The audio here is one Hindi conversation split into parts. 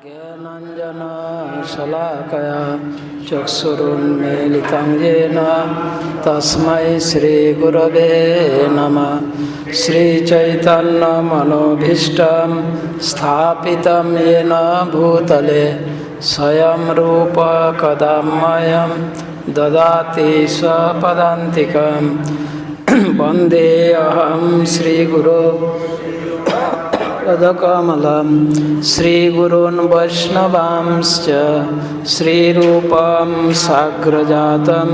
ज्ञानाञ्जनशलाकया चक्षुरुन्मीलितं येन तस्मै श्रीगुरवे नमः। श्रीचैतन्यमनोभीष्टं स्थापितं येन भूतले स्वयं रूप कदा मह्यं ददाति स्वपदान्तिकं। वन्देऽहं श्रीगुरो पदकमलं श्रीगुरून् वैष्णवांश्च श्रीरूपं साग्रजातं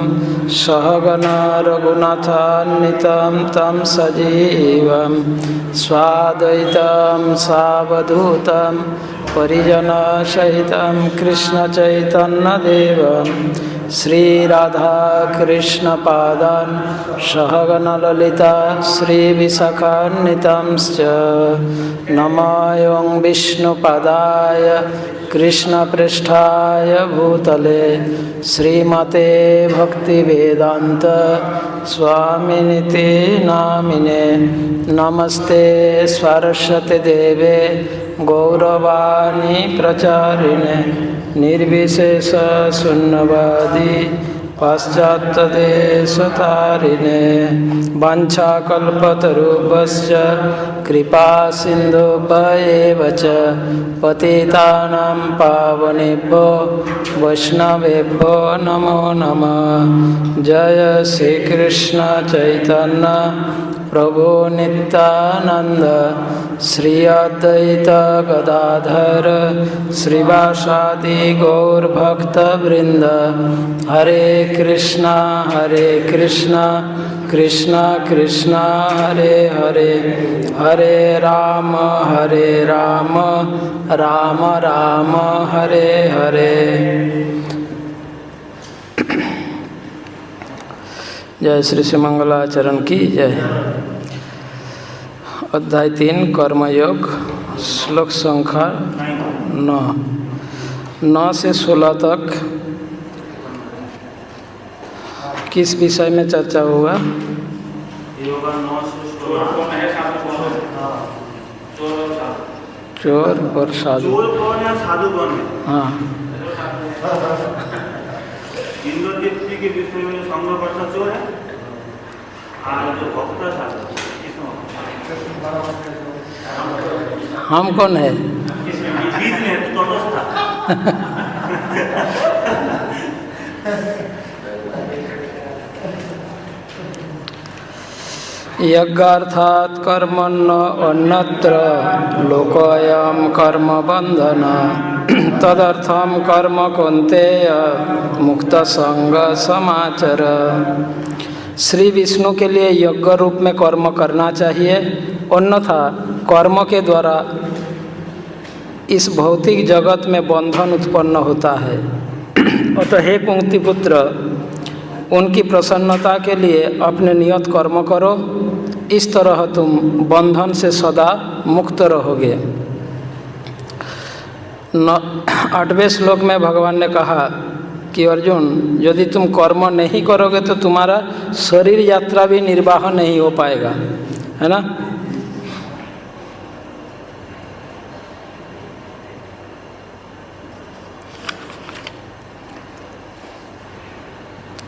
सहगणा रघुनाथान्वितं तं सजीवं स्वाद्वैतं सावधूतं परिजनसहितं कृष्णचैतन्यदेवं श्रीराधाकृष्णपादान् सहगणललिता श्रीविशाखान्वितांश्च नमो विष्णुपादाय कृष्णपृष्ठाय भूतले श्रीमते भक्तिवेदान्त स्वामिनिति नामिने। नमस्ते सरस्वती देवे गौरवाणी प्रचारिणे निर्विशेष शून्यवादी पाश्चात्यदेशतारिणे। वाञ्छाकल्पतरुभ्यश्च कृपा सिन्धुभ्येव च पतितानां पावनेभ्यो वैष्णवेभ्यो नमो नमः। जय श्री कृष्ण चैतन्य प्रभु नित्यानंद श्री अद्वैत गदाधर श्रीवासादि गौरभक्तवृंद। हरे कृष्णा कृष्णा कृष्णा हरे हरे, हरे राम राम राम हरे हरे। जय श्री श्री मंगलाचरण की जय। अध्याय 3 कर्मयोग, श्लोक संख्या 9 से 16 तक किस विषय में चर्चा हुआ? चोर और साधु। हाँ, इंद्रदेव के विषय में संगकर्ता चोर है और जो भक्ता साधु। हम कौन है? बीच में तटस्थ। यज्ञार्थात् कर्मण्य अन्यत्र लोकोऽयं कर्म बंधन तदर्थं कर्म कौन्तेय मुक्त संग समाचर। श्री विष्णु के लिए यज्ञ रूप में कर्म करना चाहिए, अन्यथा कर्म के द्वारा इस भौतिक जगत में बंधन उत्पन्न होता है। अतः हे कुंती पुत्र, उनकी प्रसन्नता के लिए अपने नियत कर्म करो, इस तरह तुम बंधन से सदा मुक्त रहोगे। 8वें श्लोक में भगवान ने कहा कि अर्जुन, यदि तुम कर्म नहीं करोगे तो तुम्हारा शरीर यात्रा भी निर्वाह नहीं हो पाएगा, है ना।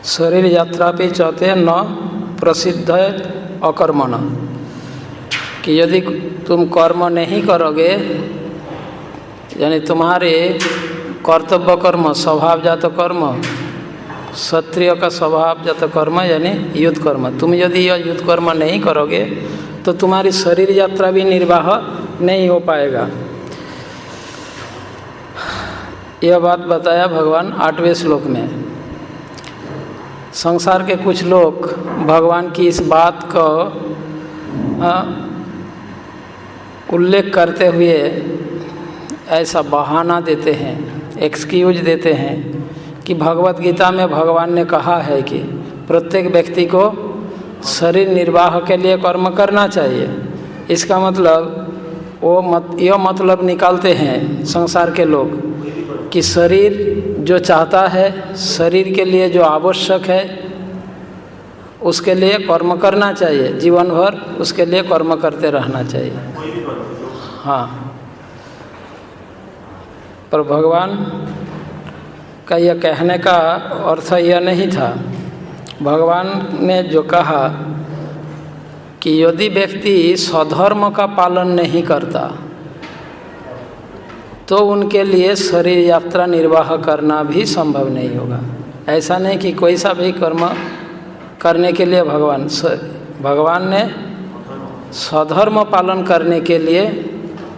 शरीर यात्रा पे चाहते न प्रसिद्ध अकर्मण, कि यदि तुम कर्म नहीं करोगे, यानी तुम्हारे कर्तव्य कर्म स्वभावजात कर्म, क्षत्रिय का स्वभावजात कर्म यानी युद्ध कर्म, तुम यदि यह युद्ध कर्म नहीं करोगे तो तुम्हारी शरीर यात्रा भी निर्वाह नहीं हो पाएगा। यह बात बताया भगवान 8वें श्लोक में। संसार के कुछ लोग भगवान की इस बात को उल्लेख करते हुए ऐसा बहाना देते हैं, एक्सक्यूज देते हैं कि भगवत गीता में भगवान ने कहा है कि प्रत्येक व्यक्ति को शरीर निर्वाह के लिए कर्म करना चाहिए। इसका मतलब यह मतलब निकालते हैं संसार के लोग कि शरीर जो चाहता है, शरीर के लिए जो आवश्यक है, उसके लिए कर्म करना चाहिए, जीवन भर उसके लिए कर्म करते रहना चाहिए। हाँ, पर भगवान का यह कहने का अर्थ यह नहीं था। भगवान ने जो कहा कि यदि व्यक्ति स्वधर्म का पालन नहीं करता तो उनके लिए शरीर यात्रा निर्वाह करना भी संभव नहीं होगा। ऐसा नहीं कि कोई सा भी कर्म करने के लिए भगवान ने स्वधर्म पालन करने के लिए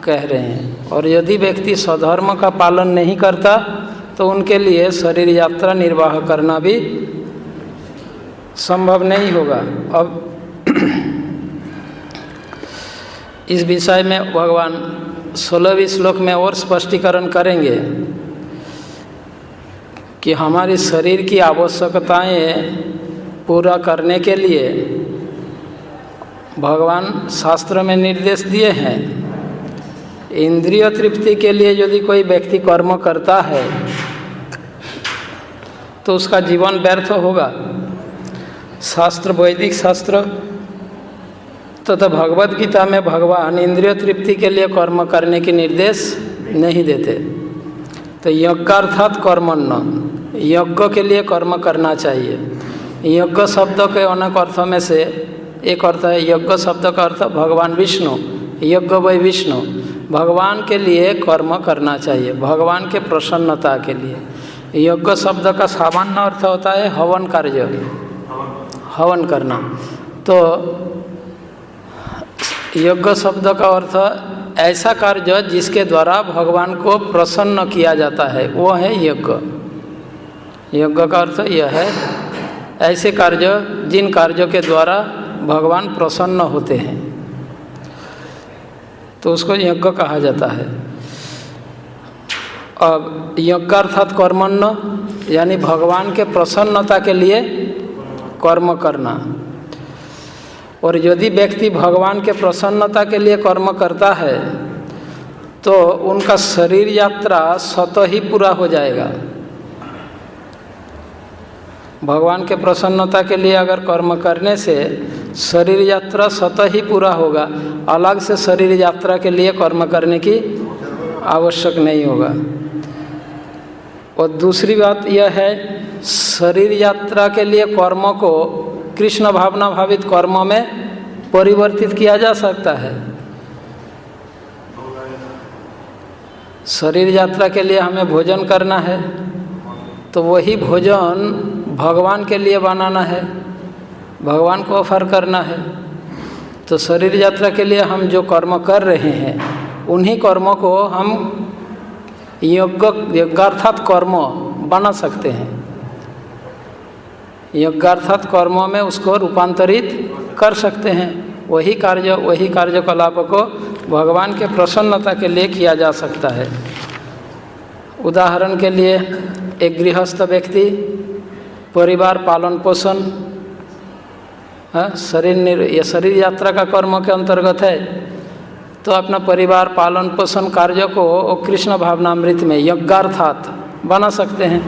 कह रहे हैं, और यदि व्यक्ति स्वधर्म का पालन नहीं करता तो उनके लिए शरीर यात्रा निर्वाह करना भी संभव नहीं होगा। अब इस विषय में भगवान 16वें श्लोक में और स्पष्टीकरण करेंगे कि हमारी शरीर की आवश्यकताएं पूरा करने के लिए भगवान शास्त्र में निर्देश दिए हैं। इंद्रिय तृप्ति के लिए यदि कोई व्यक्ति कर्म करता है तो उसका जीवन व्यर्थ होगा। शास्त्र, वैदिक शास्त्र तथा भगवद गीता में भगवान इंद्रिय तृप्ति के लिए कर्म करने के निर्देश नहीं देते। तो यज्ञार्थात कर्मण्य, यज्ञ के लिए कर्म करना चाहिए। यज्ञ शब्द के अनेक अर्थों में से एक अर्थ है, यज्ञ शब्द का अर्थ भगवान विष्णु, यज्ञ वै विष्णु, भगवान के लिए कर्म करना चाहिए, भगवान के प्रसन्नता के लिए। यज्ञ शब्द का सामान्य अर्थ होता है हवन कार्य, हवन करना। तो यज्ञ शब्द का अर्थ ऐसा कार्य जिसके द्वारा भगवान को प्रसन्न किया जाता है, वो है यज्ञ। यज्ञ का अर्थ यह है ऐसे कार्य जिन कार्यों के द्वारा भगवान प्रसन्न होते हैं, तो उसको यज्ञ कहा जाता है। अब यज्ञ अर्थात कर्मण्य, यानी भगवान के प्रसन्नता के लिए कर्म करना। और यदि व्यक्ति भगवान के प्रसन्नता के लिए कर्म करता है तो उनका शरीर यात्रा स्वतः ही पूरा हो जाएगा। भगवान के प्रसन्नता के लिए अगर कर्म करने से शरीर यात्रा स्वतः ही पूरा होगा, अलग से शरीर यात्रा के लिए कर्म करने की आवश्यक नहीं होगा। और दूसरी बात यह है, शरीर यात्रा के लिए कर्म को कृष्ण भावना भावित कर्मों में परिवर्तित किया जा सकता है। शरीर यात्रा के लिए हमें भोजन करना है तो वही भोजन भगवान के लिए बनाना है, भगवान को ऑफर करना है। तो शरीर यात्रा के लिए हम जो कर्म कर रहे हैं उन्हीं कर्मों को हम यज्ञार्थात कर्म बना सकते हैं। यज्ञार्थात कर्मों में उसको रूपांतरित कर सकते हैं। वही कार्यकलाप को भगवान के प्रसन्नता के लिए किया जा सकता है। उदाहरण के लिए एक गृहस्थ व्यक्ति परिवार पालन पोषण शरीर यात्रा का कर्म के अंतर्गत है, तो अपना परिवार पालन पोषण कार्य को कृष्ण भावनामृत में यज्ञार्थात बना सकते हैं।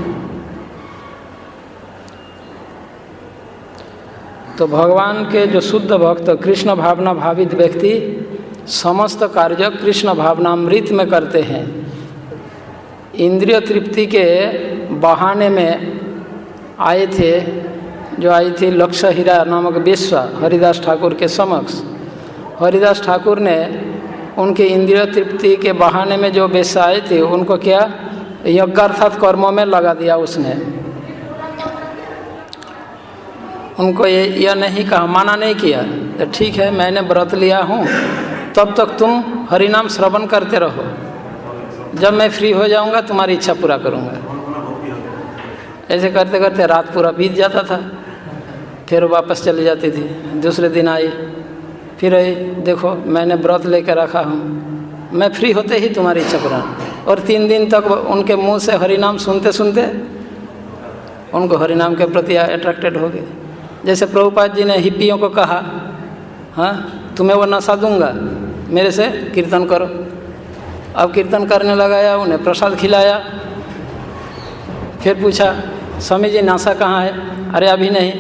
तो भगवान के जो शुद्ध भक्त कृष्ण भावना भावित व्यक्ति समस्त कार्य कृष्ण भावनामृत में करते हैं। इंद्रिय तृप्ति के बहाने में आई थी लक्ष्य हीरा नामक वेश्या हरिदास ठाकुर के समक्ष। हरिदास ठाकुर ने उनके इंद्रिय तृप्ति के बहाने में जो वेश्या आई थी उनको क्या यज्ञार्थात कर्मों में लगा दिया उसने। उनको यह नहीं कहा, माना नहीं किया, तो ठीक है मैंने व्रत लिया हूँ, तब तक तुम हरिनाम श्रवण करते रहो, जब मैं फ्री हो जाऊँगा तुम्हारी इच्छा पूरा करूँगा। ऐसे करते करते रात पूरा बीत जाता था, फिर वापस चली जाती थी। दूसरे दिन आई, फिर आई, देखो मैंने व्रत लेकर रखा हूँ, मैं फ्री होते ही तुम्हारी इच्छा पूरा। और 3 दिन तक उनके मुंह से हरिनाम सुनते सुनते उनको हरिनाम के प्रति अट्रैक्टेड हो गए। जैसे प्रभुपाद जी ने हिप्पियों को कहा, हाँ तुम्हें वो नशा दूंगा, मेरे से कीर्तन करो। अब कीर्तन करने लगाया, उन्हें प्रसाद खिलाया, फिर पूछा स्वामी जी नशा कहाँ है? अरे अभी नहीं,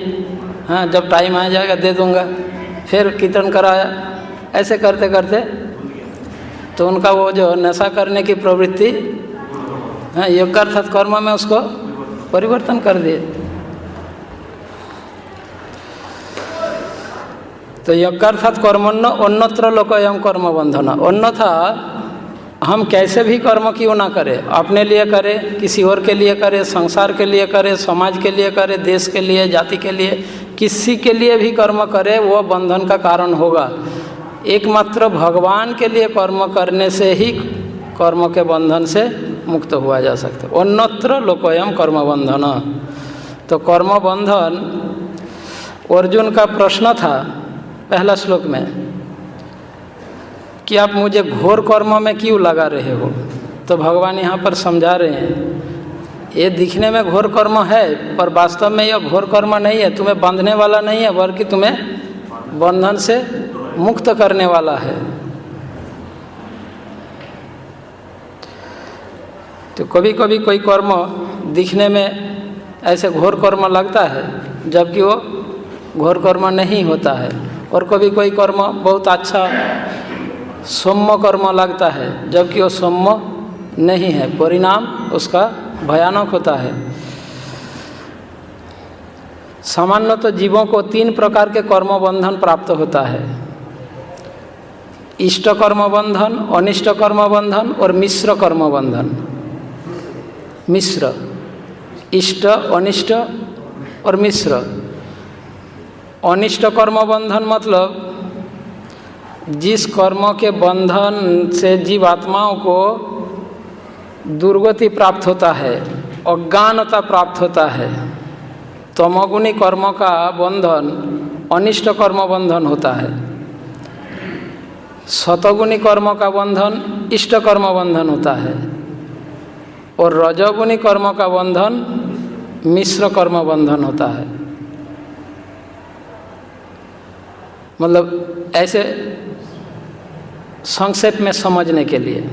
हाँ जब टाइम आ जाएगा दे दूंगा। फिर कीर्तन कराया। ऐसे करते करते तो उनका वो जो नशा करने की प्रवृत्ति हाँ, यज्ञ अर्थात कर्म में उसको परिवर्तन कर दिए। तो यज्ञ अर्थात कर्मण्य अन्यत्र लोकयम कर्म बंधन, अन्यथा हम कैसे भी कर्म क्यों ना करें, अपने लिए करें, किसी और के लिए करें, संसार के लिए करें, समाज के लिए करें, देश के लिए, जाति के लिए, किसी के लिए भी कर्म करें वो बंधन का कारण होगा। एकमात्र भगवान के लिए कर्म करने से ही कर्म के बंधन से मुक्त हुआ जा सकता है। अन्यत्र लोकोयम कर्म बंधन। तो कर्म बंधन, अर्जुन का प्रश्न था पहला श्लोक में कि आप मुझे घोर कर्म में क्यों लगा रहे हो। तो भगवान यहाँ पर समझा रहे हैं ये दिखने में घोर कर्म है पर वास्तव में यह घोर कर्म नहीं है, तुम्हें बांधने वाला नहीं है बल्कि तुम्हें बंधन से मुक्त करने वाला है। तो कभी कभी कोई कर्म दिखने में ऐसे घोर कर्म लगता है जबकि वो घोर कर्म नहीं होता है, और कभी कोई कर्म बहुत अच्छा सौम्य कर्म लगता है जबकि वो सौम्य नहीं है, परिणाम उसका भयानक होता है। सामान्य तो जीवों को 3 प्रकार के कर्म बंधन प्राप्त होता है, इष्ट कर्म बंधन, अनिष्ट कर्म बंधन और मिश्र कर्म बंधन। मिश्र, इष्ट, अनिष्ट और मिश्र। अनिष्ट कर्म बंधन मतलब जिस कर्म के बंधन से जीवात्माओं को दुर्गति प्राप्त होता है, अज्ञानता प्राप्त होता है, तमोगुणी कर्म का बंधन अनिष्ट कर्म बंधन होता है, सतोगुणी कर्म का बंधन इष्ट कर्म बंधन होता है, और रजोगुणी कर्म का बंधन मिश्र कर्म बंधन होता है। मतलब ऐसे संक्षेप में समझने के लिए,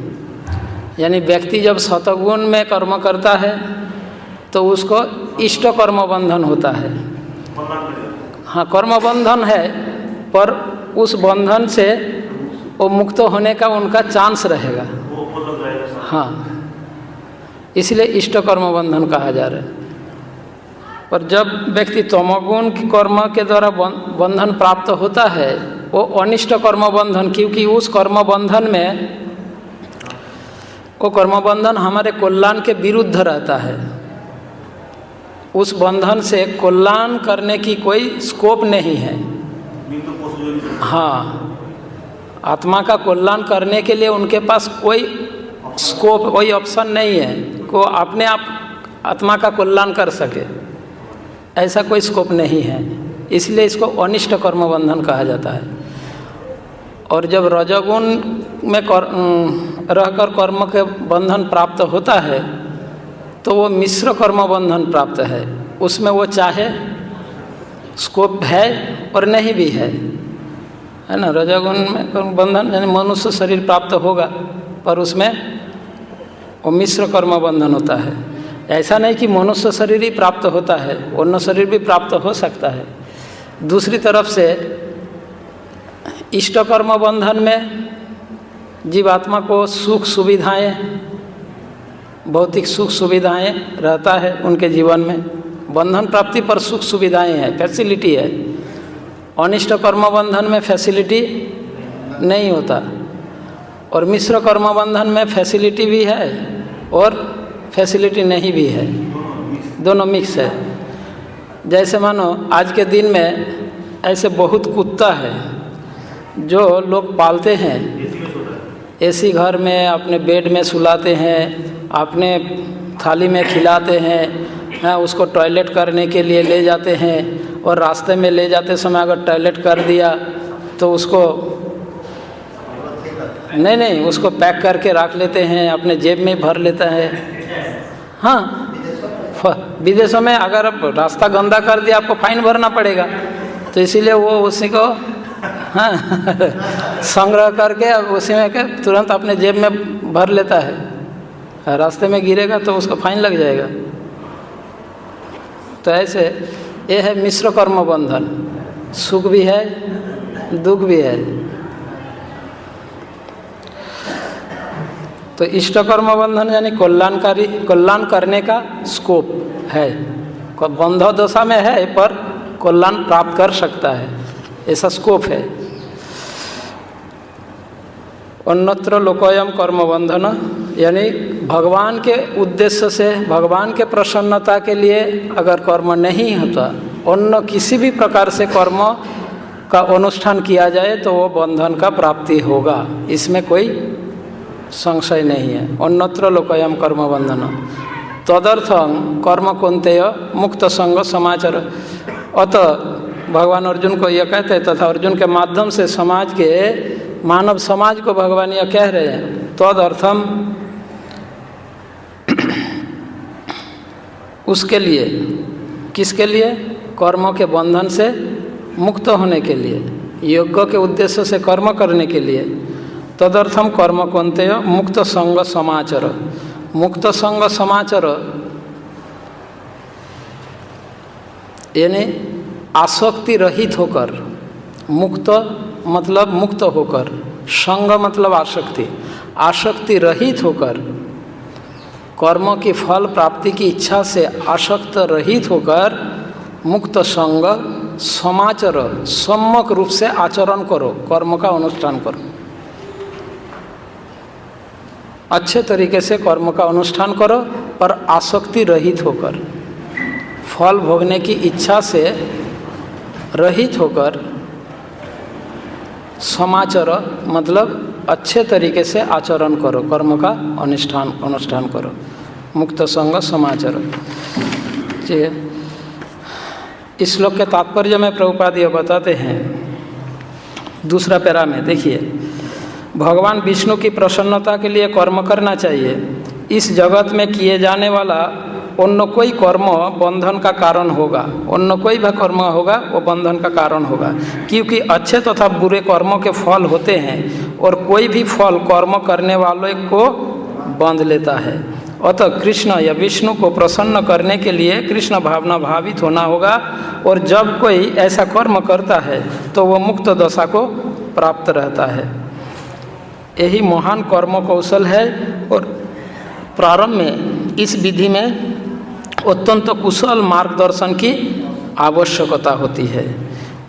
यानी व्यक्ति जब सतगुण में कर्म करता है तो उसको इष्ट कर्म बंधन होता है। हाँ, कर्म बंधन है पर उस बंधन से वो मुक्त होने का उनका चांस रहेगा। हाँ, इसलिए इष्ट कर्म बंधन कहा जा रहा है। पर जब व्यक्ति तमोगुण की कर्म के द्वारा बंधन प्राप्त होता है वो अनिष्ट कर्म बंधन, क्योंकि उस कर्म बंधन में वो कर्म बंधन हमारे कल्याण के विरुद्ध रहता है। उस बंधन से कल्याण करने की कोई स्कोप नहीं है। हाँ, आत्मा का कल्याण करने के लिए उनके पास कोई स्कोप, कोई ऑप्शन नहीं है को अपने आप आत्मा का कल्याण कर सके, ऐसा कोई स्कोप नहीं है। इसलिए इसको अनिष्ट कर्म बंधन कहा जाता है। और जब रजोगुण में रहकर कर्म के बंधन प्राप्त होता है तो वो मिश्र कर्म बंधन प्राप्त है। उसमें वो चाहे स्कोप है और नहीं भी है ना। रजोगुण में बंधन यानी मनुष्य शरीर प्राप्त होगा पर उसमें वो मिश्र कर्म बंधन होता है। ऐसा नहीं कि मनुष्य शरीर ही प्राप्त होता है, अन्य शरीर भी प्राप्त हो सकता है। दूसरी तरफ से इष्ट कर्म बंधन में जीवात्मा को सुख सुविधाएं, भौतिक सुख सुविधाएं रहता है उनके जीवन में, बंधन प्राप्ति पर सुख सुविधाएं हैं, फैसिलिटी है। अनिष्ट कर्म बंधन में फैसिलिटी नहीं होता, और मिश्र कर्म बंधन में फैसिलिटी भी है और फैसिलिटी नहीं भी है, दोनों मिक्स है। जैसे मानो आज के दिन में ऐसे बहुत कुत्ता है जो लोग पालते हैं, एसी घर में अपने बेड में सुलाते हैं, अपने थाली में खिलाते हैं, उसको टॉयलेट करने के लिए ले जाते हैं, और रास्ते में ले जाते समय अगर टॉयलेट कर दिया तो उसको नहीं उसको पैक करके रख लेते हैं, अपने जेब में भर लेता है। हाँ, विदेशों में अगर आप रास्ता गंदा कर दिया आपको फाइन भरना पड़ेगा, तो इसीलिए वो उसी को हाँ संग्रह करके उसी में के तुरंत अपने जेब में भर लेता है। रास्ते में गिरेगा तो उसको फाइन लग जाएगा। तो ऐसे ये है मिश्र कर्म बंधन, सुख भी है दुख भी है। तो इष्ट कर्म बंधन यानी कल्याणकारी, कल्याण करने का स्कोप है, बंध दशा में है पर कल्याण प्राप्त कर सकता है, ऐसा स्कोप है। अन्यत्र लोकोयम कर्म बंधन यानी भगवान के उद्देश्य से, भगवान के प्रसन्नता के लिए अगर कर्म नहीं होता, अन्य किसी भी प्रकार से कर्म का अनुष्ठान किया जाए तो वो बंधन का प्राप्ति होगा, इसमें कोई संशय नहीं है। अन्यत्र लोकोयम कर्म बंधन तदर्थं कर्म कौन्तेय मुक्त संग समाचार। अतः भगवान अर्जुन को यह कहते हैं तथा अर्जुन के माध्यम से समाज के, मानव समाज को भगवान यह कह रहे हैं, तदर्थम उसके लिए, किसके लिए? कर्मों के बंधन से मुक्त होने के लिए, यज्ञ के उद्देश्य से कर्म करने के लिए। तदर्थम कर्म कौन्तेय मुक्त संग समाचार। मुक्त संग समाचार यानी आसक्ति रहित होकर, मुक्त मतलब मुक्त होकर, संग मतलब आसक्ति, आसक्ति रहित होकर, कर्मों की फल प्राप्ति की इच्छा से आसक्त रहित होकर मुक्त संग समाचार, सम्यक रूप से आचरण करो, कर्म का अनुष्ठान करो, अच्छे तरीके से कर्म का अनुष्ठान करो पर आसक्ति रहित होकर, फल भोगने की इच्छा से रहित होकर, समाचार मतलब अच्छे तरीके से आचरण करो, कर्म का अनुष्ठान करो, मुक्त संग समाचार। इस श्लोक के तात्पर्य में प्रभुपाद यह बताते हैं दूसरा पैरा में, देखिए, भगवान विष्णु की प्रसन्नता के लिए कर्म करना चाहिए। इस जगत में किए जाने वाला अन्य कोई कर्म बंधन का कारण होगा, अन्य कोई भी कर्म होगा वो बंधन का कारण होगा, क्योंकि अच्छे तथा बुरे कर्मों के फल होते हैं और कोई भी फल कर्म करने वाले को बांध लेता है। अतः कृष्ण या विष्णु को प्रसन्न करने के लिए कृष्ण भावना भावित होना होगा, और जब कोई ऐसा कर्म करता है तो वह मुक्त दशा को प्राप्त रहता है। यही महान कर्म कौशल है और प्रारंभ में इस विधि में अत्यंत कुशल मार्गदर्शन की आवश्यकता होती है।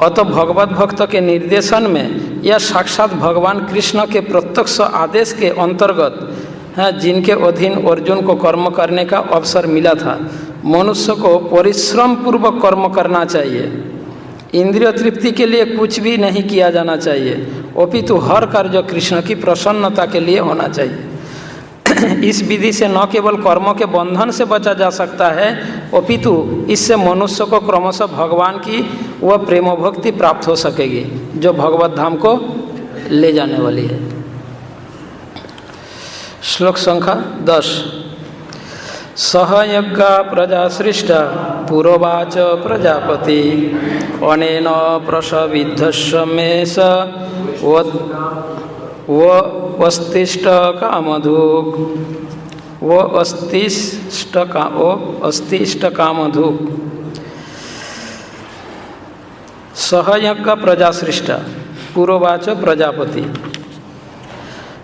अतः भगवत भक्त के निर्देशन में यह साक्षात भगवान कृष्ण के प्रत्यक्ष आदेश के अंतर्गत है, जिनके अधीन अर्जुन को कर्म करने का अवसर मिला था। मनुष्य को परिश्रम पूर्वक कर्म करना चाहिए, इंद्रिय तृप्ति के लिए कुछ भी नहीं किया जाना चाहिए, अपितु हर कार्य कृष्ण की प्रसन्नता के लिए होना चाहिए। इस विधि से न केवल कर्मों के बंधन से बचा जा सकता है, अपितु इससे मनुष्य को क्रमशः भगवान की वह प्रेम भक्ति प्राप्त हो सकेगी जो भगवत धाम को ले जाने वाली है। श्लोक संख्या 10। सहयज्ञा प्रजा सृष्टा पुरोवाच प्रजापति अनेन प्रसविद्धस्य मेष वस्तिष्ठ कामधुक् अस्तिष्ठ कामधुक्। सहयज्ञ प्रजा सृष्टा पुरोवाच प्रजापति।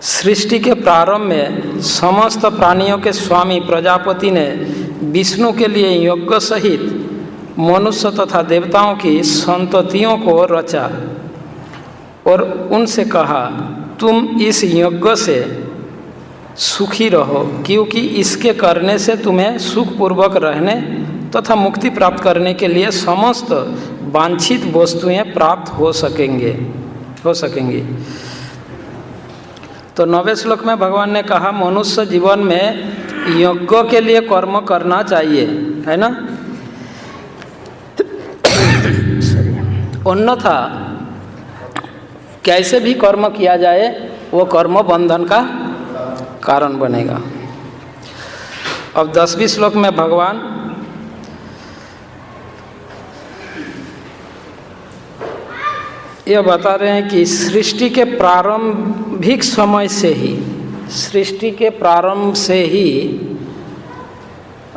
सृष्टि के प्रारंभ में समस्त प्राणियों के स्वामी प्रजापति ने विष्णु के लिए यज्ञ सहित मनुष्य तथा देवताओं की संततियों को रचा और उनसे कहा, तुम इस यज्ञ से सुखी रहो, क्योंकि इसके करने से तुम्हें सुखपूर्वक रहने तथा मुक्ति प्राप्त करने के लिए समस्त वांछित वस्तुएं प्राप्त हो सकेंगी। तो 9वें श्लोक में भगवान ने कहा मनुष्य जीवन में यज्ञ के लिए कर्म करना चाहिए, है ना। अन्यथा कैसे भी कर्म किया जाए वो कर्म बंधन का कारण बनेगा। अब 10वें श्लोक में भगवान यह बता रहे हैं कि सृष्टि के प्रारंभिक समय से ही, सृष्टि के प्रारंभ से ही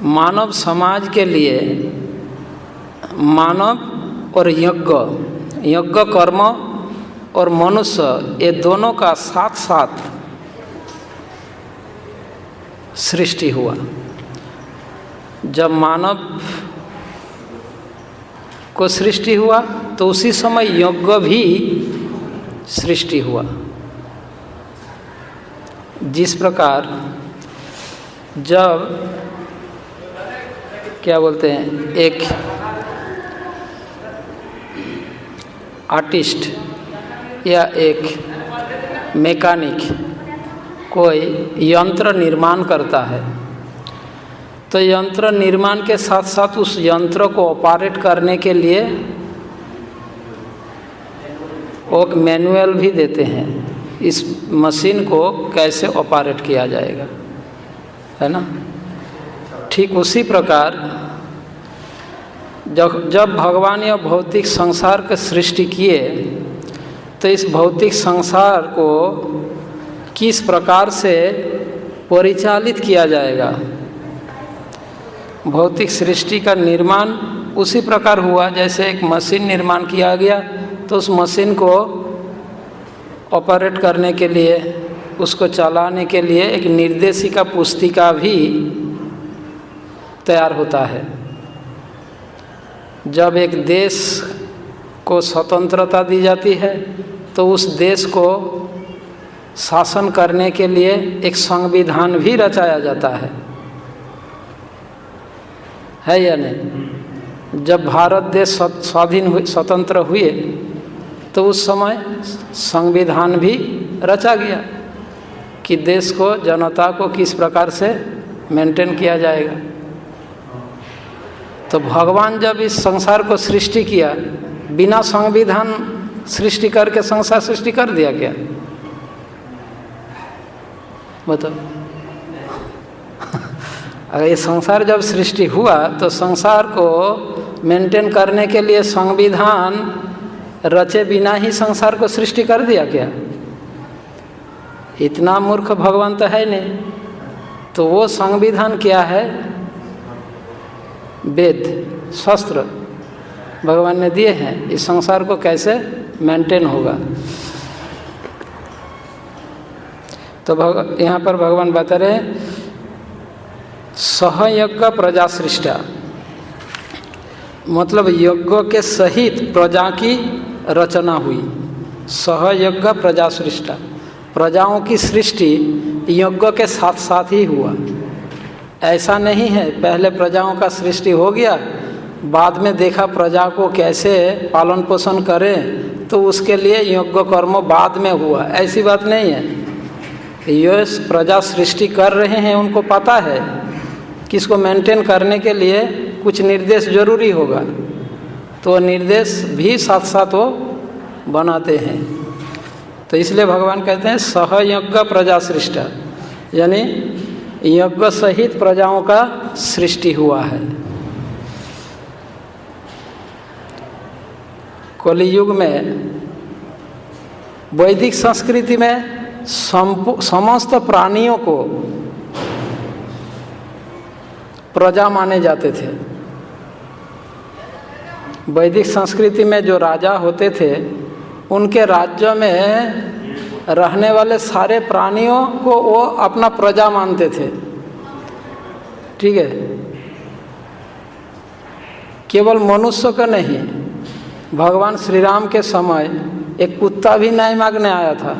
मानव समाज के लिए मानव और यज्ञ कर्म और मनुष्य ये दोनों का साथ साथ सृष्टि हुआ। जब मानव को सृष्टि हुआ तो उसी समय यज्ञ भी सृष्टि हुआ। जिस प्रकार जब क्या बोलते हैं, एक आर्टिस्ट या एक मैकेनिक कोई यंत्र निर्माण करता है, तो यंत्र निर्माण के साथ साथ उस यंत्र को ऑपरेट करने के लिए वो एक मैनुअल भी देते हैं, इस मशीन को कैसे ऑपरेट किया जाएगा, है ना। ठीक उसी प्रकार जब भगवान यह भौतिक संसार की सृष्टि किए तो इस भौतिक संसार को किस प्रकार से परिचालित किया जाएगा, भौतिक सृष्टि का निर्माण उसी प्रकार हुआ जैसे एक मशीन निर्माण किया गया, तो उस मशीन को ऑपरेट करने के लिए, उसको चलाने के लिए एक निर्देशिका पुस्तिका भी तैयार होता है। जब एक देश को स्वतंत्रता दी जाती है तो उस देश को शासन करने के लिए एक संविधान भी रचाया जाता है या नहीं। जब भारत देश स्वतंत्र हुए तो उस समय संविधान भी रचा गया कि देश को, जनता को किस प्रकार से मेंटेन किया जाएगा। तो भगवान जब इस संसार को सृष्टि किया, बिना संविधान सृष्टि करके संसार सृष्टि कर दिया क्या, बताओ। अगर ये संसार जब सृष्टि हुआ तो संसार को मेंटेन करने के लिए संविधान रचे बिना ही संसार को सृष्टि कर दिया क्या? इतना मूर्ख भगवान तो है नहीं। तो वो संविधान क्या है? वेद, शास्त्र भगवान ने दिए हैं, इस संसार को कैसे मेंटेन होगा। तो यहाँ पर भगवान बता रहे हैं सहयज्ञ प्रजा सृष्टा, मतलब यज्ञ के सहित प्रजा की रचना हुई। सहयज्ञ प्रजा सृष्टा, प्रजाओं की सृष्टि यज्ञ के साथ साथ ही हुआ। ऐसा नहीं है पहले प्रजाओं का सृष्टि हो गया, बाद में देखा प्रजा को कैसे पालन पोषण करें तो उसके लिए यज्ञ कर्म बाद में हुआ, ऐसी बात नहीं है। ये प्रजा सृष्टि कर रहे हैं, उनको पता है कि इसको मेंटेन करने के लिए कुछ निर्देश जरूरी होगा, तो निर्देश भी साथ साथ वो बनाते हैं। तो इसलिए भगवान कहते हैं सहयज्ञ प्रजा सृष्टा, यानी यज्ञ सहित प्रजाओं का सृष्टि हुआ है। कलियुग में वैदिक संस्कृति में समस्त प्राणियों को प्रजा माने जाते थे। वैदिक संस्कृति में जो राजा होते थे उनके राज्य में रहने वाले सारे प्राणियों को वो अपना प्रजा मानते थे, ठीक है। केवल मनुष्य का नहीं, भगवान श्री राम के समय एक कुत्ता भी न्याय मांगने आया था,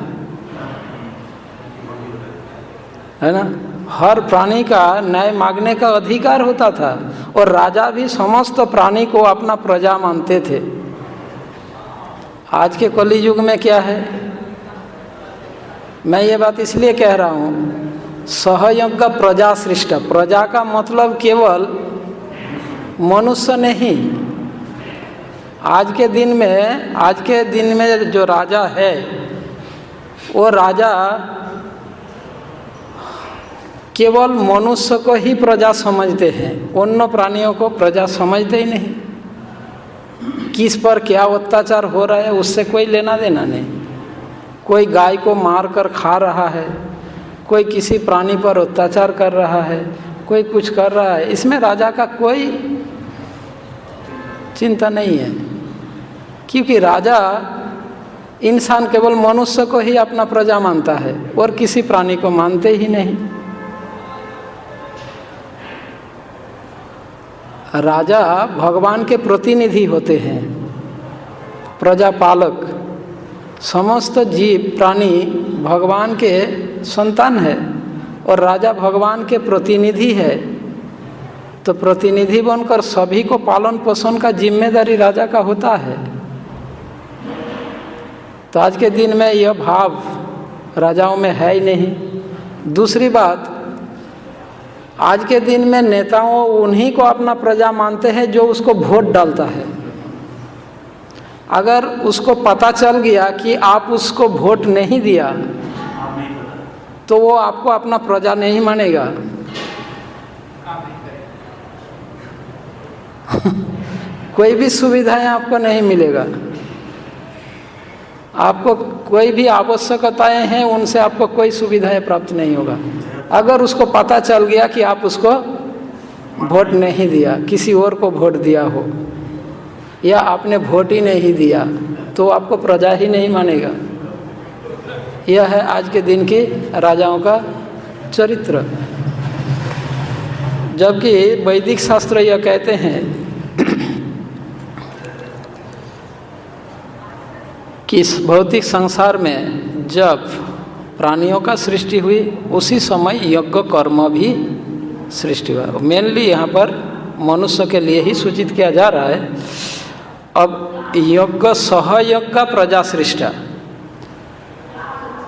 है ना। हर प्राणी का न्याय मांगने का अधिकार होता था और राजा भी समस्त प्राणी को अपना प्रजा मानते थे। आज के कलियुग में क्या है, मैं ये बात इसलिए कह रहा हूँ सहयज्ञ प्रजा सृष्टा, प्रजा का मतलब केवल मनुष्य नहीं। आज के दिन में जो राजा है वो राजा केवल मनुष्य को ही प्रजा समझते हैं, अन्य प्राणियों को प्रजा समझते ही नहीं। किस पर क्या अत्याचार हो रहा है उससे कोई लेना देना नहीं। कोई गाय को मार कर खा रहा है, कोई किसी प्राणी पर अत्याचार कर रहा है, कोई कुछ कर रहा है, इसमें राजा का कोई चिंता नहीं है, क्योंकि राजा इंसान केवल मनुष्य को ही अपना प्रजा मानता है और किसी प्राणी को मानते ही नहीं। राजा भगवान के प्रतिनिधि होते हैं, प्रजापालक। समस्त जीव प्राणी भगवान के संतान है और राजा भगवान के प्रतिनिधि है, तो प्रतिनिधि बनकर सभी को पालन पोषण का जिम्मेदारी राजा का होता है। तो आज के दिन में यह भाव राजाओं में है ही नहीं। दूसरी बात, आज के दिन में नेताओं उन्हीं को अपना प्रजा मानते हैं जो उसको वोट डालता है। अगर उसको पता चल गया कि आप उसको वोट नहीं दिया तो वो आपको अपना प्रजा नहीं मानेगा। कोई भी सुविधाएं आपको नहीं मिलेगा, आपको कोई भी आवश्यकताएं हैं उनसे आपको कोई सुविधाएं प्राप्त नहीं होगा। अगर उसको पता चल गया कि आप उसको वोट नहीं दिया, किसी और को वोट दिया हो या आपने वोट ही नहीं दिया, तो आपको प्रजा ही नहीं मानेगा। यह है आज के दिन के राजाओं का चरित्र। जबकि वैदिक शास्त्र यह कहते हैं कि इस भौतिक संसार में जब प्राणियों का सृष्टि हुई उसी समय यज्ञ कर्म भी सृष्टि हुआ। मेनली यहाँ पर मनुष्य के लिए ही सूचित किया जा रहा है। अब यज्ञ सहयज्ञ प्रजा सृष्टा,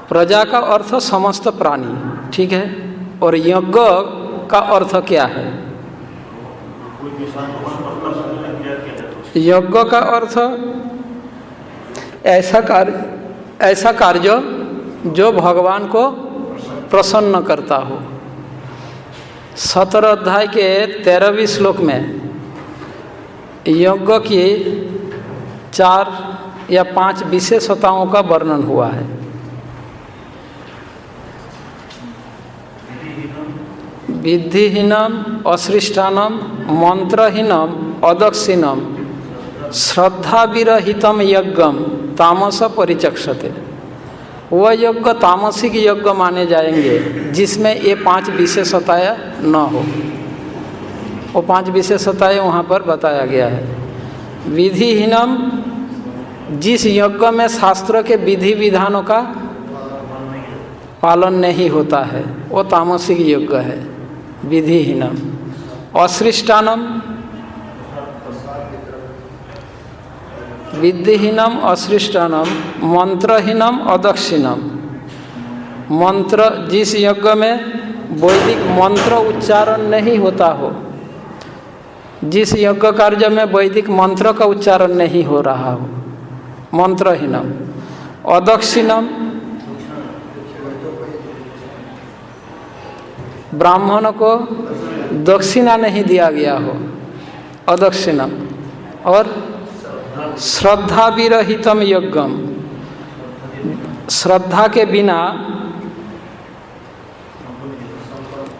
प्रजा का अर्थ समस्त प्राणी, ठीक है। और यज्ञ का अर्थ क्या है? यज्ञ का अर्थ ऐसा कार्य जो भगवान को प्रसन्न करता हो। 17 अध्याय के 13वें श्लोक में यज्ञ की 4 या 5 विशेषताओं का वर्णन हुआ है। विधिहीनम अश्रिष्टानम मंत्रहीनम अदक्षिणम श्रद्धा विरहितम यज्ञम तामस परिचक्षते। वह यज्ञ तामसिक यज्ञ माने जाएंगे जिसमें ये 5 विशेषताएं न हो। वो 5 विशेषताएं वहाँ पर बताया गया है। विधिहीनम, जिस यज्ञ में शास्त्र के विधि विधानों का पालन नहीं होता है वो तामसिक यज्ञ है, विधिहीनम। अश्रिष्टानम, विधिहीनम अश्रिष्टानम मंत्रहीनम अदक्षिणम। मंत्र, जिस यज्ञ में वैदिक मंत्र उच्चारण नहीं होता हो, जिस यज्ञ कार्य में वैदिक मंत्र का उच्चारण नहीं हो रहा हो, मंत्रहीनम। अदक्षिणम, ब्राह्मण को दक्षिणा नहीं दिया गया हो, अदक्षिणम। और श्रद्धा विरहितम यज्ञम, श्रद्धा के बिना,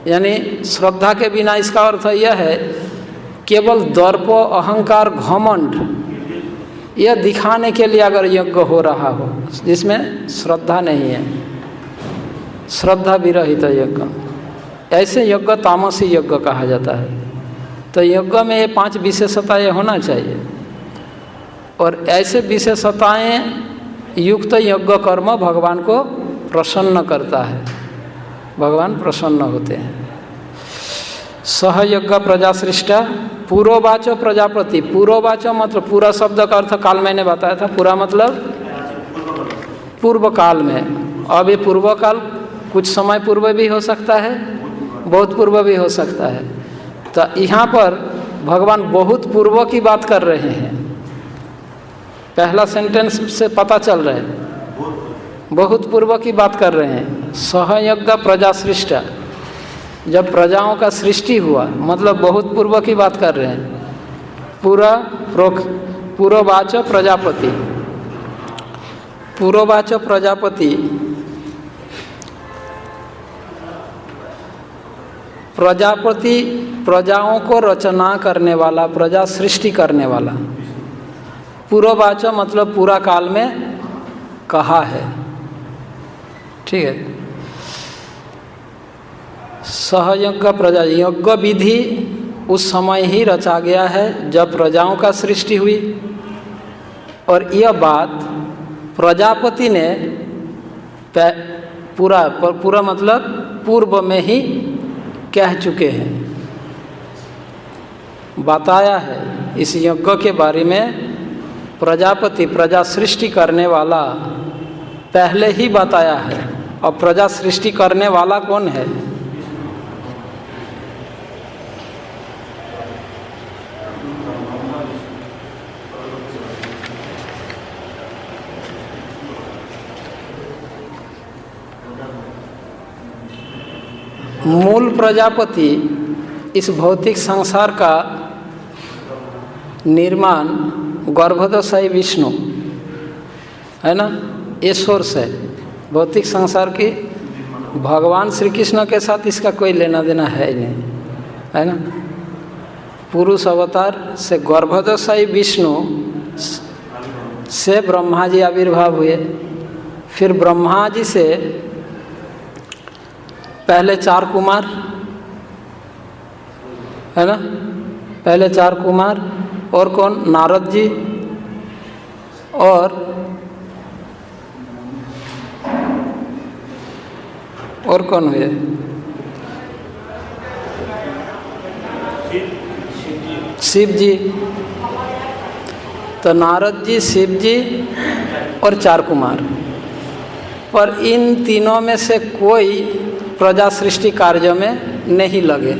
यानी श्रद्धा के बिना इसका अर्थ यह है केवल दर्प अहंकार घमंड यह दिखाने के लिए अगर यज्ञ हो रहा हो जिसमें श्रद्धा नहीं है, श्रद्धा विरहित यज्ञ, ऐसे यज्ञ तामसी यज्ञ कहा जाता है। तो यज्ञ में ये 5 विशेषताएं होना चाहिए और ऐसे विशेषताएं युक्त यज्ञ कर्म भगवान को प्रसन्न करता है, भगवान प्रसन्न होते हैं। सहयज्ञ प्रजा सृष्टा, पूर्ववाचो प्रजापति। पूर्ववाचो मतलब पूरा शब्द का अर्थ काल मैंने बताया था, पूरा मतलब पूर्व काल में। अब ये पूर्व काल कुछ समय पूर्व भी हो सकता है, बहुत पूर्व भी हो सकता है। तो यहाँ पर भगवान बहुत पूर्व की बात कर रहे हैं। पहला सेंटेंस से पता चल रहा है बहुत पूर्व की बात कर रहे हैं। सहयज्ञ प्रजा सृष्टा, जब प्रजाओं का सृष्टि हुआ मतलब बहुत पूर्व की बात कर रहे हैं। पूर्ववाच प्रजापति, पूर्ववाच प्रजापति प्रजापति प्रजाओं को रचना करने वाला, प्रजा सृष्टि करने वाला। पूर्ववाच मतलब पूरा काल में कहा है, ठीक है। सहयज्ञ प्रजा, यज्ञ विधि उस समय ही रचा गया है जब प्रजाओं का सृष्टि हुई। और यह बात प्रजापति ने पूरा मतलब पूर्व में ही कह चुके हैं, बताया है। इस यज्ञ के बारे में प्रजापति, प्रजा सृष्टि करने वाला, पहले ही बताया है। और प्रजा सृष्टि करने वाला कौन है? मूल प्रजापति इस भौतिक संसार का निर्माण गर्भोदशाई विष्णु है ना, ये सोर्स है भौतिक संसार की। भगवान श्री कृष्ण के साथ इसका कोई लेना देना है ही नहीं, है ना। पुरुष अवतार से गर्भोदशाई विष्णु से ब्रह्मा जी आविर्भाव हुए। फिर ब्रह्मा जी से पहले 4 कुमार, है ना, पहले 4 कुमार। और कौन? नारद जी। और कौन हुए? शिव जी। तो नारद जी, शिव जी और 4 कुमार। पर इन तीनों में से कोई प्रजा सृष्टि कार्य में नहीं लगे।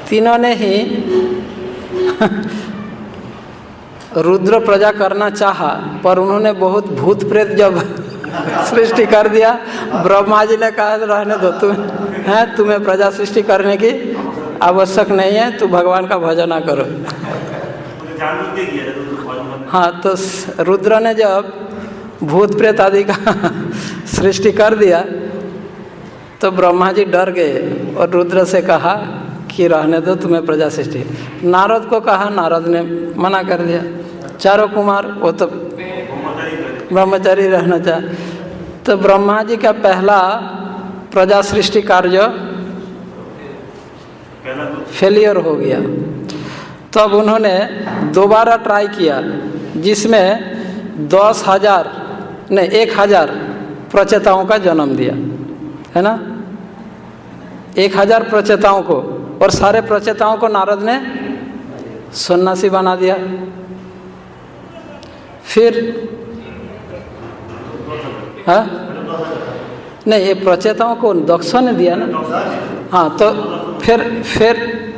तीनों ने ही रुद्र प्रजा करना चाहा, पर उन्होंने बहुत भूत प्रेत जब सृष्टि कर दिया, ब्रह्मा जी ने कहा रहने दो, तुम्हें प्रजा सृष्टि करने की आवश्यक नहीं है, तू भगवान का भजन करो। हाँ, तो रुद्र ने जब भूत प्रेत आदि का सृष्टि कर दिया तो ब्रह्मा जी डर गए और रुद्र से कहा कि रहने दो, तुम्हें प्रजा सृष्टि। नारद को कहा, नारद ने मना कर दिया। 4 कुमार वो तो ब्रह्मचारी रहना चाह। तो ब्रह्मा जी का पहला प्रजा सृष्टि कार्य फेलियर हो गया। तब उन्होंने दोबारा ट्राई किया, जिसमें 1000 प्रचेताओं का जन्म दिया, है ना, 1000 प्रचेताओं को। और सारे प्रचेताओं को नारद ने सन्यासी बना दिया। फिर हाँ नहीं, ये प्रचेताओं को दक्ष ने दिया ना। हाँ, तो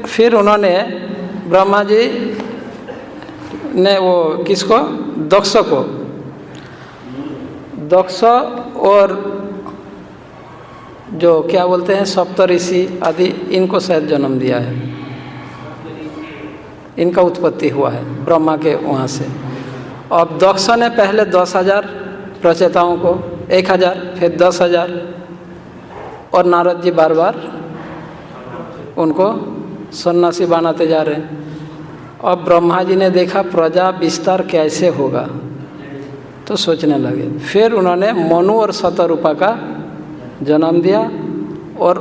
फिर उन्होंने, ब्रह्मा जी ने वो किसको? दक्ष को, दक्ष और जो क्या बोलते हैं सप्तऋषि आदि, इनको शायद जन्म दिया है। इनका उत्पत्ति हुआ है ब्रह्मा के वहाँ से। अब दक्ष ने पहले 10,000 प्रचेताओं को, 1000, फिर 10,000, और नारद जी बार बार उनको सन्यासी बनाते जा रहे हैं। अब ब्रह्मा जी ने देखा प्रजा विस्तार कैसे होगा, तो सोचने लगे। फिर उन्होंने मनु और शतरूपा का जन्म दिया। और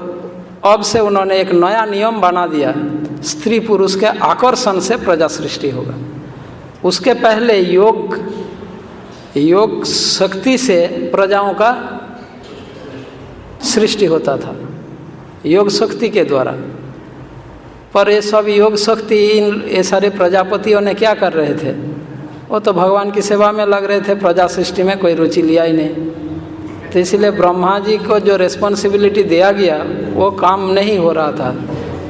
अब से उन्होंने एक नया नियम बना दिया, स्त्री पुरुष के आकर्षण से प्रजा सृष्टि होगा। उसके पहले योग शक्ति से प्रजाओं का सृष्टि होता था, योग शक्ति के द्वारा। पर ये सब योग शक्ति, ये सारे प्रजापतियों ने क्या कर रहे थे? वो तो भगवान की सेवा में लग रहे थे, प्रजा सृष्टि में कोई रुचि लिया ही नहीं। तो इसलिए ब्रह्मा जी को जो रिस्पॉन्सिबिलिटी दिया गया वो काम नहीं हो रहा था।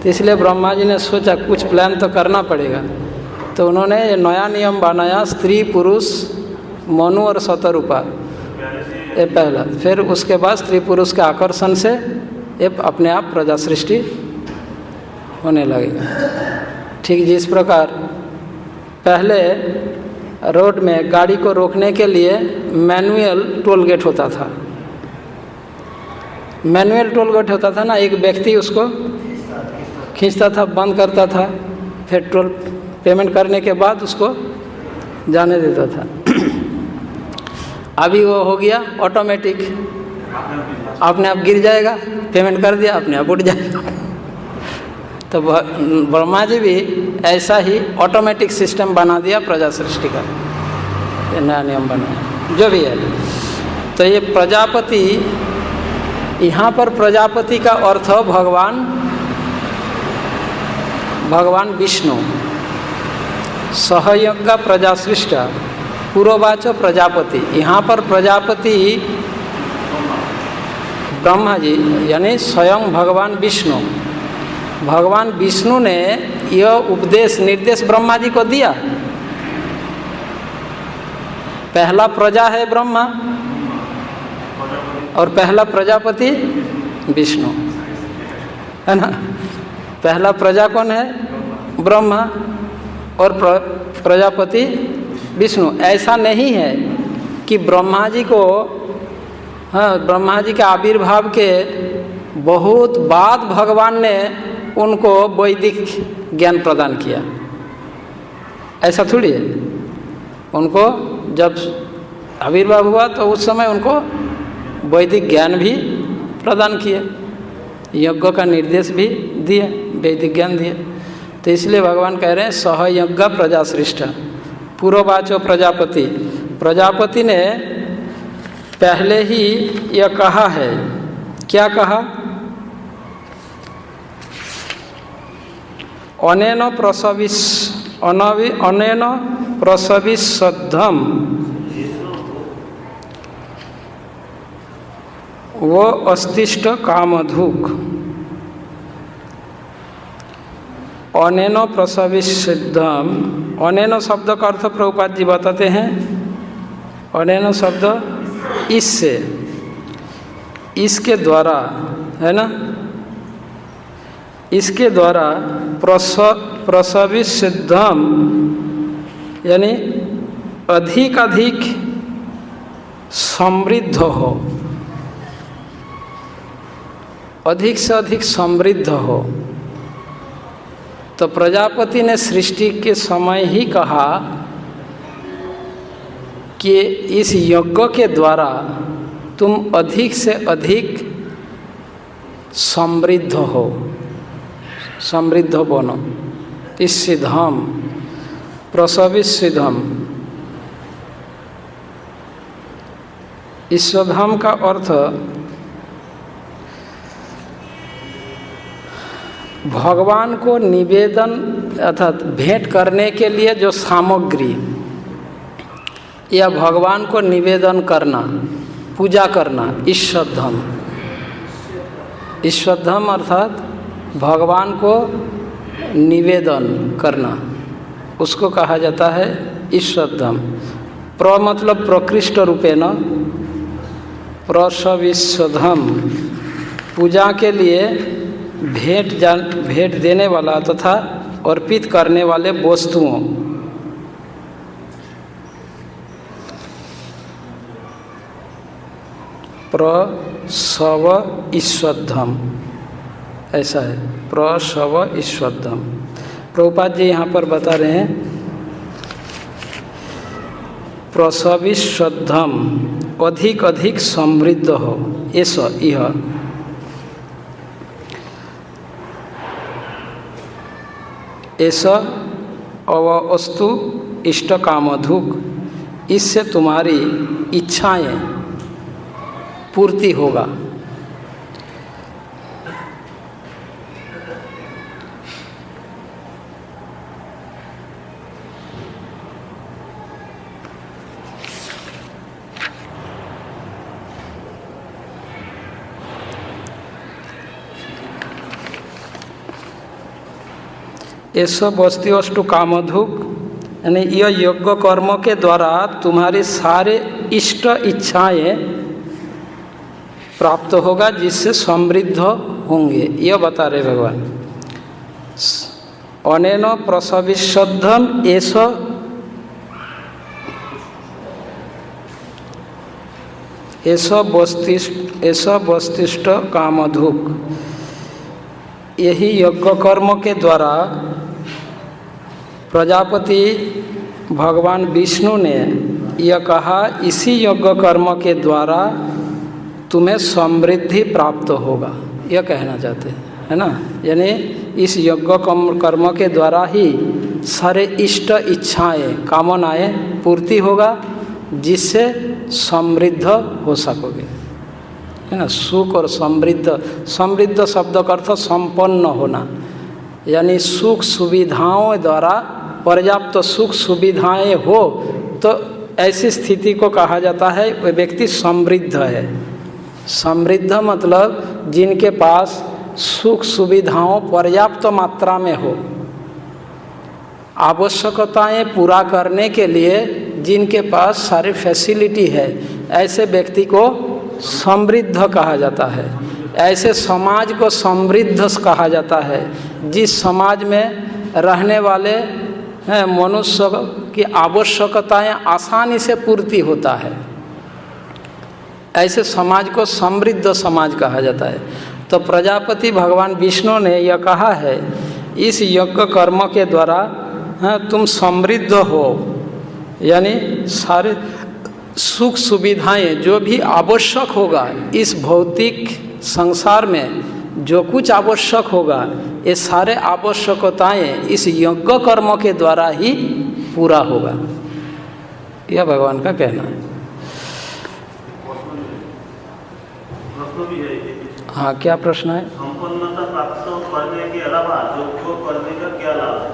तो इसलिए ब्रह्मा जी ने सोचा कुछ प्लान तो करना पड़ेगा। तो उन्होंने ये नया नियम बनाया, स्त्री पुरुष मनु और शतरूपा, ये पहला। फिर उसके बाद स्त्री पुरुष के आकर्षण से ये अपने आप प्रजा सृष्टि होने लगेगा। ठीक जिस प्रकार पहले रोड में गाड़ी को रोकने के लिए मैनुअल टोल गेट होता था, मैनुअल टोल गेट होता था ना, एक व्यक्ति उसको खींचता था, बंद करता था, फिर टोल पेमेंट करने के बाद उसको जाने देता था। अभी वो हो गया ऑटोमेटिक, अपने आप गिर जाएगा, पेमेंट कर दिया, अपने आप उठ जाएगा। तो ब्रह्मा जी भी ऐसा ही ऑटोमेटिक सिस्टम बना दिया प्रजा सृष्टि का, ये नया नियम बनाया जो भी है। तो ये प्रजापति, यहाँ पर प्रजापति का अर्थ भगवान विष्णु। सहयज्ञ प्रजासृष्ट पूर्ववाचो प्रजापति, यहाँ पर प्रजापति ब्रह्मा जी यानी स्वयं भगवान विष्णु। भगवान विष्णु ने यह उपदेश निर्देश ब्रह्मा जी को दिया। पहला प्रजा है ब्रह्मा और पहला प्रजापति विष्णु, है ना। पहला प्रजा कौन है? ब्रह्मा और प्रजापति विष्णु। ऐसा नहीं है कि ब्रह्मा जी को, हाँ, ब्रह्मा जी के आविर्भाव के बहुत बाद भगवान ने उनको वैदिक ज्ञान प्रदान किया, ऐसा थोड़ी है। उनको जब आविर्भाव हुआ तो उस समय उनको वैदिक ज्ञान भी प्रदान किए, यज्ञ का निर्देश भी दिए, वैदिक ज्ञान दिए। तो इसलिए भगवान कह रहे हैं सहयज्ञ प्रजासृष्ट पूर्ववाचो प्रजापति। प्रजापति ने पहले ही यह कहा है, क्या कहा? अनेन प्रसविष्यद्धम वो अस्तिष्ठ कामधुक्। अनेन प्रसविष्यद्धम, अनेन शब्द का अर्थ प्रभुपाद जी बताते हैं। अनेन शब्द इससे, इसके द्वारा, है ना, इसके द्वारा प्रसविष्यद्धम यानी अधिक अधिक समृद्ध हो, अधिक से अधिक समृद्ध हो। तो प्रजापति ने सृष्टि के समय ही कहा कि इस यज्ञ के द्वारा तुम अधिक से अधिक समृद्ध हो, समृद्ध बनो। इष्सिद्धम प्रसविष्यद्धम, ईश्वरधाम का अर्थ भगवान को निवेदन अर्थात भेंट करने के लिए जो सामग्री, या भगवान को निवेदन करना, पूजा करना, ईश्वरधाम। ईश्वरधाम अर्थात भगवान को निवेदन करना, उसको कहा जाता है ईश्वरधाम। प्र मतलब प्रकृष्ट रूपेण, प्रसविष्यद्धम पूजा के लिए भेंट देने वाला तथा अर्पित करने वाले वस्तुओं। प्रसव ईश्वरधाम ऐसा है, प्रसव ईश्वरधाम। प्रभुपाद जी यहाँ पर बता रहे हैं प्रसविष्यद्धम अधिक अधिक समृद्ध हो, ऐसा यह ऐसा अवस्तु इष्ट कामधुक्, इससे तुम्हारी इच्छाएं पूर्ति होगा। ऐसा वस्तुअष्टु कामधुक् यानी यह यज्ञ कर्म के द्वारा तुम्हारी सारे इष्ट इच्छाएं प्राप्त होगा, जिससे समृद्ध होंगे, यह बता रहे भगवान। अनेन प्रसविष्यद्धम ऐसा वस्तुष्ट कामधुक्, यही यज्ञ कर्म के द्वारा प्रजापति भगवान विष्णु ने यह कहा, इसी यज्ञ कर्म के द्वारा तुम्हें समृद्धि प्राप्त होगा, यह कहना चाहते हैं। है ना। यानी इस यज्ञ कर्म के द्वारा ही सारे इष्ट इच्छाएं कामनाएं पूर्ति होगा, जिससे समृद्ध हो सकोगे, है ना। सुख और समृद्ध, समृद्ध शब्द का अर्थ संपन्न होना, यानी सुख सुविधाओं द्वारा पर्याप्त सुख सुविधाएं हो तो ऐसी स्थिति को कहा जाता है वह व्यक्ति समृद्ध है। समृद्ध मतलब जिनके पास सुख सुविधाओं पर्याप्त मात्रा में हो, आवश्यकताएं पूरा करने के लिए जिनके पास सारी फैसिलिटी है, ऐसे व्यक्ति को समृद्ध कहा जाता है। ऐसे समाज को समृद्ध कहा जाता है जिस समाज में रहने वाले मनुष्य की आवश्यकताएं आसानी से पूर्ति होता है, ऐसे समाज को समृद्ध समाज कहा जाता है। तो प्रजापति भगवान विष्णु ने यह कहा है, इस यज्ञ कर्म के द्वारा तुम समृद्ध हो, यानी सारे सुख सुविधाएं जो भी आवश्यक होगा इस भौतिक संसार में, जो कुछ आवश्यक होगा ये सारे आवश्यकताएं इस यज्ञ कर्म के द्वारा ही पूरा होगा, यह भगवान का कहना है। प्रश्न भी है। हाँ, क्या प्रश्न है? संपन्नता प्राप्त करने के अलावा योग करने का क्या लाभ है?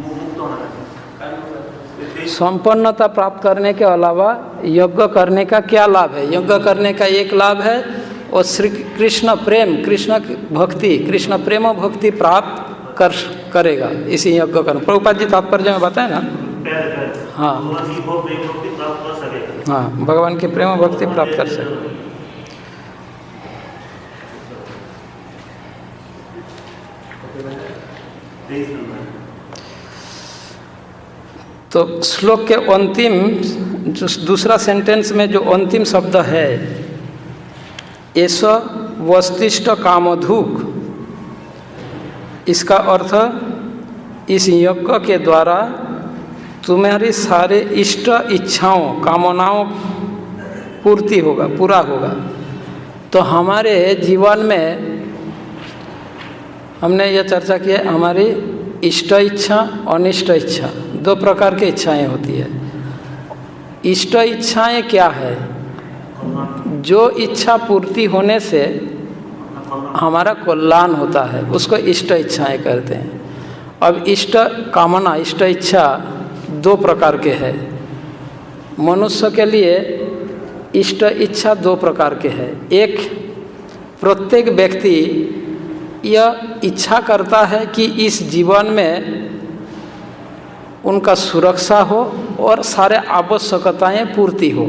मुक्त होना है। संपन्नता प्राप्त करने के अलावा यज्ञ करने का क्या लाभ है? यज्ञ करने का एक लाभ है और श्री कृष्ण प्रेम, कृष्ण भक्ति, कृष्ण प्रेम भक्ति प्राप्त करेगा इसी यज्ञ कर्म। प्रभुपाद जी तात्पर्य में बताए ना। हाँ हाँ, भगवान की प्रेम भक्ति प्राप्त कर सके। तो श्लोक के अंतिम जो दूसरा सेंटेंस में जो अंतिम शब्द है, ऐसा वस्तिष्ठ कामधुक, इसका अर्थ इस यज्ञ के द्वारा तुम्हारी सारे इष्ट इच्छाओं कामनाओं पूर्ति होगा, पूरा होगा। तो हमारे जीवन में हमने यह चर्चा की है, हमारी इष्ट इच्छा अनिष्ट इच्छा दो प्रकार की इच्छाएं होती है। इष्ट इच्छाएं क्या है? जो इच्छा पूर्ति होने से हमारा कल्याण होता है, उसको इष्ट इच्छाएं कहते हैं। अब इष्ट कामना, इष्ट इच्छा दो प्रकार के हैं। मनुष्य के लिए इष्ट इच्छा दो प्रकार के हैं। एक, प्रत्येक व्यक्ति यह इच्छा करता है कि इस जीवन में उनका सुरक्षा हो और सारे आवश्यकताएं पूर्ति हो।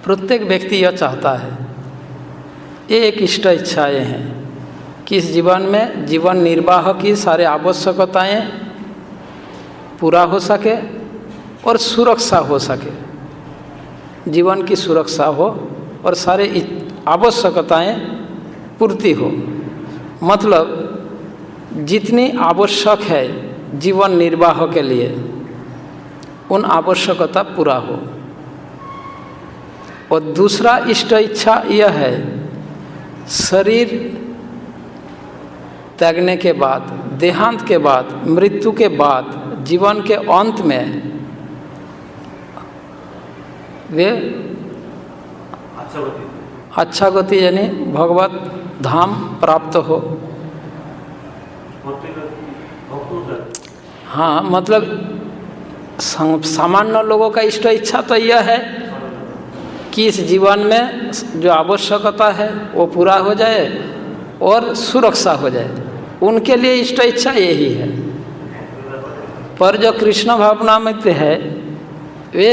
प्रत्येक व्यक्ति यह चाहता है। ये एक इष्ट इच्छाएं हैं कि इस जीवन में जीवन निर्वाह की सारे आवश्यकताएं पूरा हो सके और सुरक्षा हो सके, जीवन की सुरक्षा हो और सारे आवश्यकताएं पूर्ति हो। मतलब जितनी आवश्यक है जीवन निर्वाह के लिए उन आवश्यकता पूरा हो। और दूसरा इष्ट इच्छा यह है, शरीर त्यागने के बाद, देहांत के बाद, मृत्यु के बाद, जीवन के अंत में वे अच्छा गति यानी भगवत धाम प्राप्त हो। हाँ, मतलब सामान्य लोगों का इष्ट इच्छा तो यह है कि इस जीवन में जो आवश्यकता है वो पूरा हो जाए और सुरक्षा हो जाए। उनके लिए इष्ट इच्छा यही है। पर जो कृष्ण भावनामृत है वे,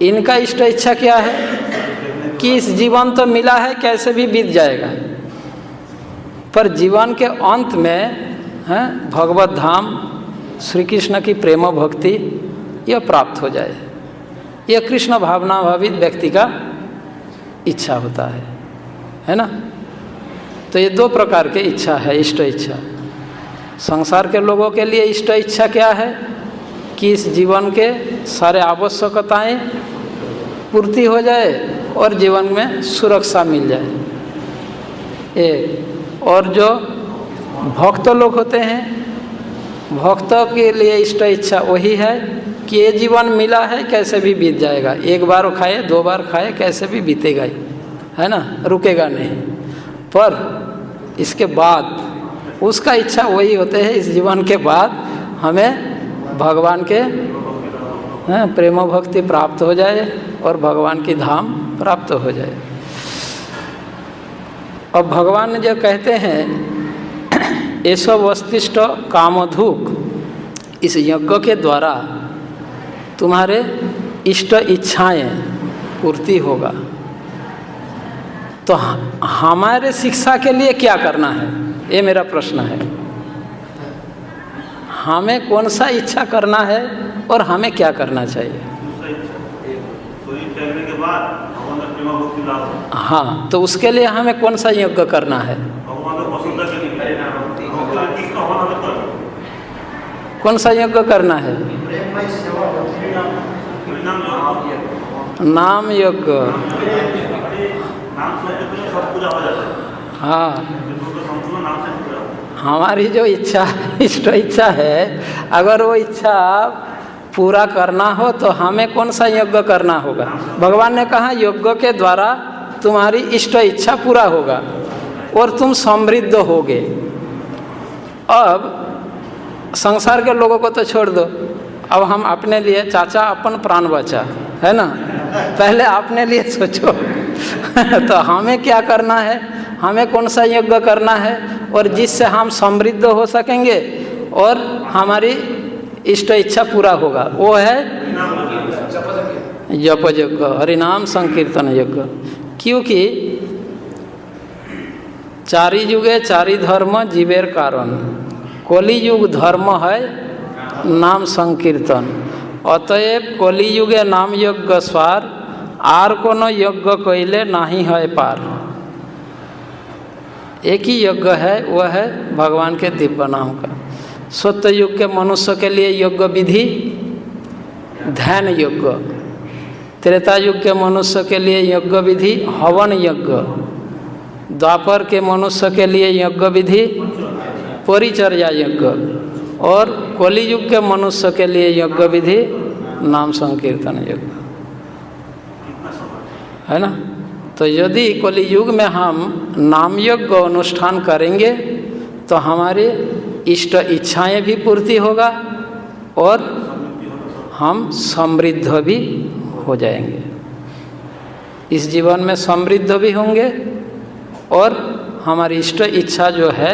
इनका इष्ट इच्छा क्या है कि इस जीवन तो मिला है, कैसे भी बीत जाएगा, पर जीवन के अंत में भगवत धाम श्री कृष्ण की प्रेम भक्ति यह प्राप्त हो जाए। यह कृष्ण भावना भावित व्यक्ति का इच्छा होता है ना। तो ये दो प्रकार के इच्छा है, इष्ट इच्छा। संसार के लोगों के लिए इष्ट इच्छा क्या है कि इस जीवन के सारे आवश्यकताएं पूर्ति हो जाए और जीवन में सुरक्षा मिल जाए। और जो भक्त लोग होते हैं, भक्तों के लिए इष्ट इच्छा वही है कि ये जीवन मिला है कैसे भी बीत जाएगा, एक बार खाए 2 बार खाए कैसे भी बीतेगा ही, है ना, रुकेगा नहीं। पर इसके बाद उसका इच्छा वही होते हैं, इस जीवन के बाद हमें भगवान के प्रेम भक्ति प्राप्त हो जाए और भगवान की धाम प्राप्त हो जाए। अब भगवान जो कहते हैं ऐसो वस्तिष्ठ कामधुक, इस यज्ञ के द्वारा तुम्हारे इष्ट इच्छाएं पूर्ति होगा। तो हमारे शिक्षा के लिए क्या करना है, ये मेरा प्रश्न है। हमें कौन सा इच्छा करना है और हमें क्या करना चाहिए? हाँ, तो उसके लिए हमें कौन सा यज्ञ करना है? कौन सा यज्ञ करना है? नाम यज्ञ। हाँ, हमारी जो इच्छा इष्ट इच्छा है, अगर वो इच्छा पूरा करना हो तो हमें कौन सा यज्ञ करना होगा? भगवान ने कहा यज्ञ के द्वारा तुम्हारी इष्ट इच्छा पूरा होगा और तुम समृद्ध होगे। अब संसार के लोगों को तो छोड़ दो, अब हम अपने लिए, चाचा अपन प्राण बचा, है ना, पहले अपने लिए सोचो। तो हमें क्या करना है, हमें कौन सा यज्ञ करना है और जिससे हम समृद्ध हो सकेंगे और हमारी इष्ट इच्छा पूरा होगा, वो है जप यज्ञ, हरिनाम संकीर्तन यज्ञ। क्योंकि चारि युगे चारि धर्म जीवेर कारण, कलि युग धर्म है नाम संकीर्तन। अतएव कलि युगे नाम यज्ञ स्वार, आर कोनो यज्ञ कइले नहीं है पार। एक ही यज्ञ है, वह है भगवान के दिव्य नाम का। सत्य युग के मनुष्य के लिए यज्ञ विधि ध्यान यज्ञ, त्रेता युग के मनुष्य के लिए यज्ञ विधि हवन यज्ञ, द्वापर के मनुष्य के लिए यज्ञ विधि परिचर्या यज्ञ और कलि युग के मनुष्य के लिए यज्ञ विधि नाम संकीर्तन यज्ञ, है ना। तो यदि कलि युग में हम नाम यज्ञ अनुष्ठान करेंगे तो हमारी इष्ट इच्छाएं भी पूर्ति होगा और हम समृद्ध भी हो जाएंगे, इस जीवन में समृद्ध भी होंगे और हमारी इष्ट इच्छा जो है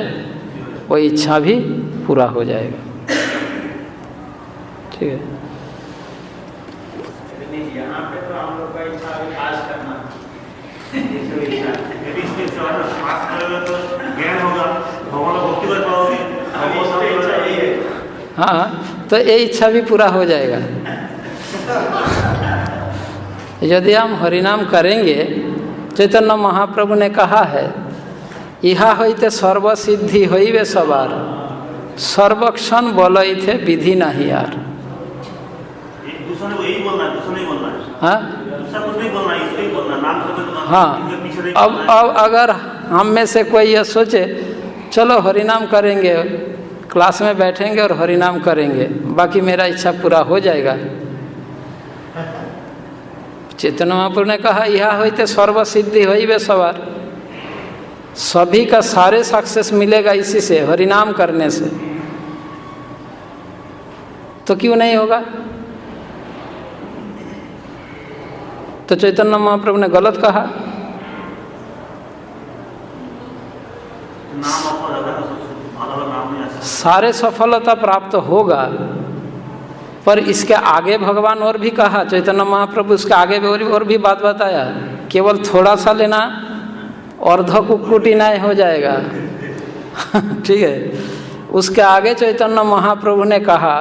वो इच्छा भी पूरा हो जाएगा। ठीक है, यहाँ पे तो हम लोग का इच्छा अभी आज करना, ज्ञान होगा, भक्ति कर पाओगे, हाँ, तो ये इच्छा भी पूरा हो जाएगा। यदि हम हरिनाम करेंगे, चैतन्य महाप्रभु ने कहा है, इहा होते सर्वसिद्धि होइबे सवार, सर्वक्षण बोलते विधि नहीं यार। दूसरा ने यही बोलना है, दूसरा नहीं बोलना है। हाँ, दूसरा कुछ नहीं बोलना है, इसको ही बोलना, नाम से। हाँ, अब अगर हम में से कोई यह सोचे चलो हरिनाम करेंगे, क्लास में बैठेंगे और हरिनाम करेंगे, बाकी मेरा इच्छा पूरा हो जाएगा। चैतन्य महाप्रभु ने कहा यह होते सर्वसिद्धि होइबे सवार, सभी का सारे सक्सेस मिलेगा इसी से, हरिनाम करने से। तो क्यों नहीं होगा? तो चैतन्य महाप्रभु ने गलत कहा। सारे सफलता प्राप्त होगा, पर इसके आगे भगवान और भी कहा, चैतन्य महाप्रभु इसके आगे और भी बात बताया। केवल थोड़ा सा लेना अर्ध कुक्कुटी नहीं हो जाएगा। ठीक है, उसके आगे चैतन्य महाप्रभु ने कहा,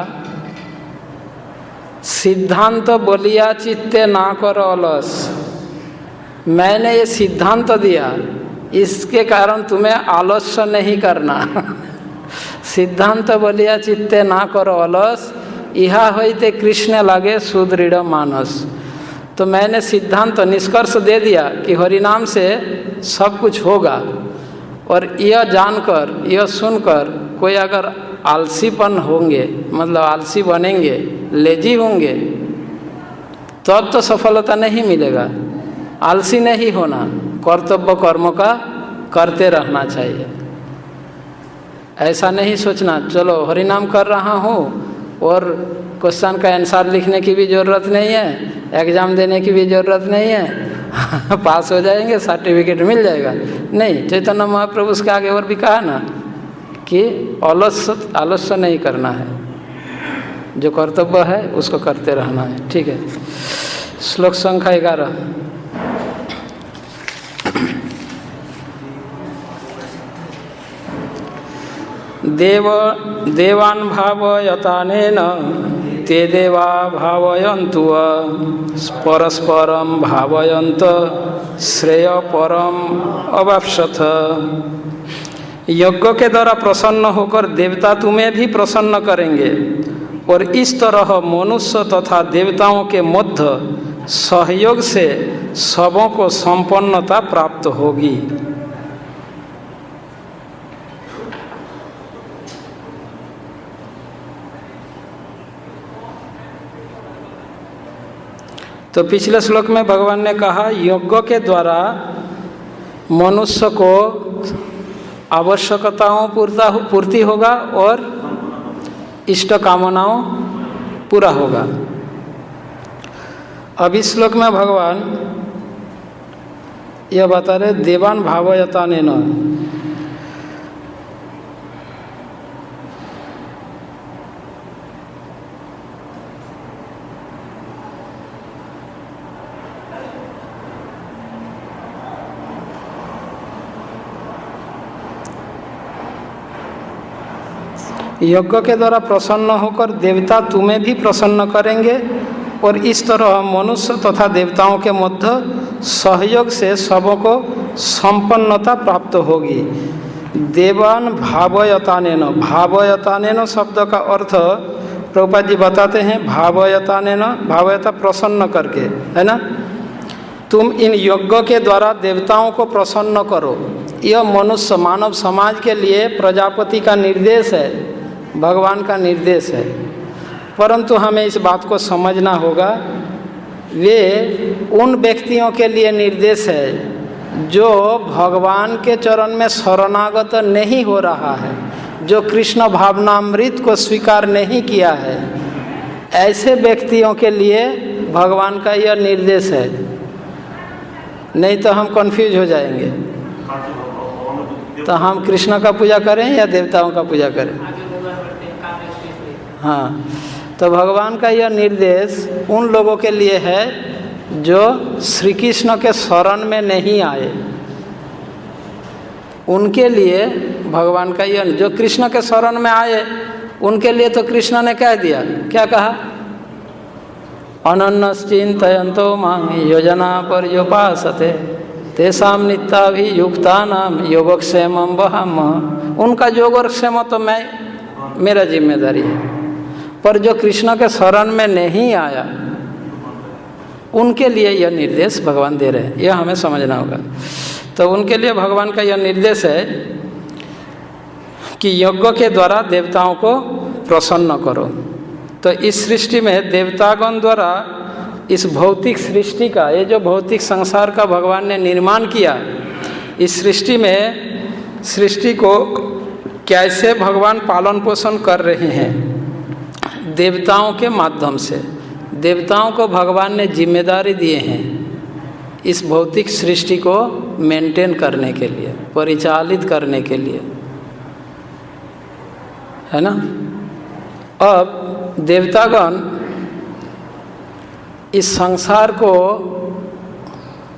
सिद्धांत बोलिया चित्ते ना करो अलस। मैंने ये सिद्धांत दिया, इसके कारण तुम्हें आलस्य नहीं करना। सिद्धांत बोलिया चित्ते ना करो अलस, इहा होते कृष्ण लगे सुदृढ़ मानस। तो मैंने सिद्धांत निष्कर्ष दे दिया कि हरिनाम से सब कुछ होगा, और यह जानकर, यह सुनकर कोई अगर आलसीपन होंगे, मतलब आलसी बनेंगे, लेजी होंगे, तब तो सफलता नहीं मिलेगा। आलसी नहीं होना, कर्तव्य कर्म का करते रहना चाहिए। ऐसा नहीं सोचना चलो हरिनाम कर रहा हूँ और क्वेश्चन का आंसर लिखने की भी ज़रूरत नहीं है, एग्ज़ाम देने की भी ज़रूरत नहीं है, पास हो जाएंगे, सर्टिफिकेट मिल जाएगा। नहीं, चैतन्य महाप्रभु उसके आगे और भी कहा ना कि आलस्य नहीं करना है, जो कर्तव्य है उसको करते रहना है। ठीक है, श्लोक संख्या 11। देवान् भावयतानेन ते देवा भावयन्तु परस्परं भावयन्त श्रेय परम अवाप्स्यथ। यज्ञ के द्वारा प्रसन्न होकर देवता तुम्हें भी प्रसन्न करेंगे और इस तरह मनुष्य तथा देवताओं के मध्य सहयोग से सबों को संपन्नता प्राप्त होगी। तो पिछले श्लोक में भगवान ने कहा यज्ञ के द्वारा मनुष्य को आवश्यकताओं पूर्ति होगा और इष्ट कामनाओं पूरा होगा। अब इस श्लोक में भगवान यह बता रहे देवान भावयतानेन, यज्ञ के द्वारा प्रसन्न होकर देवता तुम्हें भी प्रसन्न करेंगे और इस तरह मनुष्य तथा देवताओं के मध्य सहयोग से सबों को संपन्नता प्राप्त होगी। देवान भावयतानेन, भावयतानेन शब्द का अर्थ प्रभुपाद जी बताते हैं भावयतानेन, भावयता प्रसन्न करके, है ना। तुम इन यज्ञ के द्वारा देवताओं को प्रसन्न करो। यह मनुष्य मानव समाज के लिए प्रजापति का निर्देश है, भगवान का निर्देश है। परंतु हमें इस बात को समझना होगा, वे उन व्यक्तियों के लिए निर्देश है जो भगवान के चरण में शरणागत नहीं हो रहा है, जो कृष्ण भावनामृत को स्वीकार नहीं किया है। ऐसे व्यक्तियों के लिए भगवान का यह निर्देश है, नहीं तो हम कंफ्यूज हो जाएंगे। तो हम कृष्ण का पूजा करें या देवताओं का पूजा करें? हाँ, तो भगवान का यह निर्देश उन लोगों के लिए है जो श्री कृष्ण के शरण में नहीं आए। उनके लिए भगवान का यह, जो कृष्ण के शरण में आए उनके लिए तो कृष्ण ने कह दिया, क्या कहा? अनन्यश्चिन्तयन्तो मां योजना पर्युपासते तेषां नित्याभियुक्तानां योगक्षेमं वहामः। उनका योगक्षेम तो मेरा जिम्मेदारी है, पर जो कृष्ण के शरण में नहीं आया उनके लिए यह निर्देश भगवान दे रहे हैं, यह हमें समझना होगा। तो उनके लिए भगवान का यह निर्देश है कि यज्ञ के द्वारा देवताओं को प्रसन्न करो। तो इस सृष्टि में देवतागण द्वारा इस भौतिक सृष्टि का, ये जो भौतिक संसार का भगवान ने निर्माण किया, इस सृष्टि में सृष्टि को कैसे भगवान पालन पोषण कर रहे हैं? देवताओं के माध्यम से। देवताओं को भगवान ने जिम्मेदारी दिए हैं इस भौतिक सृष्टि को मेंटेन करने के लिए, परिचालित करने के लिए, है ना। अब देवतागण इस संसार को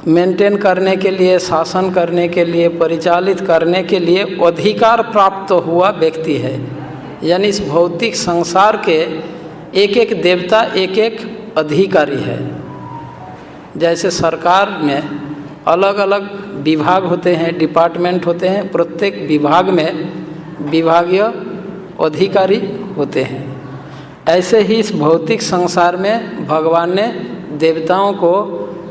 मेंटेन करने के लिए, शासन करने के लिए, परिचालित करने के लिए अधिकार प्राप्त हुआ व्यक्ति है। यानी इस भौतिक संसार के एक एक देवता एक एक अधिकारी है। जैसे सरकार में अलग अलग विभाग होते हैं, डिपार्टमेंट होते हैं, प्रत्येक विभाग में विभागीय अधिकारी होते हैं। ऐसे ही इस भौतिक संसार में भगवान ने देवताओं को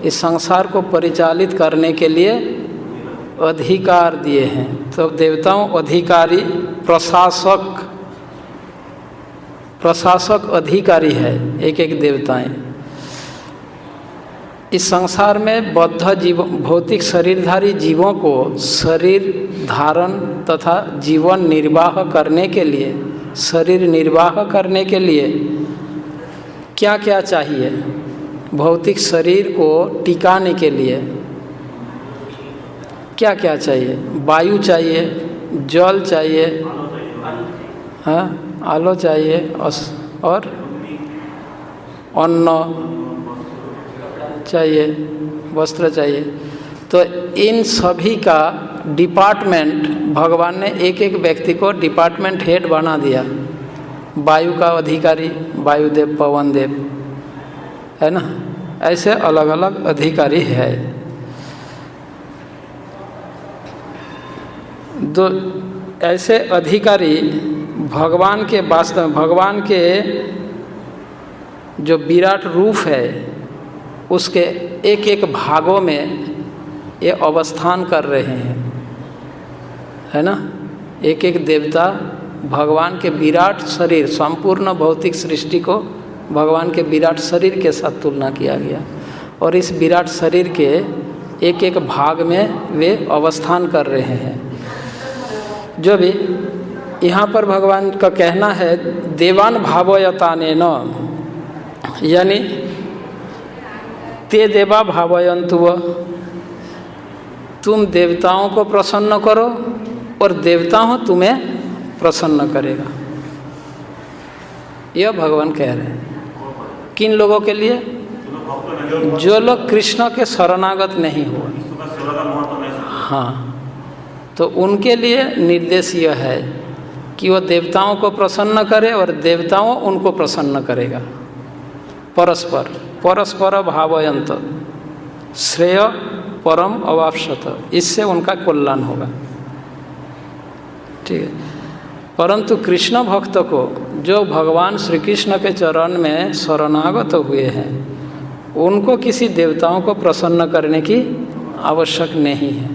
इस संसार को परिचालित करने के लिए अधिकार दिए हैं। तो देवताओं अधिकारी, प्रशासक अधिकारी है एक एक देवताएं। इस संसार में बद्ध जीव, भौतिक शरीरधारी जीवों को शरीर धारण तथा जीवन निर्वाह करने के लिए, शरीर निर्वाह करने के लिए क्या क्या चाहिए? भौतिक शरीर को टिकाने के लिए क्या क्या चाहिए? वायु चाहिए, जल चाहिए, हाँ, आलो चाहिए, और अन्न चाहिए, वस्त्र चाहिए। तो इन सभी का डिपार्टमेंट भगवान ने एक एक व्यक्ति को डिपार्टमेंट हेड बना दिया। वायु का अधिकारी वायुदेव, पवन देव, है ना, ऐसे अलग अलग अधिकारी है। दो ऐसे अधिकारी भगवान के वास्तव, भगवान के जो विराट रूप है उसके एक एक भागों में ये अवस्थान कर रहे हैं, है ना। एक एक देवता भगवान के विराट शरीर, संपूर्ण भौतिक सृष्टि को भगवान के विराट शरीर के साथ तुलना किया गया, और इस विराट शरीर के एक एक भाग में वे अवस्थान कर रहे हैं। जो भी यहाँ पर भगवान का कहना है देवान भावयतानेन, यानी ते देवा भावयन्तु, तुम देवताओं को प्रसन्न करो और देवताओं तुम्हें प्रसन्न करेगा। यह भगवान कह रहे हैं। किन लोगों के लिए? जो लोग कृष्ण के शरणागत नहीं हुए, हाँ, तो उनके लिए निर्देश यह है कि वो देवताओं को प्रसन्न करे और देवताओं उनको प्रसन्न करेगा। परस्पर परस्पर भावयंत श्रेय परम अवाप्सत, इससे उनका कल्याण होगा। ठीक है। परंतु कृष्ण भक्त को, जो भगवान श्री कृष्ण के चरण में शरणागत हुए हैं, उनको किसी देवताओं को प्रसन्न करने की आवश्यक नहीं है।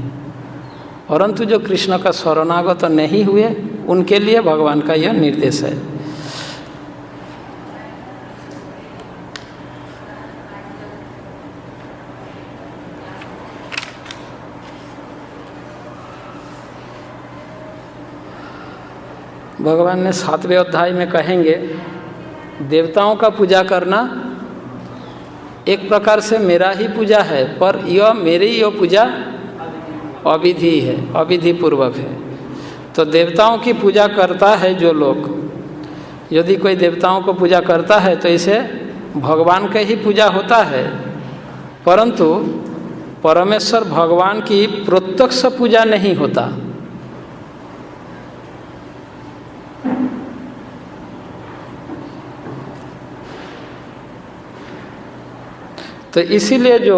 परंतु जो कृष्ण का शरणागत नहीं हुए उनके लिए भगवान का यह निर्देश है। भगवान ने 7वें अध्याय में कहेंगे देवताओं का पूजा करना एक प्रकार से मेरा ही पूजा है, पर यह मेरी यह पूजा अविधि है, अविधि पूर्वक है। तो देवताओं की पूजा करता है जो लोग, यदि कोई देवताओं को पूजा करता है तो इसे भगवान का ही पूजा होता है, परंतु परमेश्वर भगवान की प्रत्यक्ष पूजा नहीं होता। तो इसीलिए जो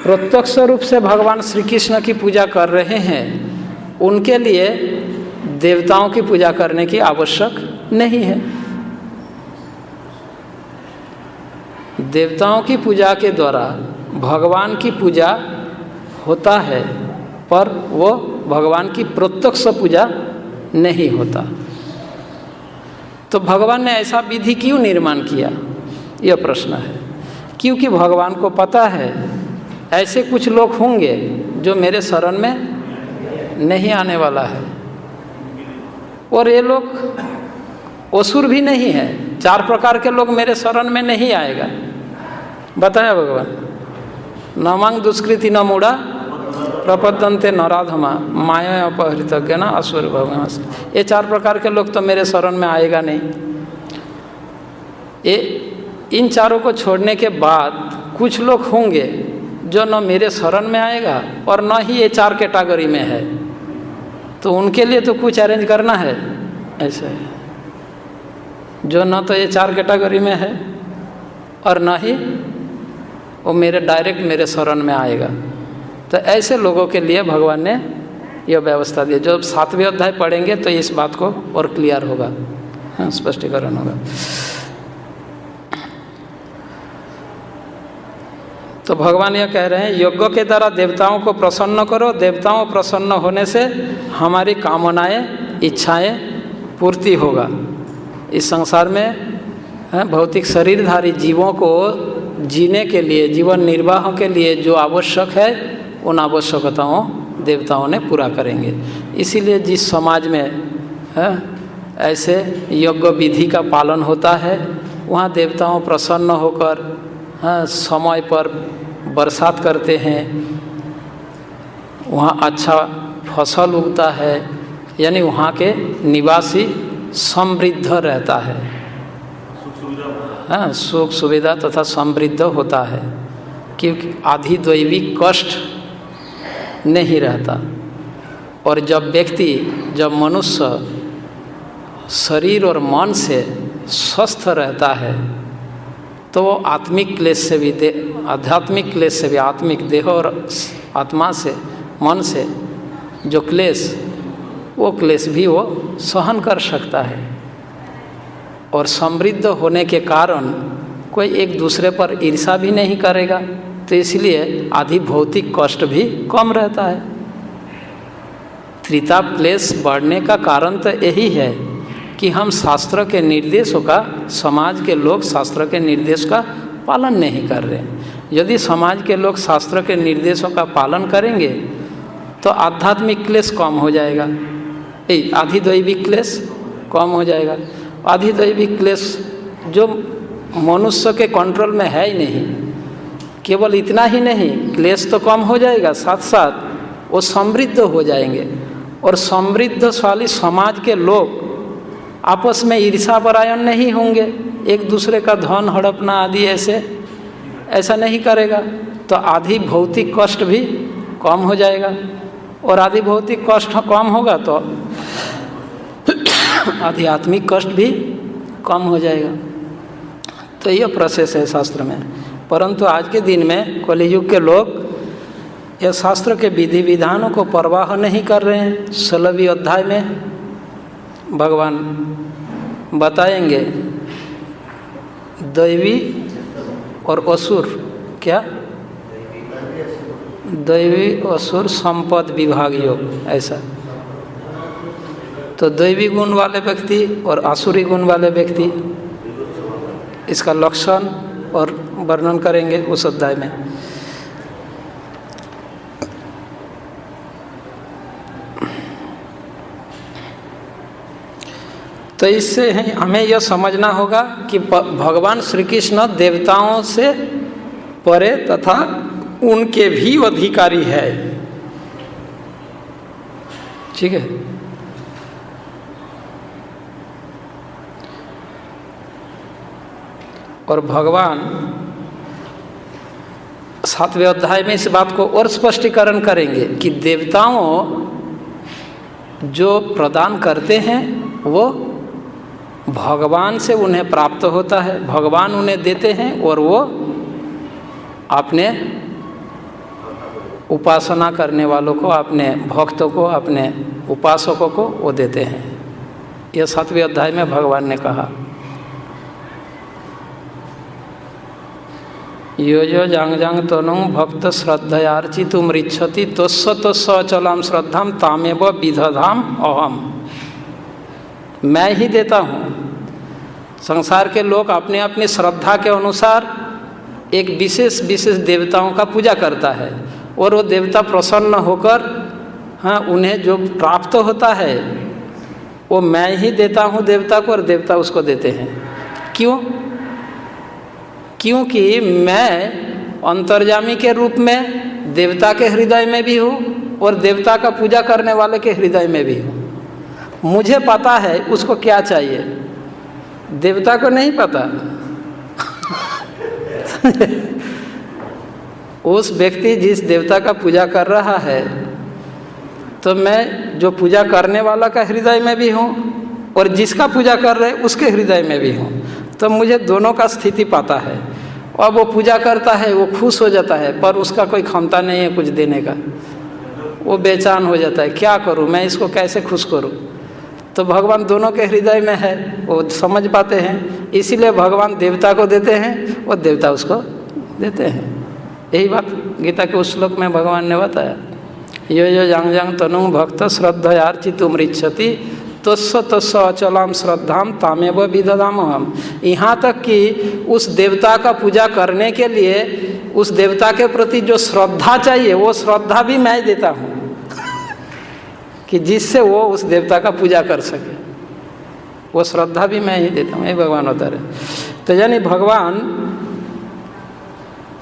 प्रत्यक्ष रूप से भगवान श्री कृष्ण की पूजा कर रहे हैं उनके लिए देवताओं की पूजा करने की आवश्यक नहीं है। देवताओं की पूजा के द्वारा भगवान की पूजा होता है, पर वो भगवान की प्रत्यक्ष पूजा नहीं होता। तो भगवान ने ऐसा विधि क्यों निर्माण किया, यह प्रश्न है। क्योंकि भगवान को पता है ऐसे कुछ लोग होंगे जो मेरे शरण में नहीं आने वाला है, और ये लोग असुर भी नहीं है। 4 प्रकार के लोग मेरे शरण में नहीं आएगा, बताया भगवान। नमांग दुष्कृति न मूढ़ा प्रपद्यन्ते नराधमा माया अपहृतज्ञ न असुर भगवान। ये 4 प्रकार के लोग तो मेरे शरण में आएगा नहीं। ये इन चारों को छोड़ने के बाद कुछ लोग होंगे जो न मेरे शरण में आएगा और न ही ये 4 कैटेगरी में है, तो उनके लिए तो कुछ अरेंज करना है। ऐसे है जो न तो ये 4 कैटेगरी में है और न ही वो डायरेक्ट मेरे शरण में आएगा। तो ऐसे लोगों के लिए भगवान ने यह व्यवस्था दी। जब 7वें अध्याय पढ़ेंगे तो इस बात को और क्लियर होगा, हाँ, स्पष्टीकरण होगा। तो भगवान यह कह रहे हैं यज्ञ के द्वारा देवताओं को प्रसन्न करो, देवताओं प्रसन्न होने से हमारी कामनाएं इच्छाएं पूर्ति होगा। इस संसार में भौतिक शरीरधारी जीवों को जीने के लिए, जीवन निर्वाह के लिए जो आवश्यक है उन आवश्यकताओं देवताओं ने पूरा करेंगे। इसीलिए जिस समाज में ऐसे यज्ञ विधि का पालन होता है वहाँ देवताओं प्रसन्न होकर समय पर बरसात करते हैं, वहाँ अच्छा फसल उगता है, यानी वहाँ के निवासी समृद्ध रहता है, सुख सुविधा तथा समृद्ध होता है, क्योंकि आधि दैविक कष्ट नहीं रहता। और जब मनुष्य शरीर और मन से स्वस्थ रहता है तो वो आत्मिक क्लेश से भी आध्यात्मिक क्लेश से भी, आत्मिक देह और आत्मा से, मन से जो क्लेश, वो क्लेश भी वो सहन कर सकता है। और समृद्ध होने के कारण कोई एक दूसरे पर ईर्ष्या भी नहीं करेगा, तो इसलिए आदि भौतिक कष्ट भी कम रहता है। त्रिताप क्लेश बढ़ने का कारण तो यही है कि हम शास्त्र के निर्देशों का, समाज के लोग शास्त्र के निर्देश का पालन नहीं कर रहे हैं। यदि समाज के लोग शास्त्र के निर्देशों का पालन करेंगे तो आध्यात्मिक क्लेश कम हो जाएगा, आधिदैविक क्लेश कम हो जाएगा। आधिदैविक क्लेश जो मनुष्य के कंट्रोल में है ही नहीं, केवल इतना ही नहीं, क्लेश तो कम हो जाएगा, साथ साथ वो समृद्ध हो जाएंगे। और समृद्धशाली समाज के लोग आपस में ईर्ष्यापरायण नहीं होंगे, एक दूसरे का धन हड़पना आदि ऐसा नहीं करेगा, तो आदि भौतिक कष्ट भी कम हो जाएगा। और आदि भौतिक कष्ट कम होगा तो आध्यात्मिक कष्ट भी कम हो जाएगा। तो यह प्रोसेस है शास्त्र में। परंतु आज के दिन में कलियुग के लोग यह शास्त्र के विधि विधानों को परवाह नहीं कर रहे हैं। 16वें अध्याय में भगवान बताएंगे दैवी और असुर, क्या दैवी असुर संपद विभाग योग, ऐसा। तो दैवी गुण वाले व्यक्ति और आसुरी गुण वाले व्यक्ति, इसका लक्षण और वर्णन करेंगे उस अध्याय में। तो इससे हमें यह समझना होगा कि भगवान श्री कृष्ण देवताओं से परे तथा उनके भी अधिकारी है, ठीक है। और भगवान 7वें अध्याय में इस बात को और स्पष्टीकरण करेंगे कि देवताओं जो प्रदान करते हैं वो भगवान से उन्हें प्राप्त होता है, भगवान उन्हें देते हैं और वो अपने उपासना करने वालों को, अपने भक्तों को, अपने उपासकों को वो देते हैं। यह 7वें अध्याय में भगवान ने कहा, यो यो जांग जांग तनु भक्त श्रद्धयार्चितुम रिच्छति तस्य तस्य अचलाम श्रद्धाम तामेव विदधाम अहम। मैं ही देता हूँ। संसार के लोग अपने अपनी श्रद्धा के अनुसार एक विशेष देवताओं का पूजा करता है और वो देवता प्रसन्न होकर उन्हें जो प्राप्त होता है वो मैं ही देता हूँ देवता को, और देवता उसको देते हैं। क्यों? क्योंकि मैं अंतर्यामी के रूप में देवता के हृदय में भी हूँ और देवता का पूजा करने वाले के हृदय में भी हूँ। मुझे पता है उसको क्या चाहिए, देवता को नहीं पता। उस व्यक्ति जिस देवता का पूजा कर रहा है, तो मैं जो पूजा करने वाला का हृदय में भी हूँ और जिसका पूजा कर रहे उसके हृदय में भी हूँ, तो मुझे दोनों का स्थिति पता है। अब वो पूजा करता है, वो खुश हो जाता है, पर उसका कोई क्षमता नहीं है कुछ देने का, वो बेचैन हो जाता है, क्या करूँ मैं, इसको कैसे खुश करूँ। तो भगवान दोनों के हृदय में है, वो समझ पाते हैं, इसीलिए भगवान देवता को देते हैं और देवता उसको देते हैं। यही बात गीता के उस श्लोक में भगवान ने बताया, यो यो जांग जांग तनु भक्त श्रद्धयार्चितुमृच्छति तस्स तस्स अचलाम श्रद्धाम तामेव विदधाम हम। यहाँ तक कि उस देवता का पूजा करने के लिए उस देवता के प्रति जो श्रद्धा चाहिए वो श्रद्धा भी मैं देता हूँ कि जिससे वो उस देवता का पूजा कर सके, वो श्रद्धा भी मैं ही देता हूँ। ये भगवान होता रहे। तो यानी भगवान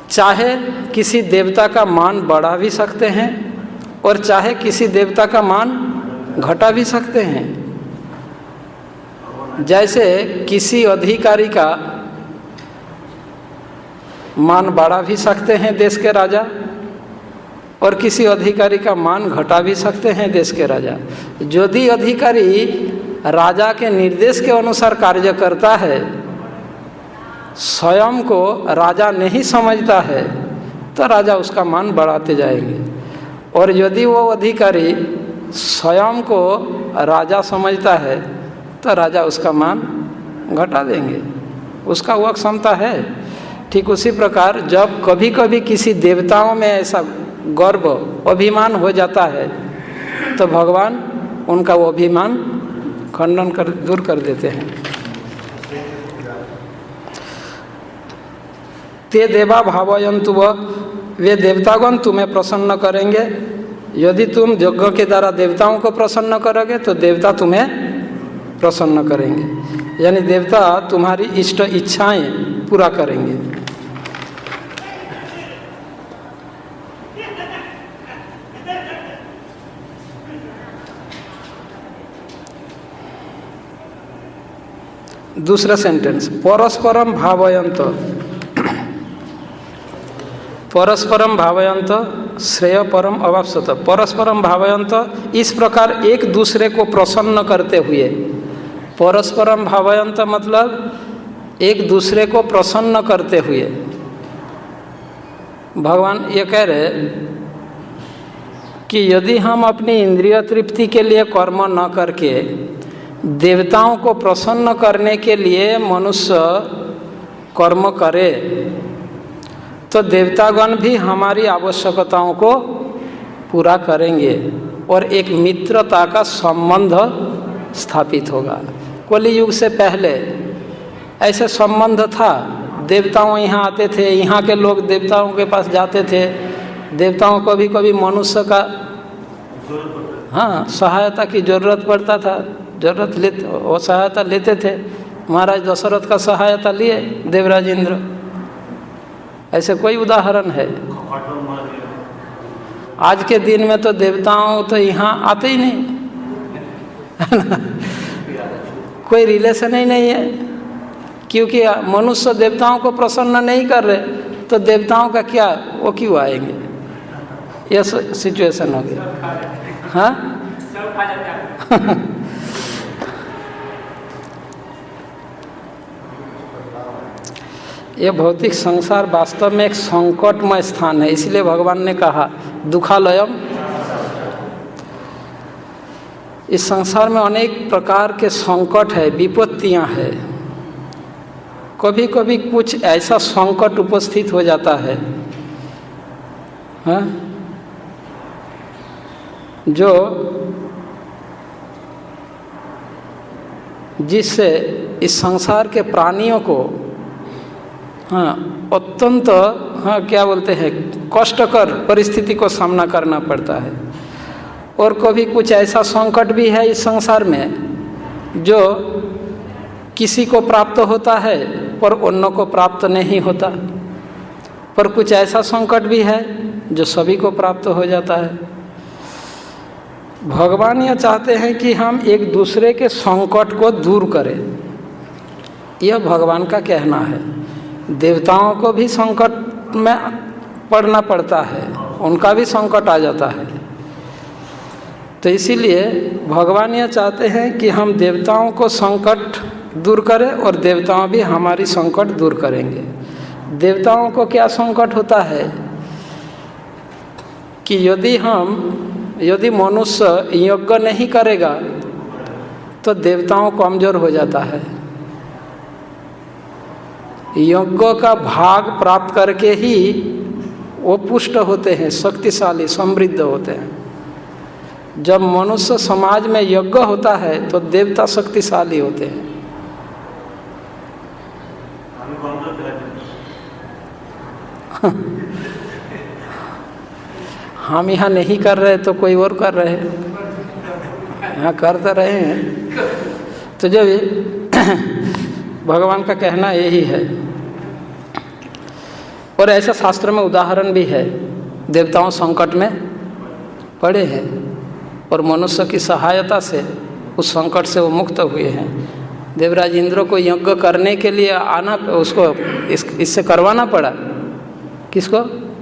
चाहे किसी देवता का मान बढ़ा भी सकते हैं और चाहे किसी देवता का मान घटा भी सकते हैं। जैसे किसी अधिकारी का मान बढ़ा भी सकते हैं देश के राजा और किसी अधिकारी का मान घटा भी सकते हैं देश के राजा। यदि अधिकारी राजा के निर्देश के अनुसार कार्य करता है, स्वयं को राजा नहीं समझता है, तो राजा उसका मान बढ़ाते जाएंगे। और यदि वो अधिकारी स्वयं को राजा समझता है तो राजा उसका मान घटा देंगे, उसका वह क्षमता है। ठीक उसी प्रकार जब कभी कभी किसी देवताओं में ऐसा गर्व अभिमान हो जाता है तो भगवान उनका वो अभिमान खंडन कर दूर कर देते हैं। ते देवा भावयन्तु व, वे देवतागण तुम्हें प्रसन्न करेंगे। यदि तुम यज्ञ के द्वारा देवताओं को प्रसन्न करोगे तो देवता तुम्हें प्रसन्न करेंगे, यानी देवता तुम्हारी इष्ट इच्छाएं पूरा करेंगे। दूसरा सेंटेंस, परस्परम भावयन्त, परस्परम भावयन्त श्रेय परम अवाप्स्यत। परस्परम भावयन्त इस प्रकार एक दूसरे को प्रसन्न करते हुए, परस्परम भावयन्त मतलब एक दूसरे को प्रसन्न करते हुए। भगवान ये कह रहे कि यदि हम अपनी इंद्रिय तृप्ति के लिए कर्म न करके देवताओं को प्रसन्न करने के लिए मनुष्य कर्म करे तो देवतागण भी हमारी आवश्यकताओं को पूरा करेंगे और एक मित्रता का संबंध स्थापित होगा। कलियुग से पहले ऐसे संबंध था, देवताओं यहाँ आते थे, यहाँ के लोग देवताओं के पास जाते थे, देवताओं को भी कभी मनुष्य का सहायता की जरूरत पड़ता था, वो सहायता लेते थे। महाराज दशरथ का सहायता लिए देवराज इंद्र, ऐसे कोई उदाहरण है। आज के दिन में तो देवताओं तो यहाँ आते ही नहीं कोई रिलेशन ही नहीं है, क्योंकि मनुष्य देवताओं को प्रसन्न नहीं कर रहे तो देवताओं का क्या, वो क्यों आएंगे। यह सिचुएशन हो गया। हाँ यह भौतिक संसार वास्तव में एक संकटमय स्थान है, इसलिए भगवान ने कहा दुखालयम। इस संसार में अनेक प्रकार के संकट है, विपत्तियां हैं। कभी कभी कुछ ऐसा संकट उपस्थित हो जाता है जो जिससे इस संसार के प्राणियों को अत्यंत क्या बोलते हैं कष्टकर परिस्थिति को सामना करना पड़ता है। और कभी कुछ ऐसा संकट भी है इस संसार में जो किसी को प्राप्त होता है पर अन्यों को प्राप्त नहीं होता। पर कुछ ऐसा संकट भी है जो सभी को प्राप्त हो जाता है। भगवान यह चाहते हैं कि हम एक दूसरे के संकट को दूर करें, यह भगवान का कहना है। देवताओं को भी संकट में पड़ना पड़ता है, उनका भी संकट आ जाता है। तो इसीलिए भगवान यह चाहते हैं कि हम देवताओं को संकट दूर करें और देवताओं भी हमारी संकट दूर करेंगे। देवताओं को क्या संकट होता है कि यदि मनुष्य यज्ञ नहीं करेगा तो देवताओं कमजोर हो जाता है। यज्ञ का भाग प्राप्त करके ही वो पुष्ट होते हैं, शक्तिशाली, समृद्ध होते हैं। जब मनुष्य समाज में यज्ञ होता है तो देवता शक्तिशाली होते हैं। हम यहाँ नहीं कर रहे तो कोई और कर रहे हैं, यहाँ कर तो रहे हैं। तो जब भगवान का कहना यही है, और ऐसा शास्त्र में उदाहरण भी है, देवताओं संकट में पड़े हैं और मनुष्य की सहायता से उस संकट से वो मुक्त हुए हैं। देवराज इंद्र को यज्ञ करने के लिए आना, उसको इससे करवाना पड़ा। किसको?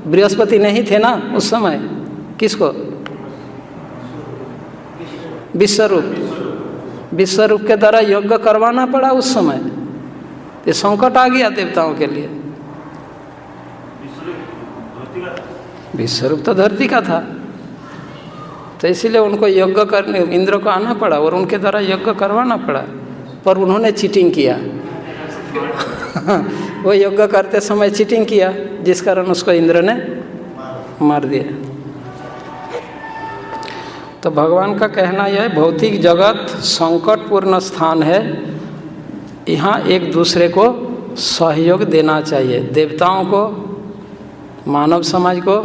बृहस्पति नहीं थे ना उस समय। किसको? विश्वरूप के द्वारा यज्ञ करवाना पड़ा उस समय। ये संकट आ गया देवताओं के लिए। विश्वरूप तो धरती का था, तो इसीलिए उनको यज्ञ करने इंद्र को आना पड़ा और उनके द्वारा यज्ञ करवाना पड़ा। पर उन्होंने चीटिंग किया। वो यज्ञ करते समय चीटिंग किया, जिस कारण उसको इंद्र ने मार दिया। तो भगवान का कहना यह है, भौतिक जगत संकटपूर्ण स्थान है, यहाँ एक दूसरे को सहयोग देना चाहिए। देवताओं को, मानव समाज को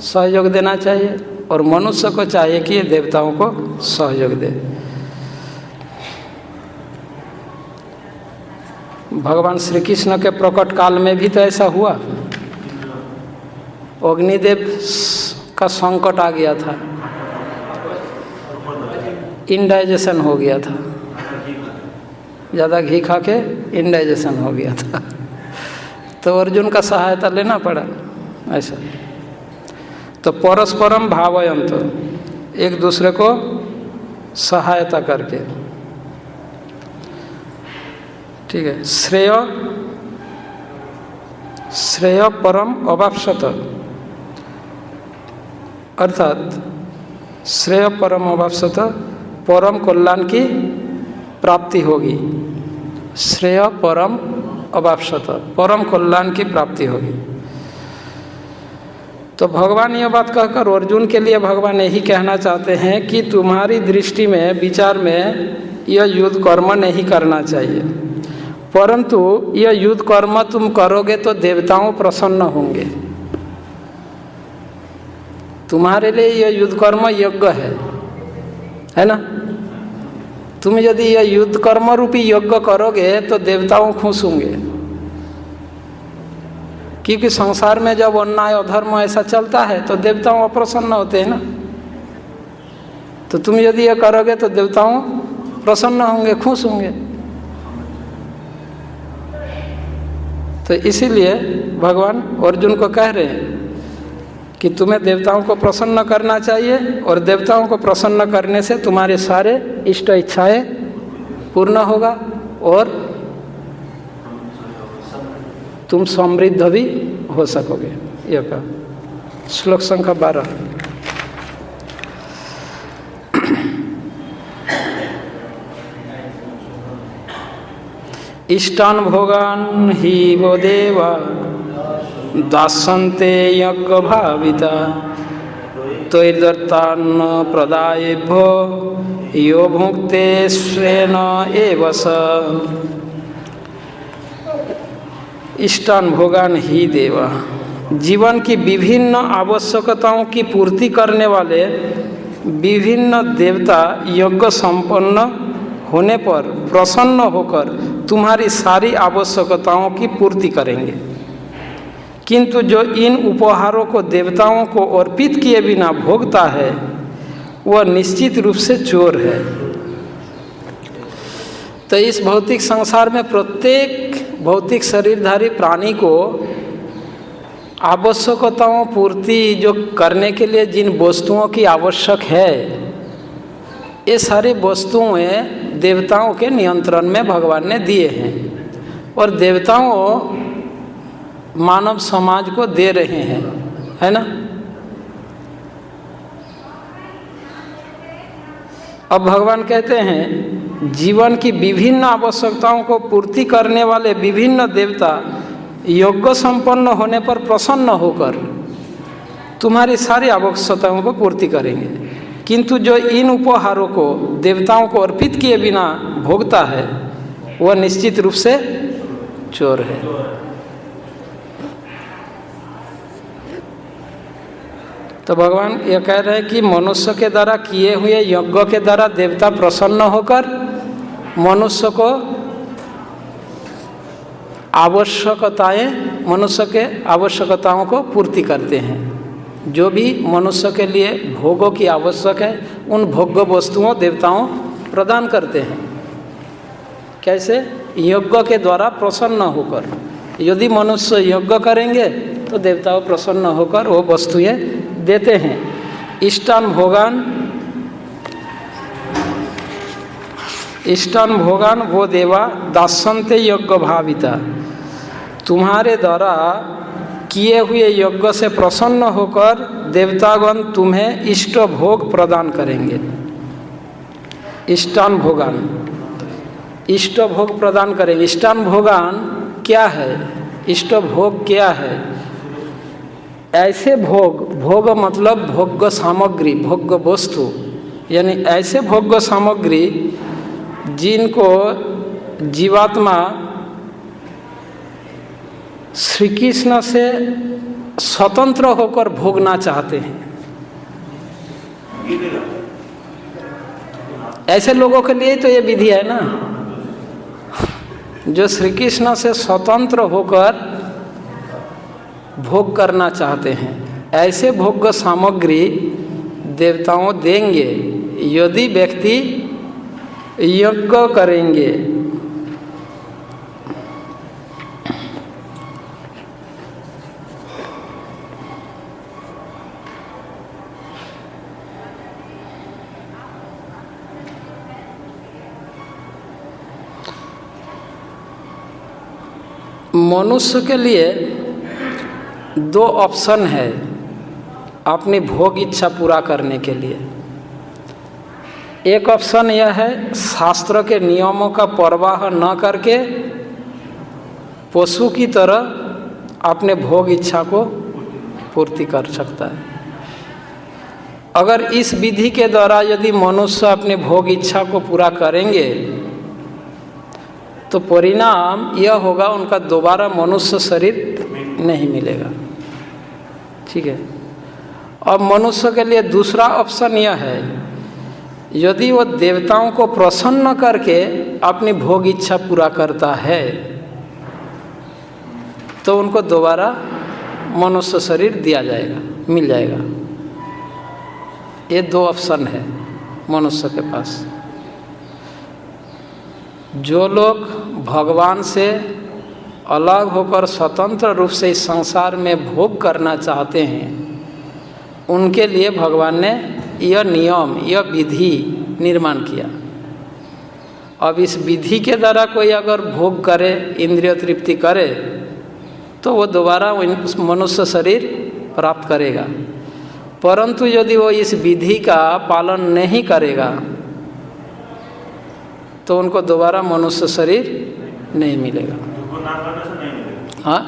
सहयोग देना चाहिए और मनुष्य को चाहिए कि ये देवताओं को सहयोग दे। भगवान श्री कृष्ण के प्रकट काल में भी तो ऐसा हुआ। अग्निदेव का संकट आ गया था, इंडाइजेशन हो गया था, ज़्यादा घी खा के इंडाइजेशन हो गया था। तो अर्जुन का सहायता लेना पड़ा ऐसा। तो परस्परम भावयंत, एक दूसरे को सहायता करके, ठीक है। श्रेय परम अवाप्सत, अर्थात श्रेय परम अवाप्सत, परम कल्याण की प्राप्ति होगी। श्रेय परम अवाप्सत, परम कल्याण की प्राप्ति होगी। तो भगवान ये बात कहकर अर्जुन के लिए भगवान यही कहना चाहते हैं कि तुम्हारी दृष्टि में, विचार में यह युद्ध कर्म नहीं करना चाहिए, परंतु यह युद्ध कर्म तुम करोगे तो देवताओं प्रसन्न होंगे। तुम्हारे लिए यह युद्ध कर्म यज्ञ है ना। तुम यदि यह युद्ध कर्म रूपी यज्ञ करोगे तो देवताओं खुश होंगे, क्योंकि संसार में जब अन्याय अधर्म ऐसा चलता है तो देवताओं अप्रसन्न होते हैं ना। तो तुम यदि यह करोगे तो देवताओं प्रसन्न होंगे, खुश होंगे। तो इसीलिए भगवान अर्जुन को कह रहे हैं कि तुम्हें देवताओं को प्रसन्न करना चाहिए, और देवताओं को प्रसन्न करने से तुम्हारे सारे इष्ट इच्छाएं पूर्ण होगा और तुम समृद्ध भी हो सकोगे। यह कहा। श्लोक संख्या 12। इष्टान भोगान ही वो देवा दासन्ते यज्ञ भाविता तैर्दत्तान्न प्रदायेभ्यो यो भुक्ते स्वेन एव स। इष्टान भोगान ही देवा, जीवन की विभिन्न आवश्यकताओं की पूर्ति करने वाले विभिन्न देवता यज्ञ संपन्न होने पर प्रसन्न होकर तुम्हारी सारी आवश्यकताओं की पूर्ति करेंगे। किंतु जो इन उपहारों को देवताओं को अर्पित किए बिना भोगता है वह निश्चित रूप से चोर है। तो इस भौतिक संसार में प्रत्येक भौतिक शरीरधारी प्राणी को आवश्यकताओं पूर्ति जो करने के लिए जिन वस्तुओं की आवश्यक है, ये सारी वस्तुएं देवताओं के नियंत्रण में भगवान ने दिए हैं और देवताओं मानव समाज को दे रहे हैं, है ना। अब भगवान कहते हैं जीवन की विभिन्न आवश्यकताओं को पूर्ति करने वाले विभिन्न देवता यज्ञ संपन्न होने पर प्रसन्न होकर तुम्हारी सारी आवश्यकताओं को पूर्ति करेंगे। किंतु जो इन उपहारों को देवताओं को अर्पित किए बिना भोगता है वह निश्चित रूप से चोर है। तो भगवान यह कह रहे हैं कि मनुष्य के द्वारा किए हुए यज्ञ के द्वारा देवता प्रसन्न होकर मनुष्य को मनुष्य के आवश्यकताओं को पूर्ति करते हैं। जो भी मनुष्य के लिए भोगों की आवश्यक है उन भोग्य वस्तुओं देवताओं प्रदान करते हैं। कैसे? यज्ञ के द्वारा प्रसन्न होकर। यदि मनुष्य यज्ञ करेंगे तो देवताओं प्रसन्न होकर वो वस्तुएं देते हैं। इष्टान भोगान वो देवा दास्यन्ते यज्ञ भाविता। तुम्हारे द्वारा किए हुए यज्ञ से प्रसन्न होकर देवतागण तुम्हें इष्ट भोग प्रदान करेंगे। इष्टान भोगान, इष्ट भोग प्रदान करेंगे। इष्टान भोगान क्या है? इष्ट भोग क्या है? ऐसे भोग मतलब भोग्य सामग्री, भोग्य वस्तु, यानी ऐसे भोग्य सामग्री जिनको जीवात्मा श्री कृष्ण से स्वतंत्र होकर भोगना चाहते हैं। ऐसे लोगों के लिए तो ये विधि है ना, जो श्री कृष्ण से स्वतंत्र होकर भोग करना चाहते हैं। ऐसे भोग्य सामग्री देवताओं देंगे यदि व्यक्ति यज्ञ करेंगे। मनुष्य के लिए दो ऑप्शन है अपनी भोग इच्छा पूरा करने के लिए। एक ऑप्शन यह है शास्त्र के नियमों का परवाह न करके पशु की तरह अपने भोग इच्छा को पूर्ति कर सकता है। अगर इस विधि के द्वारा यदि मनुष्य अपने भोग इच्छा को पूरा करेंगे तो परिणाम यह होगा उनका दोबारा मनुष्य शरीर नहीं मिलेगा। ठीक है। अब मनुष्य के लिए दूसरा ऑप्शन यह है, यदि वो देवताओं को प्रसन्न करके अपनी भोग इच्छा पूरा करता है तो उनको दोबारा मनुष्य शरीर दिया जाएगा, मिल जाएगा। ये दो ऑप्शन है मनुष्य के पास। जो लोग भगवान से अलग होकर स्वतंत्र रूप से इस संसार में भोग करना चाहते हैं उनके लिए भगवान ने यह नियम, यह विधि निर्माण किया। अब इस विधि के द्वारा कोई अगर भोग करे, इंद्रिय तृप्ति करे तो वो दोबारा मनुष्य शरीर प्राप्त करेगा। परंतु यदि वो इस विधि का पालन नहीं करेगा तो उनको दोबारा मनुष्य शरीर नहीं मिलेगा। हाँ,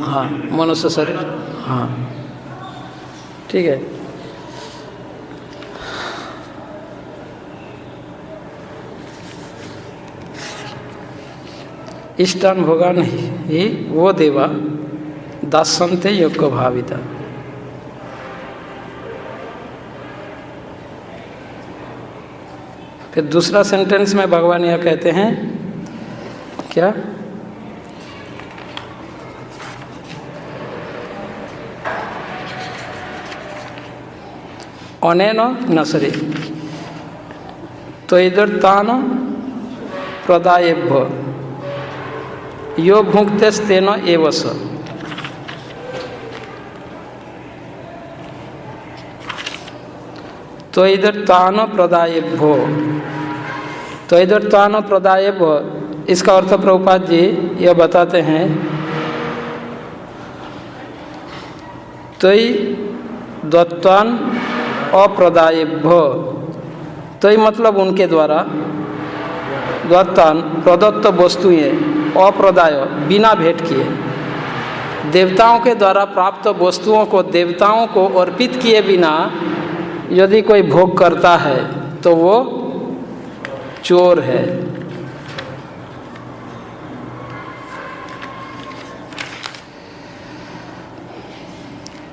हाँ, मनुष्य शरीर, हाँ, ठीक है। इष्टान भोगान ही वो देवा दास्यन्ते यज्ञ भाविता। फिर दूसरा सेंटेंस में भगवान यह कहते हैं क्या? अनेन नसरे तो इधर तान प्रदायेभ्य यो भुक्तेस्तेन एव स। तो इधर तान प्रदायेभ्यो, तो इधर तान प्रदायेभ्य, इसका अर्थ प्रभुपाद जी यह बताते हैं तई दत्तान अप्रदायेभ्य। तई मतलब उनके द्वारा, दत्तान प्रदत्त वस्तुएं, अप्रदाय बिना भेंट किए, देवताओं के द्वारा प्राप्त वस्तुओं को देवताओं को अर्पित किए बिना यदि कोई भोग करता है तो वो चोर है।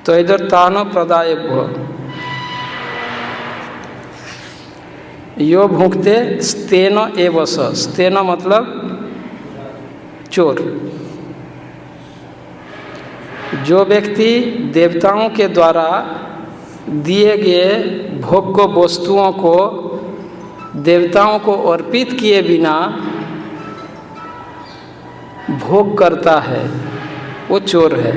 तो इधर तानो प्रदायभ्यो यो भुंक्ते स्तेन एव स, स्तेन मतलब चोर। जो व्यक्ति देवताओं के द्वारा दिए गए भोग को वस्तुओं को देवताओं को अर्पित किए बिना भोग करता है वो चोर है।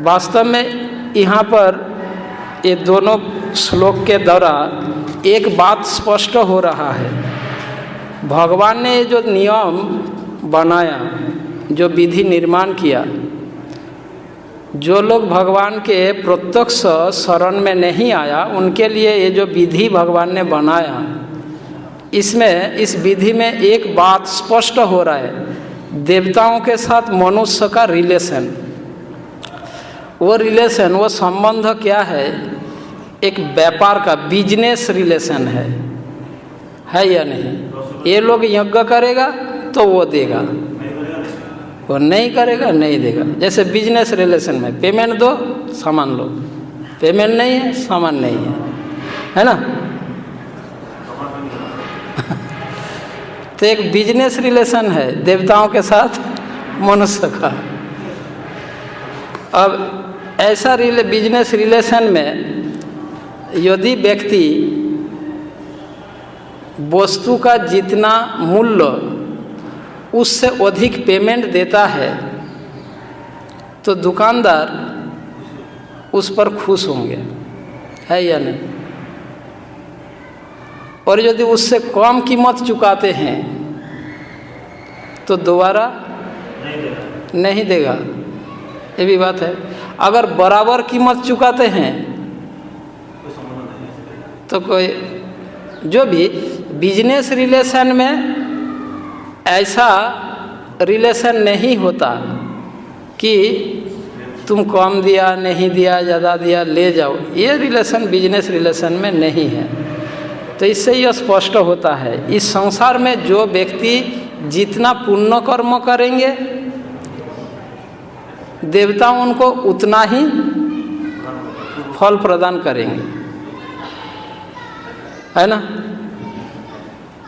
वास्तव में यहाँ पर ये दोनों श्लोक के द्वारा एक बात स्पष्ट हो रहा है। भगवान ने जो नियम बनाया, जो विधि निर्माण किया, जो लोग भगवान के प्रत्यक्ष शरण में नहीं आया उनके लिए ये जो विधि भगवान ने बनाया, इसमें इस विधि में एक बात स्पष्ट हो रहा है, देवताओं के साथ मनुष्य का रिलेशन। वो रिलेशन, वो संबंध क्या है? एक व्यापार का बिजनेस रिलेशन है या नहीं? ये लोग यज्ञ करेगा तो वो देगा, वो नहीं करेगा नहीं देगा। जैसे बिजनेस रिलेशन में पेमेंट दो सामान लो, पेमेंट नहीं है सामान नहीं है ना? तो एक बिजनेस रिलेशन है देवताओं के साथ मनुष्य का। अब ऐसा बिजनेस रिलेशन में यदि व्यक्ति वस्तु का जितना मूल्य उससे अधिक पेमेंट देता है तो दुकानदार उस पर खुश होंगे, है या नहीं? और यदि उससे कम कीमत चुकाते हैं तो दोबारा नहीं देगा, ये भी बात है। अगर बराबर कीमत चुकाते हैं तो कोई जो भी बिजनेस रिलेशन में ऐसा रिलेशन नहीं होता कि तुम कम दिया नहीं दिया ज़्यादा दिया ले जाओ, ये रिलेशन बिजनेस रिलेशन में नहीं है। तो इससे यह स्पष्ट होता है इस संसार में जो व्यक्ति जितना पुण्य कर्म करेंगे देवता उनको उतना ही फल प्रदान करेंगे, है ना?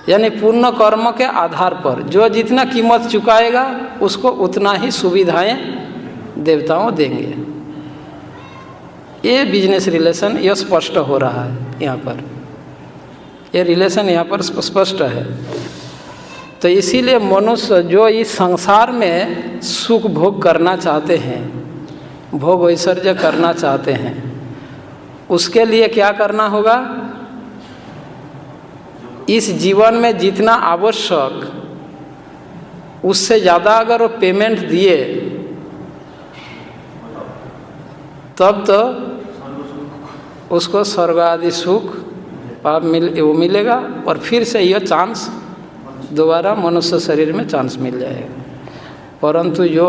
यानी पुण्य कर्म के आधार पर जो जितना कीमत चुकाएगा उसको उतना ही सुविधाएं देवताओं देंगे। ये बिजनेस रिलेशन यह स्पष्ट हो रहा है यहाँ पर, ये रिलेशन यहाँ पर स्पष्ट है। तो इसीलिए मनुष्य जो इस संसार में सुख भोग करना चाहते हैं, भोग ऐश्वर्य करना चाहते हैं, उसके लिए क्या करना होगा? इस जीवन में जितना आवश्यक उससे ज़्यादा अगर वो पेमेंट दिए तब तो उसको स्वर्ग आदि सुख पाप वो मिलेगा और फिर से यह चांस दोबारा मनुष्य शरीर में चांस मिल जाएगा। परंतु जो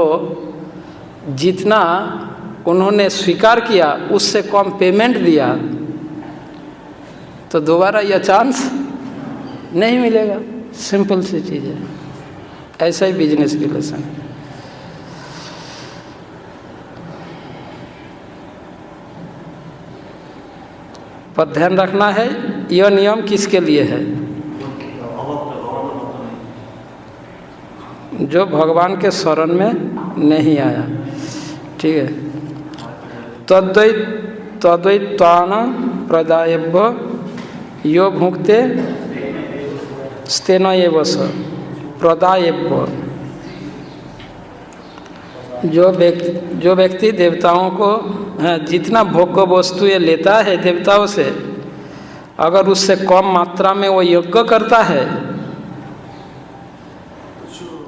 जितना उन्होंने स्वीकार किया उससे कम पेमेंट दिया तो दोबारा यह चांस नहीं मिलेगा। सिंपल सी चीज़ है, ऐसा ही बिजनेस रिलेशन है। पर ध्यान रखना है यह नियम किसके लिए है? जो भगवान के शरण में नहीं आया, ठीक है। तद्वैतान प्रदायभ्य यो भुंक्ते स्तेन एव स, प्रदायभ्य जो व्यक्ति देवताओं को जितना भोग वस्तु ये लेता है देवताओं से, अगर उससे कम मात्रा में वो यज्ञ करता है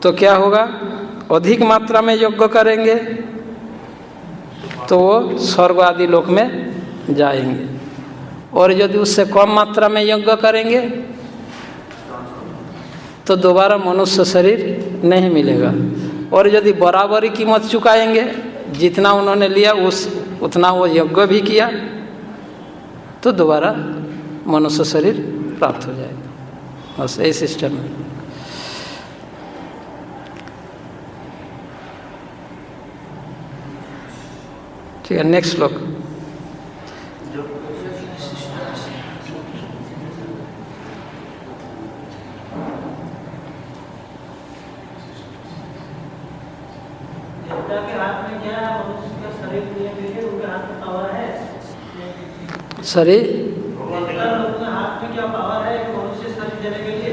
तो क्या होगा? अधिक मात्रा में यज्ञ करेंगे तो वो स्वर्ग आदि लोक में जाएंगे, और यदि उससे कम मात्रा में यज्ञ करेंगे तो दोबारा मनुष्य शरीर नहीं मिलेगा। और यदि बराबरी कीमत चुकाएंगे, जितना उन्होंने लिया उतना वो यज्ञ भी किया, तो दोबारा मनुष्य शरीर प्राप्त हो जाएगा। बस यही सिस्टम है। ठीक है, नेक्स्ट श्लोक। शरीर हाथ में क्या पावर है कि मनुष्य शरीर देने के लिए?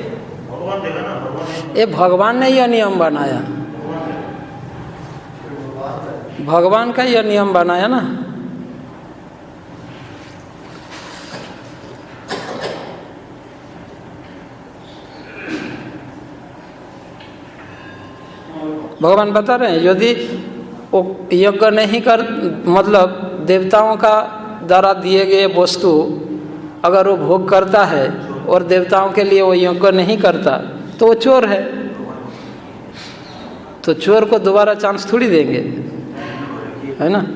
भगवान देगा ना, भगवान। ये भगवान ने यह नियम बनाया, भगवान का यह नियम बनाया ना। भगवान बता रहे हैं यदि वो यज्ञ नहीं कर, मतलब देवताओं का द्वारा दिए गए वस्तु अगर वो भोग करता है और देवताओं के लिए वो यज्ञ नहीं करता तो वो चोर है। तो चोर को दोबारा चांस थोड़ी देंगे, है ना।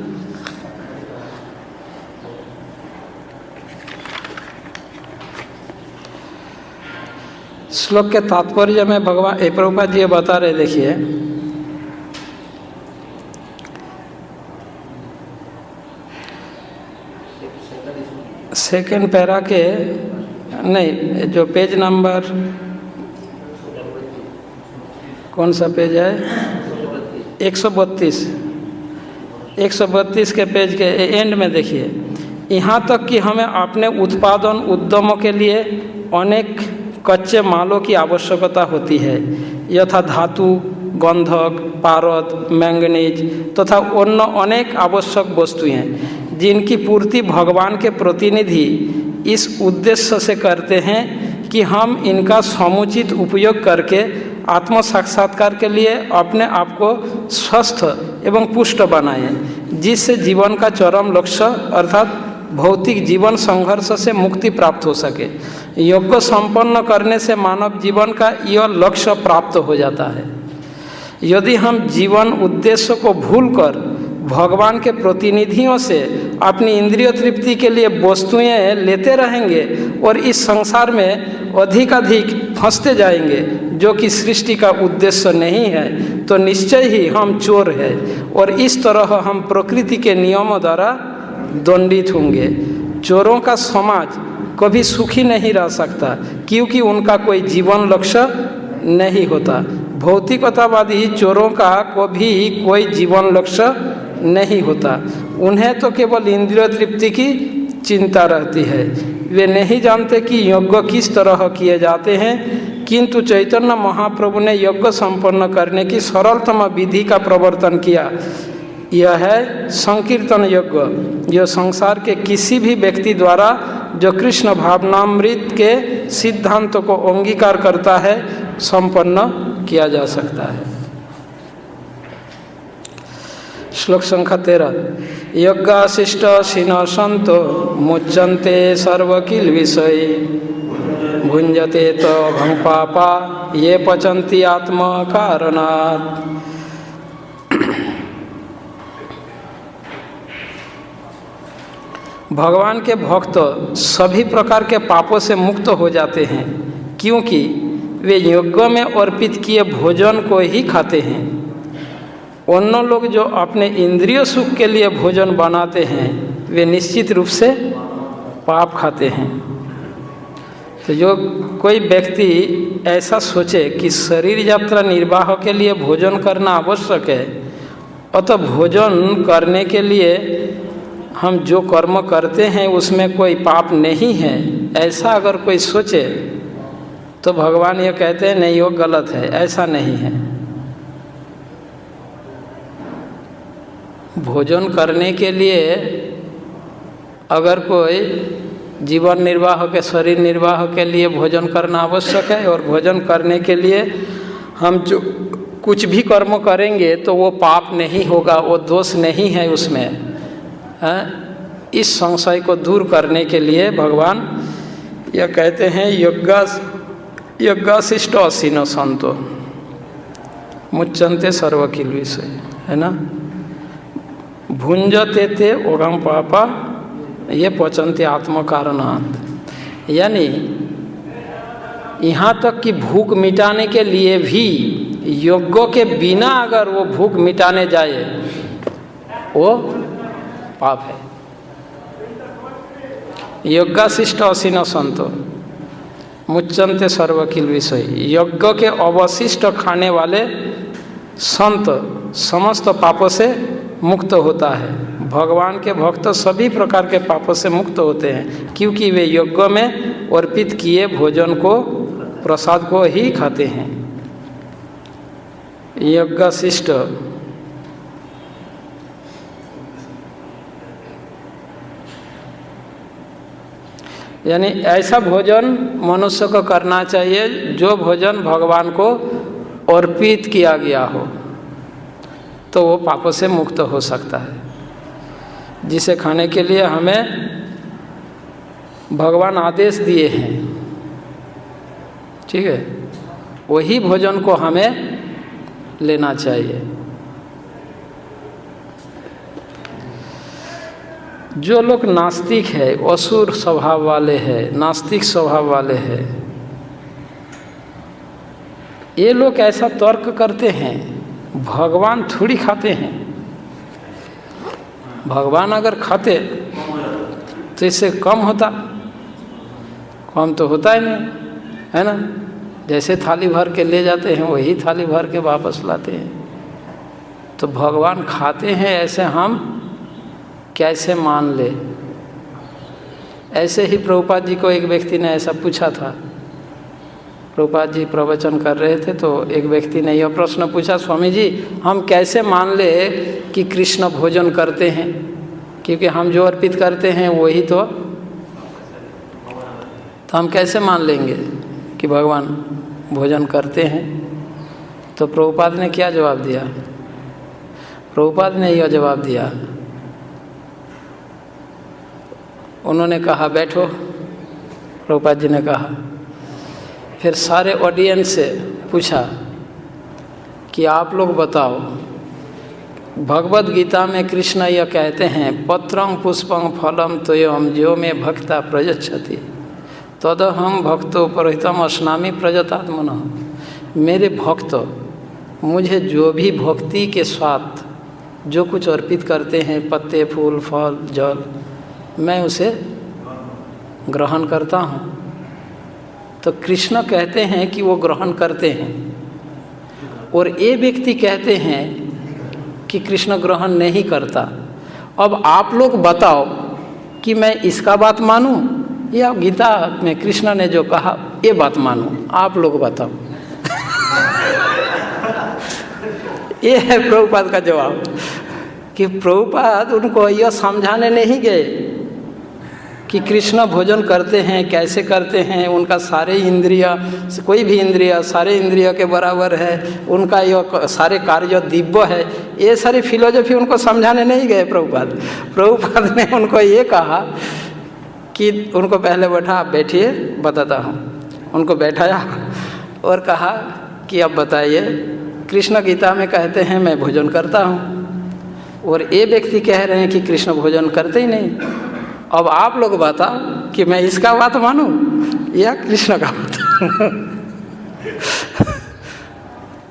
श्लोक के तात्पर्य में भगवान प्रभुपाद जी बता रहे, देखिए सेकेंड पैरा के नहीं, जो पेज नंबर कौन सा पेज है, 132 के पेज के एंड में देखिए, यहाँ तक कि हमें अपने उत्पादन उद्यमों के लिए अनेक कच्चे मालों की आवश्यकता होती है, यथा धातु, गंधक, पारद, मैंगनीज तथा अन्य अनेक आवश्यक वस्तुएं, जिनकी पूर्ति भगवान के प्रतिनिधि इस उद्देश्य से करते हैं कि हम इनका समुचित उपयोग करके आत्म साक्षात्कार के लिए अपने आप को स्वस्थ एवं पुष्ट बनाएं, जिससे जीवन का चरम लक्ष्य अर्थात भौतिक जीवन संघर्ष से मुक्ति प्राप्त हो सके। यज्ञ संपन्न करने से मानव जीवन का यह लक्ष्य प्राप्त हो जाता है। यदि हम जीवन उद्देश्य को भूलकर भगवान के प्रतिनिधियों से अपनी इंद्रिय तृप्ति के लिए वस्तुएं लेते रहेंगे और इस संसार में अधिक फंसते जाएंगे, जो कि सृष्टि का उद्देश्य नहीं है, तो निश्चय ही हम चोर हैं और इस तरह हम प्रकृति के नियमों द्वारा दंडित होंगे। चोरों का समाज कभी सुखी नहीं रह सकता, क्योंकि उनका कोई जीवन लक्ष्य नहीं होता। भौतिकतावादी चोरों का कभी कोई जीवन लक्ष्य नहीं होता, उन्हें तो केवल इंद्रिय तृप्ति की चिंता रहती है। वे नहीं जानते कि यज्ञ किस तरह किए जाते हैं, किंतु चैतन्य महाप्रभु ने यज्ञ संपन्न करने की सरलतम विधि का प्रवर्तन किया। यह है संकीर्तन यज्ञ, जो संसार के किसी भी व्यक्ति द्वारा जो कृष्ण भावनामृत के सिद्धांतों को अंगीकार करता है संपन्न किया जा सकता है। श्लोक संख्या 13। यज्ञाशिष्ट शिन संतो मुच्यन्ते सर्वकिल विषय भुंजते तो भंग पापा ये पचन्ति आत्म कारणात्। भगवान के भक्त सभी प्रकार के पापों से मुक्त हो जाते हैं, क्योंकि वे यज्ञ में अर्पित किए भोजन को ही खाते हैं। अन्य लोग जो अपने इंद्रिय सुख के लिए भोजन बनाते हैं, वे निश्चित रूप से पाप खाते हैं। तो जो कोई व्यक्ति ऐसा सोचे कि शरीर यात्रा निर्वाह के लिए भोजन करना आवश्यक है, अतः भोजन करने के लिए हम जो कर्म करते हैं उसमें कोई पाप नहीं है, ऐसा अगर कोई सोचे तो भगवान ये कहते हैं नहीं, वो गलत है, ऐसा नहीं है। भोजन करने के लिए अगर कोई जीवन निर्वाह के शरीर निर्वाह के लिए भोजन करना आवश्यक है, और भोजन करने के लिए हम जो कुछ भी कर्म करेंगे तो वो पाप नहीं होगा, वो दोष नहीं है उसमें। इस संशय को दूर करने के लिए भगवान यह कहते हैं यज्ञाशिष्ट असीनो संतो मुच्यंते सर्वकिल विषय, है ना। भुंजते ते ओगम पापा ये पचनते आत्म कारणात्, यानी यहाँ तक कि भूख मिटाने के लिए भी यज्ञों के बिना अगर वो भूख मिटाने जाए वो पाप है। यज्ञाशिष्ट असीन संतो मुच्यंते सर्वकिल विषय, यज्ञ के अवशिष्ट खाने वाले संत समस्त पापों से मुक्त होता है। भगवान के भक्त सभी प्रकार के पापों से मुक्त होते हैं, क्योंकि वे यज्ञ में अर्पित किए भोजन को, प्रसाद को ही खाते हैं। यज्ञशिष्ट यानी ऐसा भोजन मनुष्य को करना चाहिए जो भोजन भगवान को अर्पित किया गया हो, तो वो पापों से मुक्त हो सकता है। जिसे खाने के लिए हमें भगवान आदेश दिए हैं, ठीक है, वही भोजन को हमें लेना चाहिए। जो लोग नास्तिक है, असुर स्वभाव वाले हैं, नास्तिक स्वभाव वाले हैं, ये लोग ऐसा तर्क करते हैं भगवान थोड़ी खाते हैं। भगवान अगर खाते तो इससे कम होता, कम तो होता ही नहीं, है ना। जैसे थाली भर के ले जाते हैं वही थाली भर के वापस लाते हैं। तो भगवान खाते हैं ऐसे हम कैसे मान ले। ऐसे ही प्रभुपाद जी को एक व्यक्ति ने ऐसा पूछा था। प्रभुपाद जी प्रवचन कर रहे थे तो एक व्यक्ति ने यह प्रश्न पूछा, स्वामी जी हम कैसे मान ले कि कृष्ण भोजन करते हैं, क्योंकि हम जो अर्पित करते हैं वही तो हम कैसे मान लेंगे कि भगवान भोजन करते हैं। तो प्रभुपाद ने क्या जवाब दिया? प्रभुपाद ने यह जवाब दिया, उन्होंने कहा बैठो। प्रभुपाद जी ने कहा, फिर सारे ऑडियंस से पूछा कि आप लोग बताओ, भगवद गीता में कृष्ण यह कहते हैं पत्रं पुष्पं फलम तोयम जो में भक्ता प्रयच्छति तदहम भक्तो परहितम अस्नामि प्रजतात्मनः। मेरे भक्त मुझे जो भी भक्ति के साथ जो कुछ अर्पित करते हैं, पत्ते, फूल, फल, जल, मैं उसे ग्रहण करता हूँ। तो कृष्ण कहते हैं कि वो ग्रहण करते हैं, और ये व्यक्ति कहते हैं कि कृष्ण ग्रहण नहीं करता। अब आप लोग बताओ कि मैं इसका बात मानूं या गीता में कृष्ण ने जो कहा ये बात मानूं? आप लोग बताओ। ये है प्रभुपाद का जवाब कि प्रभुपाद उनको यह समझाने नहीं गए कि कृष्ण भोजन करते हैं, कैसे करते हैं, उनका सारे इंद्रिय, कोई भी इंद्रिय सारे इंद्रिय के बराबर है, उनका यह सारे कार्य दिव्य है, ये सारी फिलोसफी उनको समझाने नहीं गए प्रभुपाद। प्रभुपाद ने उनको ये कहा कि उनको पहले बैठा, आप बैठिए बताता हूँ। उनको बैठाया और कहा कि अब बताइए, कृष्ण गीता में कहते हैं मैं भोजन करता हूँ, और ये व्यक्ति कह रहे हैं कि कृष्ण भोजन करते ही नहीं। अब आप लोग बताओ कि मैं इसका बात मानूं या कृष्ण का बात।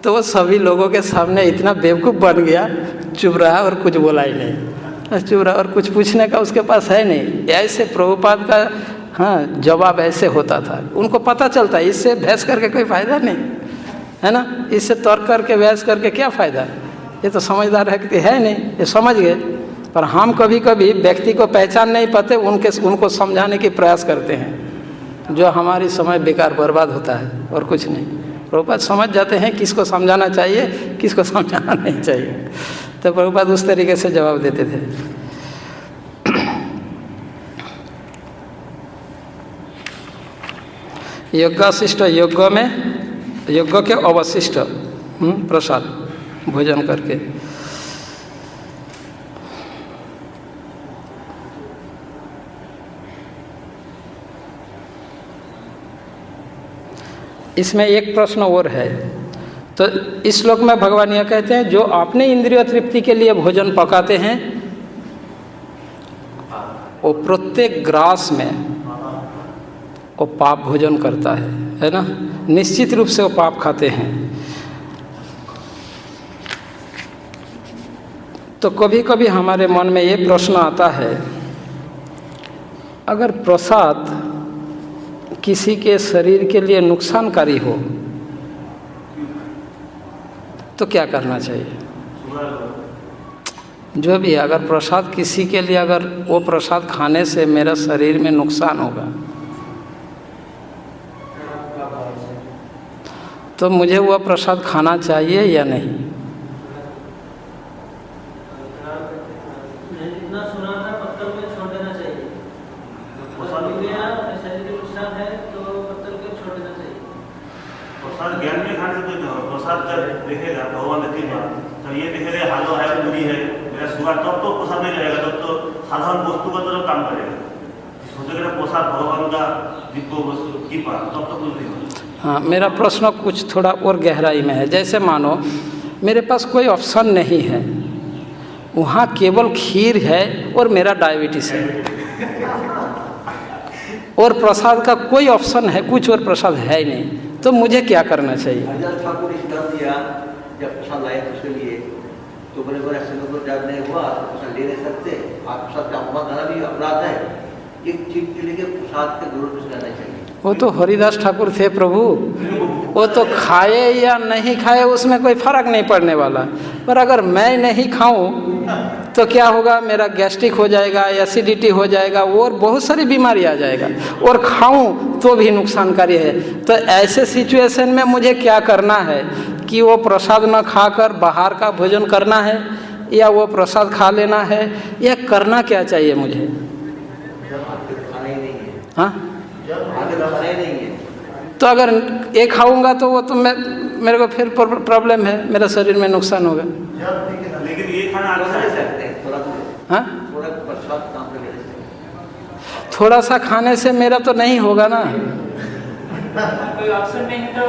तो वो सभी लोगों के सामने इतना बेवकूफ़ बन गया, चुप रहा और कुछ बोला ही नहीं। चुप रहा और कुछ पूछने का उसके पास है नहीं। ऐसे प्रभुपाद का हाँ जवाब ऐसे होता था। उनको पता चलता है इससे बहस करके कोई फ़ायदा नहीं है ना, इससे तर्क करके बहस करके क्या फ़ायदा। ये तो समझदार व्यक्ति है नहीं, ये समझ गए। पर हम कभी कभी व्यक्ति को पहचान नहीं पाते, उनको समझाने की प्रयास करते हैं, जो हमारी समय बेकार बर्बाद होता है और कुछ नहीं। प्रभुपाद समझ जाते हैं किसको समझाना चाहिए, किसको समझाना नहीं चाहिए। तो प्रभुपाद उस तरीके से जवाब देते थे। यज्ञाशिष्ट, यज्ञ में यज्ञ के अवशिष्ट प्रसाद भोजन करके। इसमें एक प्रश्न और है। तो इस श्लोक में भगवान यह कहते हैं जो अपने इंद्रिय तृप्ति के लिए भोजन पकाते हैं वो प्रत्येक ग्रास में वो पाप भोजन करता है ना, निश्चित रूप से वो पाप खाते हैं। तो कभी कभी हमारे मन में ये प्रश्न आता है, अगर प्रसाद किसी के शरीर के लिए नुकसानकारी हो तो क्या करना चाहिए? जो भी है, अगर प्रसाद किसी के लिए, अगर वो प्रसाद खाने से मेरा शरीर में नुकसान होगा तो मुझे वह प्रसाद खाना चाहिए या नहीं? ज्ञान में खाने से कोई नहीं, प्रसाद जब देखेगा भगवान की बात, जब ये देखेगा हालो है, पूरी है, मेरा शुगर, तब तो प्रसाद नहीं रहेगा, तब तो साधारण वस्तु का तरफ काम करेगा। सोचेगा ना प्रसाद भगवान का जिसको वस्तु की बात, तब तो कुछ नहीं होगा। हाँ, मेरा प्रश्न कुछ थोड़ा और गहराई में है। जैसे मानो मेरे पास कोई ऑप्शन नहीं है, वहाँ केवल खीर है और मेरा डायबिटीज़ है और प्रसाद का कोई ऑप्शन है, कुछ और प्रसाद है ही नहीं, तो मुझे क्या करना चाहिए? हरिदास ठाकुर इस नाम दिया जब प्रसाद लाए उसके लिए, तो बड़े बड़े ऐसे लोगों को जब नहीं हुआ तो प्रसाद ले नहीं सकते। आप प्रसाद का अपमान करना भी अपराध है। एक चीज के लिए प्रसाद के जरूर कुछ रहना चाहिए। वो तो हरिदास ठाकुर थे प्रभु, वो तो खाए या नहीं खाए उसमें कोई फर्क नहीं पड़ने वाला। पर अगर मैं नहीं खाऊं तो क्या होगा? मेरा गैस्ट्रिक हो जाएगा, एसिडिटी हो जाएगा और बहुत सारी बीमारी आ जाएगा, और खाऊं तो भी नुकसानकारी है। तो ऐसे सिचुएशन में मुझे क्या करना है कि वो प्रसाद न खाकर बाहर का भोजन करना है या वो प्रसाद खा लेना है, या करना क्या चाहिए मुझे? खाना ही नहीं है। हाँ, आगे खाना ही नहीं है। तो अगर एक खाऊंगा तो वो तो मेरे को फिर प्रॉब्लम है, मेरा शरीर में नुकसान होगा। लेकिन ये खाना अच्छा है, हाँ, थोड़ा प्रसाद काम कर ले सकते हैं। थोड़ा सा खाने से मेरा तो नहीं होगा ना। कोई ऑप्शन नहीं है तो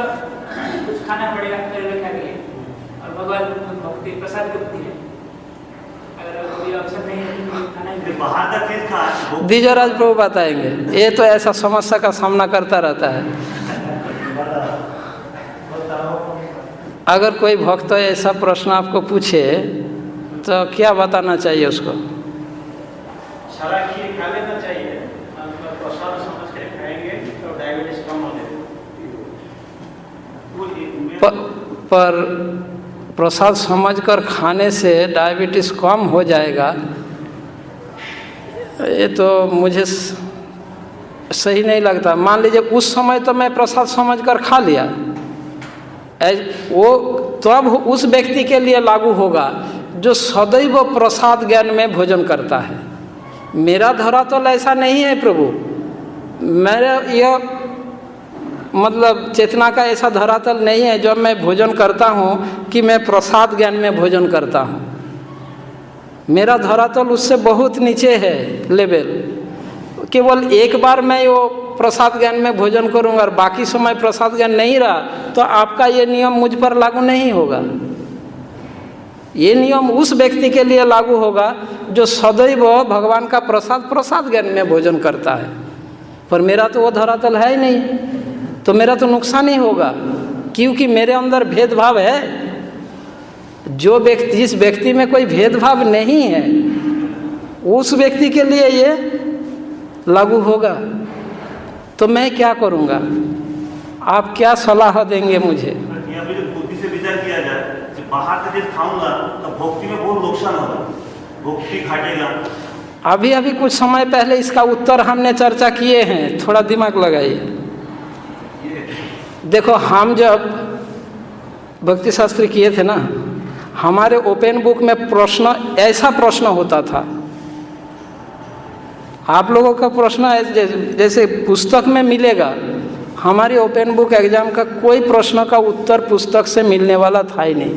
कुछ खाना पड़ेगा रखा के लिए, और भगवान भक्ति प्रसाद की बुद्धि है। अगर कोई ऑप्शन नहीं है तो खाना ही बाहर का चीज खा। द्विजराज प्रभु बताएंगे, ये तो ऐसा समस्या का सामना करता रहता है। अगर कोई भक्त ऐसा प्रश्न आपको पूछे तो क्या बताना चाहिए उसको? सारा खीर खा लेना चाहिए, प्रसाद समझ के खाएंगे तो डायबिटीज कम हो जाएगी। पर प्रसाद समझकर खाने से डायबिटीज़ कम हो जाएगा, ये तो मुझे सही नहीं लगता। मान लीजिए उस समय तो मैं प्रसाद समझकर खा लिया, वो तब उस व्यक्ति के लिए लागू होगा जो सदैव प्रसाद ज्ञान में भोजन करता है। मेरा धरातल ऐसा नहीं है प्रभु, मेरा यह मतलब चेतना का ऐसा धरातल नहीं है जब मैं भोजन करता हूँ कि मैं प्रसाद ज्ञान में भोजन करता हूँ। मेरा धरातल उससे बहुत नीचे है लेवल। केवल एक बार मैं वो प्रसाद ज्ञान में भोजन करूँगा और बाकी समय प्रसाद ज्ञान नहीं रहा तो आपका ये नियम मुझ पर लागू नहीं होगा। ये नियम उस व्यक्ति के लिए लागू होगा जो सदैव भगवान का प्रसाद ज्ञान में भोजन करता है। पर मेरा तो वो धरातल है ही नहीं, तो मेरा तो नुकसान ही होगा, क्योंकि मेरे अंदर भेदभाव है। जो व्यक्ति, जिस व्यक्ति में कोई भेदभाव नहीं है उस व्यक्ति के लिए ये लागू होगा। तो मैं क्या करूँगा? आप क्या सलाह देंगे मुझे? बुद्धि से विचार किया जाए कि बाहर का चीज खाऊंगा तो भक्ति में बहुत नुकसान होगा, भक्ति घटेगा। अभी कुछ समय पहले इसका उत्तर हमने चर्चा किए हैं, थोड़ा दिमाग लगाइए। देखो, हम जब भक्ति शास्त्री किए थे ना, हमारे ओपन बुक में प्रश्न, ऐसा प्रश्न होता था। आप लोगों का प्रश्न जैसे पुस्तक में मिलेगा, हमारी ओपन बुक एग्जाम का कोई प्रश्न का उत्तर पुस्तक से मिलने वाला था ही नहीं।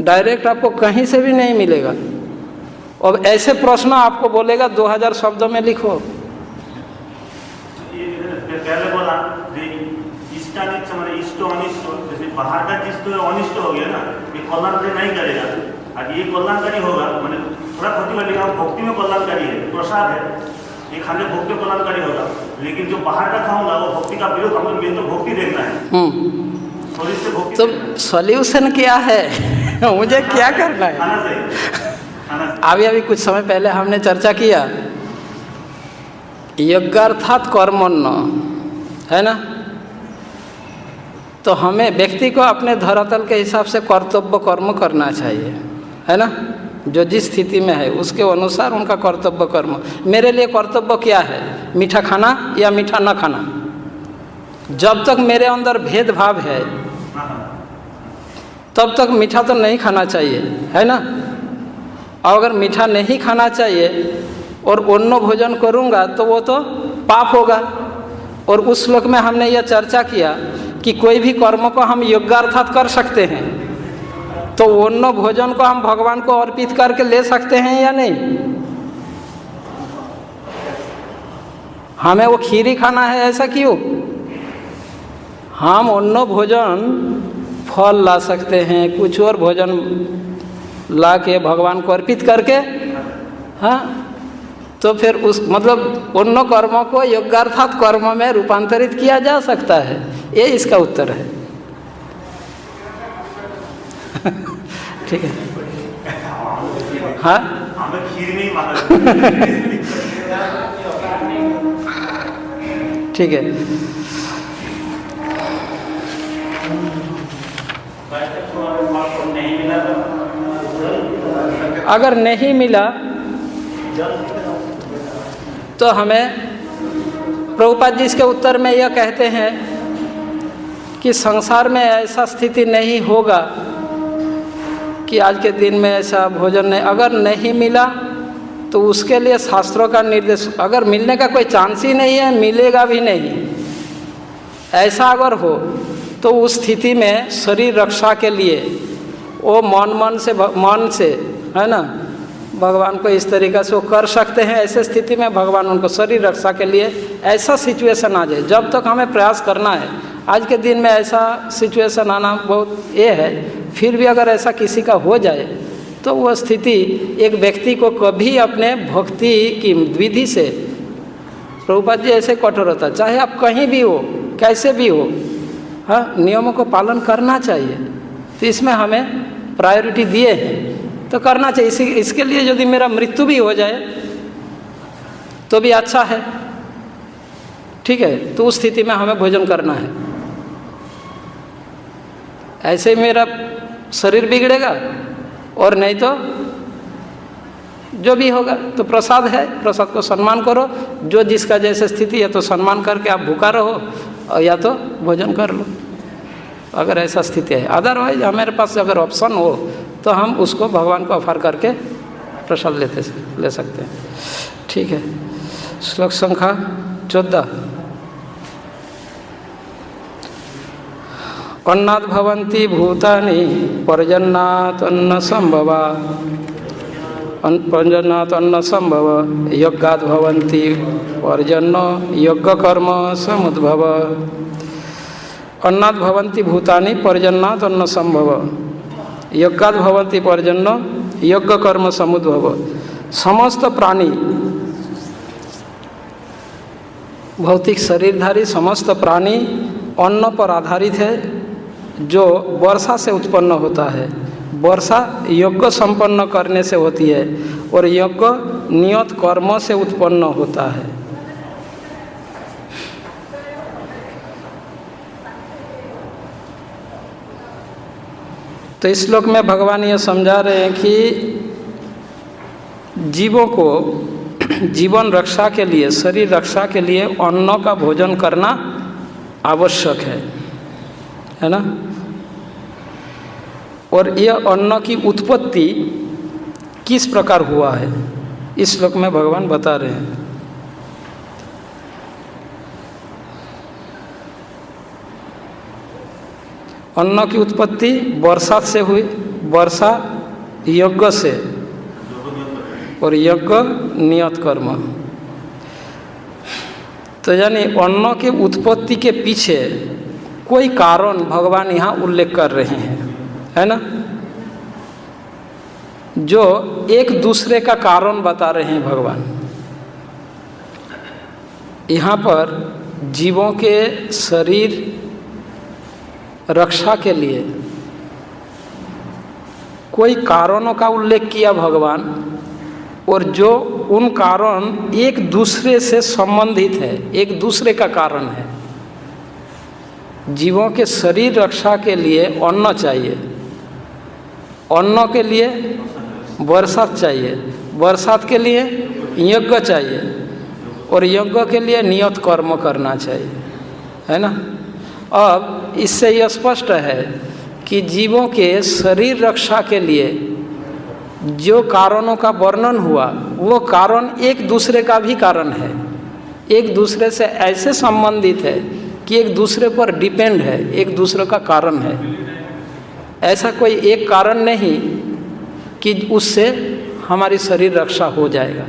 डायरेक्ट आपको कहीं से भी नहीं मिलेगा। और ऐसे प्रश्न आपको बोलेगा 2000 शब्दों में लिखो। पहले बोला इष्टानिष्ट माने इष्ट अनिष्ट, जैसे बाहर का चीज तो अनिष्ट हो गया ना, ये कल्याणकारी नहीं करेगा, और ये कल्याणकारी होगा माने थोड़ा क्षति वाली भक्ति में कल्याणकारी है, प्रसाद है, ये खाने भक्ति कल्याणकारी होगा। लेकिन जो बाहर का खाऊंगा वो भक्ति का विरोध, हमें मेन तो भक्ति देखना है, शरीर से भक्ति। तो सॉल्यूशन क्या है? मुझे क्या करना है? खाना चाहिए, अभी कुछ समय पहले हमने चर्चा किया यज्ञार्थात कर्मण्य, है ना? तो हमें व्यक्ति को अपने धरातल के हिसाब से कर्तव्य कर्म करना चाहिए, है ना? जो जिस स्थिति में है उसके अनुसार उनका कर्तव्य कर्म। मेरे लिए कर्तव्य क्या है? मीठा खाना या मीठा न खाना। जब तक मेरे अंदर भेदभाव है तब तक मीठा तो नहीं खाना चाहिए, है ना? और अगर मीठा नहीं खाना चाहिए और अन्न भोजन करूँगा तो वो तो पाप होगा। और उस श्लोक में हमने यह चर्चा किया कि कोई भी कर्म को हम यज्ञार्थात कर सकते हैं, तो अन्न भोजन को हम भगवान को अर्पित करके ले सकते हैं या नहीं? हमें वो खीर खाना है ऐसा क्यों? हम अन्न भोजन फल ला सकते हैं, कुछ और भोजन ला के भगवान को अर्पित करके, हाँ, तो फिर उस मतलब उन कर्मों को यज्ञार्थात कर्म में रूपांतरित किया जा सकता है। ये इसका उत्तर है। ठीक है, हाँ, हमें खीर नहीं माना। ठीक है। अगर नहीं मिला तो हमें प्रभुपाद जी इसके उत्तर में यह कहते हैं कि संसार में ऐसा स्थिति नहीं होगा कि आज के दिन में ऐसा भोजन नहीं, अगर नहीं मिला तो उसके लिए शास्त्रों का निर्देश, अगर मिलने का कोई चांस ही नहीं है, मिलेगा भी नहीं, ऐसा अगर हो तो उस स्थिति में शरीर रक्षा के लिए वो मन से है ना भगवान को इस तरीक़े से वो कर सकते हैं। ऐसे स्थिति में भगवान उनको शरीर रक्षा के लिए ऐसा सिचुएशन आ जाए, जब तक हमें प्रयास करना है। आज के दिन में ऐसा सिचुएशन आना बहुत ये है, फिर भी अगर ऐसा किसी का हो जाए तो वह स्थिति एक व्यक्ति को कभी अपने भक्ति की विधि से, प्रभुपाद जी ऐसे कठोर होता, चाहे आप कहीं भी हो, कैसे भी हो, हाँ, नियमों को पालन करना चाहिए। तो इसमें हमें प्रायोरिटी दिए हैं तो करना चाहिए। इसके लिए यदि मेरा मृत्यु भी हो जाए तो भी अच्छा है, ठीक है, तो उस स्थिति में हमें भोजन करना है। ऐसे मेरा शरीर बिगड़ेगा और नहीं तो जो भी होगा तो प्रसाद है, प्रसाद को सम्मान करो। जो जिसका जैसे स्थिति है तो सम्मान करके आप भूखा रहो और या तो भोजन कर लो, अगर ऐसा स्थिति है। अदरवाइज हमारे पास अगर ऑप्शन हो तो हम उसको भगवान को ऑफर करके प्रसाद ले सकते हैं। ठीक है, श्लोक संख्या 14। अन्नात् भवन्ति भूतानि पर्जन्यात् अन्न संभवा, पर्जन्यात् अन्न संभव, यज्ञात् भवन्ति पर्जन्य यज्ञ कर्म समुद्भव। अन्नात् भवन्ति भूतानि पर्जन्यात् अन्न संभव, यज्ञात् भवन्ति पर्जन्य यज्ञ कर्म समुद्भव। समस्त प्राणी, भौतिक शरीरधारी समस्त प्राणी अन्न पर आधारित है, जो वर्षा से उत्पन्न होता है। वर्षा यज्ञ संपन्न करने से होती है और यज्ञ नियत कर्म से उत्पन्न होता है। तो इस श्लोक में भगवान ये समझा रहे हैं कि जीवों को जीवन रक्षा के लिए, शरीर रक्षा के लिए अन्न का भोजन करना आवश्यक है ना। और यह अन्न की उत्पत्ति किस प्रकार हुआ है इस श्लोक में भगवान बता रहे हैं। अन्न की उत्पत्ति वर्षा से हुई, वर्षा यज्ञ से और यज्ञ नियत कर्म। तो यानी अन्न के उत्पत्ति के पीछे कोई कारण भगवान यहाँ उल्लेख कर रहे हैं, है ना, जो एक दूसरे का कारण बता रहे हैं भगवान। यहाँ पर जीवों के शरीर रक्षा के लिए कोई कारणों का उल्लेख किया भगवान, और जो उन कारण एक दूसरे से संबंधित है, एक दूसरे का कारण है। जीवों के शरीर रक्षा के लिए अन्न चाहिए, अन्न के लिए बरसात चाहिए, बरसात के लिए यज्ञ चाहिए, और यज्ञ के लिए नियत कर्म करना चाहिए, है ना। अब इससे यह स्पष्ट है कि जीवों के शरीर रक्षा के लिए जो कारणों का वर्णन हुआ वो कारण एक दूसरे का भी कारण है, एक दूसरे से ऐसे संबंधित है कि एक दूसरे पर डिपेंड है, एक दूसरे का कारण है। ऐसा कोई एक कारण नहीं कि उससे हमारी शरीर रक्षा हो जाएगा।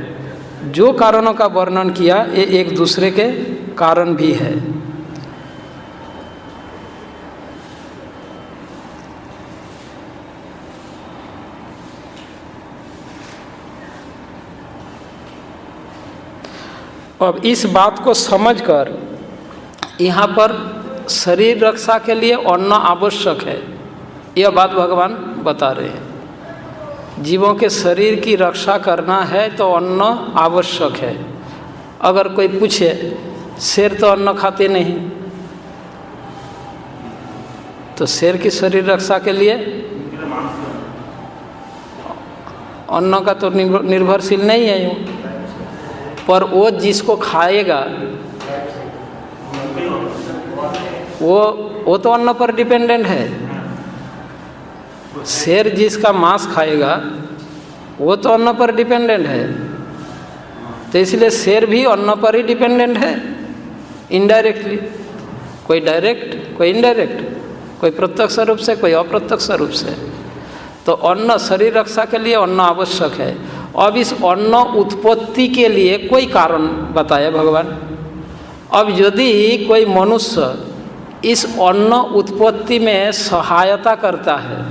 जो कारणों का वर्णन किया ये एक दूसरे के कारण भी है। अब इस बात को समझकर यहाँ पर शरीर रक्षा के लिए अन्न आवश्यक है, यह बात भगवान बता रहे हैं। जीवों के शरीर की रक्षा करना है तो अन्न आवश्यक है। अगर कोई पूछे शेर तो अन्न खाते नहीं, तो शेर की शरीर रक्षा के लिए अन्न का तो निर्भरशील नहीं है यूँ, पर वो जिसको खाएगा वो तो अन्न पर डिपेंडेंट है। शेर जिसका मांस खाएगा वो तो अन्न पर डिपेंडेंट है, तो इसलिए शेर भी अन्न पर ही डिपेंडेंट है इनडायरेक्टली, कोई डायरेक्ट कोई इनडायरेक्ट, कोई प्रत्यक्ष रूप से कोई अप्रत्यक्ष रूप से। तो अन्न शरीर रक्षा के लिए अन्न आवश्यक है। अब इस अन्न उत्पत्ति के लिए कोई कारण बताया भगवान। अब यदि कोई मनुष्य इस अन्न उत्पत्ति में सहायता करता है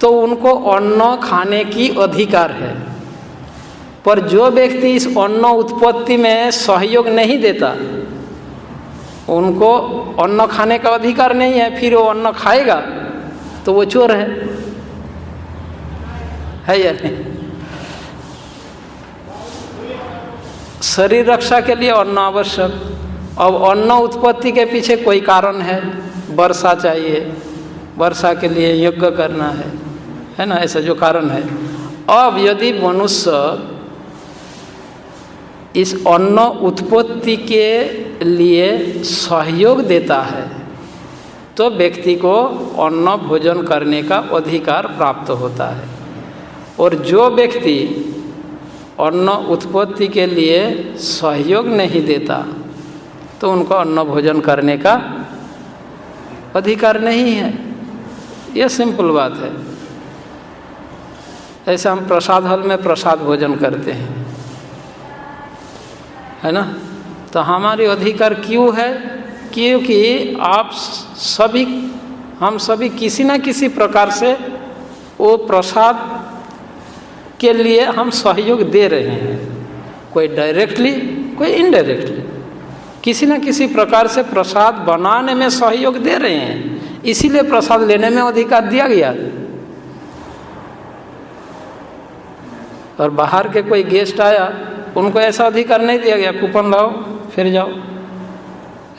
तो उनको अन्न खाने की अधिकार है, पर जो व्यक्ति इस अन्न उत्पत्ति में सहयोग नहीं देता उनको अन्न खाने का अधिकार नहीं है। फिर वो अन्न खाएगा तो वो चोर है या नहीं। शरीर रक्षा के लिए अन्न आवश्यक। अब अन्न उत्पत्ति के पीछे कोई कारण है, वर्षा चाहिए, वर्षा के लिए यज्ञ करना है ना, ऐसा जो कारण है। अब यदि मनुष्य इस अन्न उत्पत्ति के लिए सहयोग देता है तो व्यक्ति को अन्न भोजन करने का अधिकार प्राप्त होता है, और जो व्यक्ति अन्न उत्पत्ति के लिए सहयोग नहीं देता तो उनको अन्न भोजन करने का अधिकार नहीं है। यह सिंपल बात है। ऐसे हम प्रसाद हल में प्रसाद भोजन करते हैं, है ना, तो हमारी अधिकार क्यों है? क्योंकि हम सभी किसी न किसी प्रकार से वो प्रसाद के लिए हम सहयोग दे रहे हैं, कोई डायरेक्टली कोई इनडायरेक्टली, किसी न किसी प्रकार से प्रसाद बनाने में सहयोग दे रहे हैं, इसीलिए प्रसाद लेने में अधिकार दिया गया। और बाहर के कोई गेस्ट आया उनको ऐसा अधिकार नहीं दिया गया, कूपन लाओ फिर जाओ,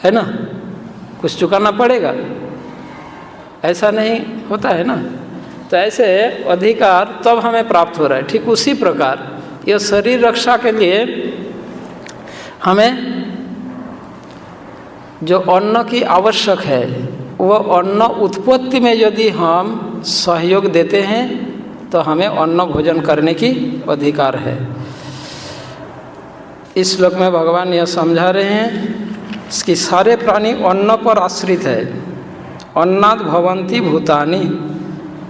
है ना, कुछ चुकाना पड़ेगा, ऐसा नहीं होता है ना। तो ऐसे अधिकार तब हमें प्राप्त हो रहा है। ठीक उसी प्रकार यह शरीर रक्षा के लिए हमें जो अन्न की आवश्यक है वह अन्न उत्पत्ति में यदि हम सहयोग देते हैं तो हमें अन्न भोजन करने की अधिकार है। इस श्लोक में भगवान यह समझा रहे हैं कि सारे प्राणी अन्न पर आश्रित है। अन्नाद भवन्ति भूतानि,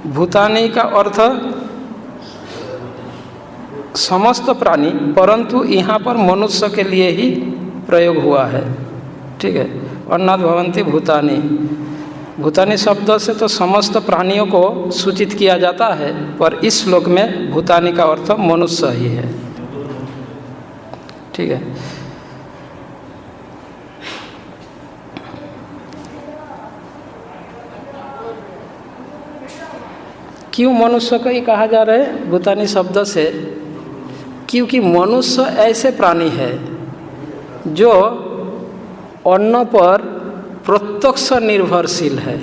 भूतानि का अर्थ समस्त प्राणी, परंतु यहाँ पर मनुष्य के लिए ही प्रयोग हुआ है। ठीक है। अन्नात् भवन्ति भूतानि, भूतानि शब्द से तो समस्त प्राणियों को सूचित किया जाता है, पर इस श्लोक में भूतानि का अर्थ मनुष्य ही है। ठीक है। क्यों मनुष्य को ही कहा जा रहा है भूतानि शब्द से? क्योंकि मनुष्य ऐसे प्राणी है जो अन्न पर प्रत्यक्ष निर्भरशील है।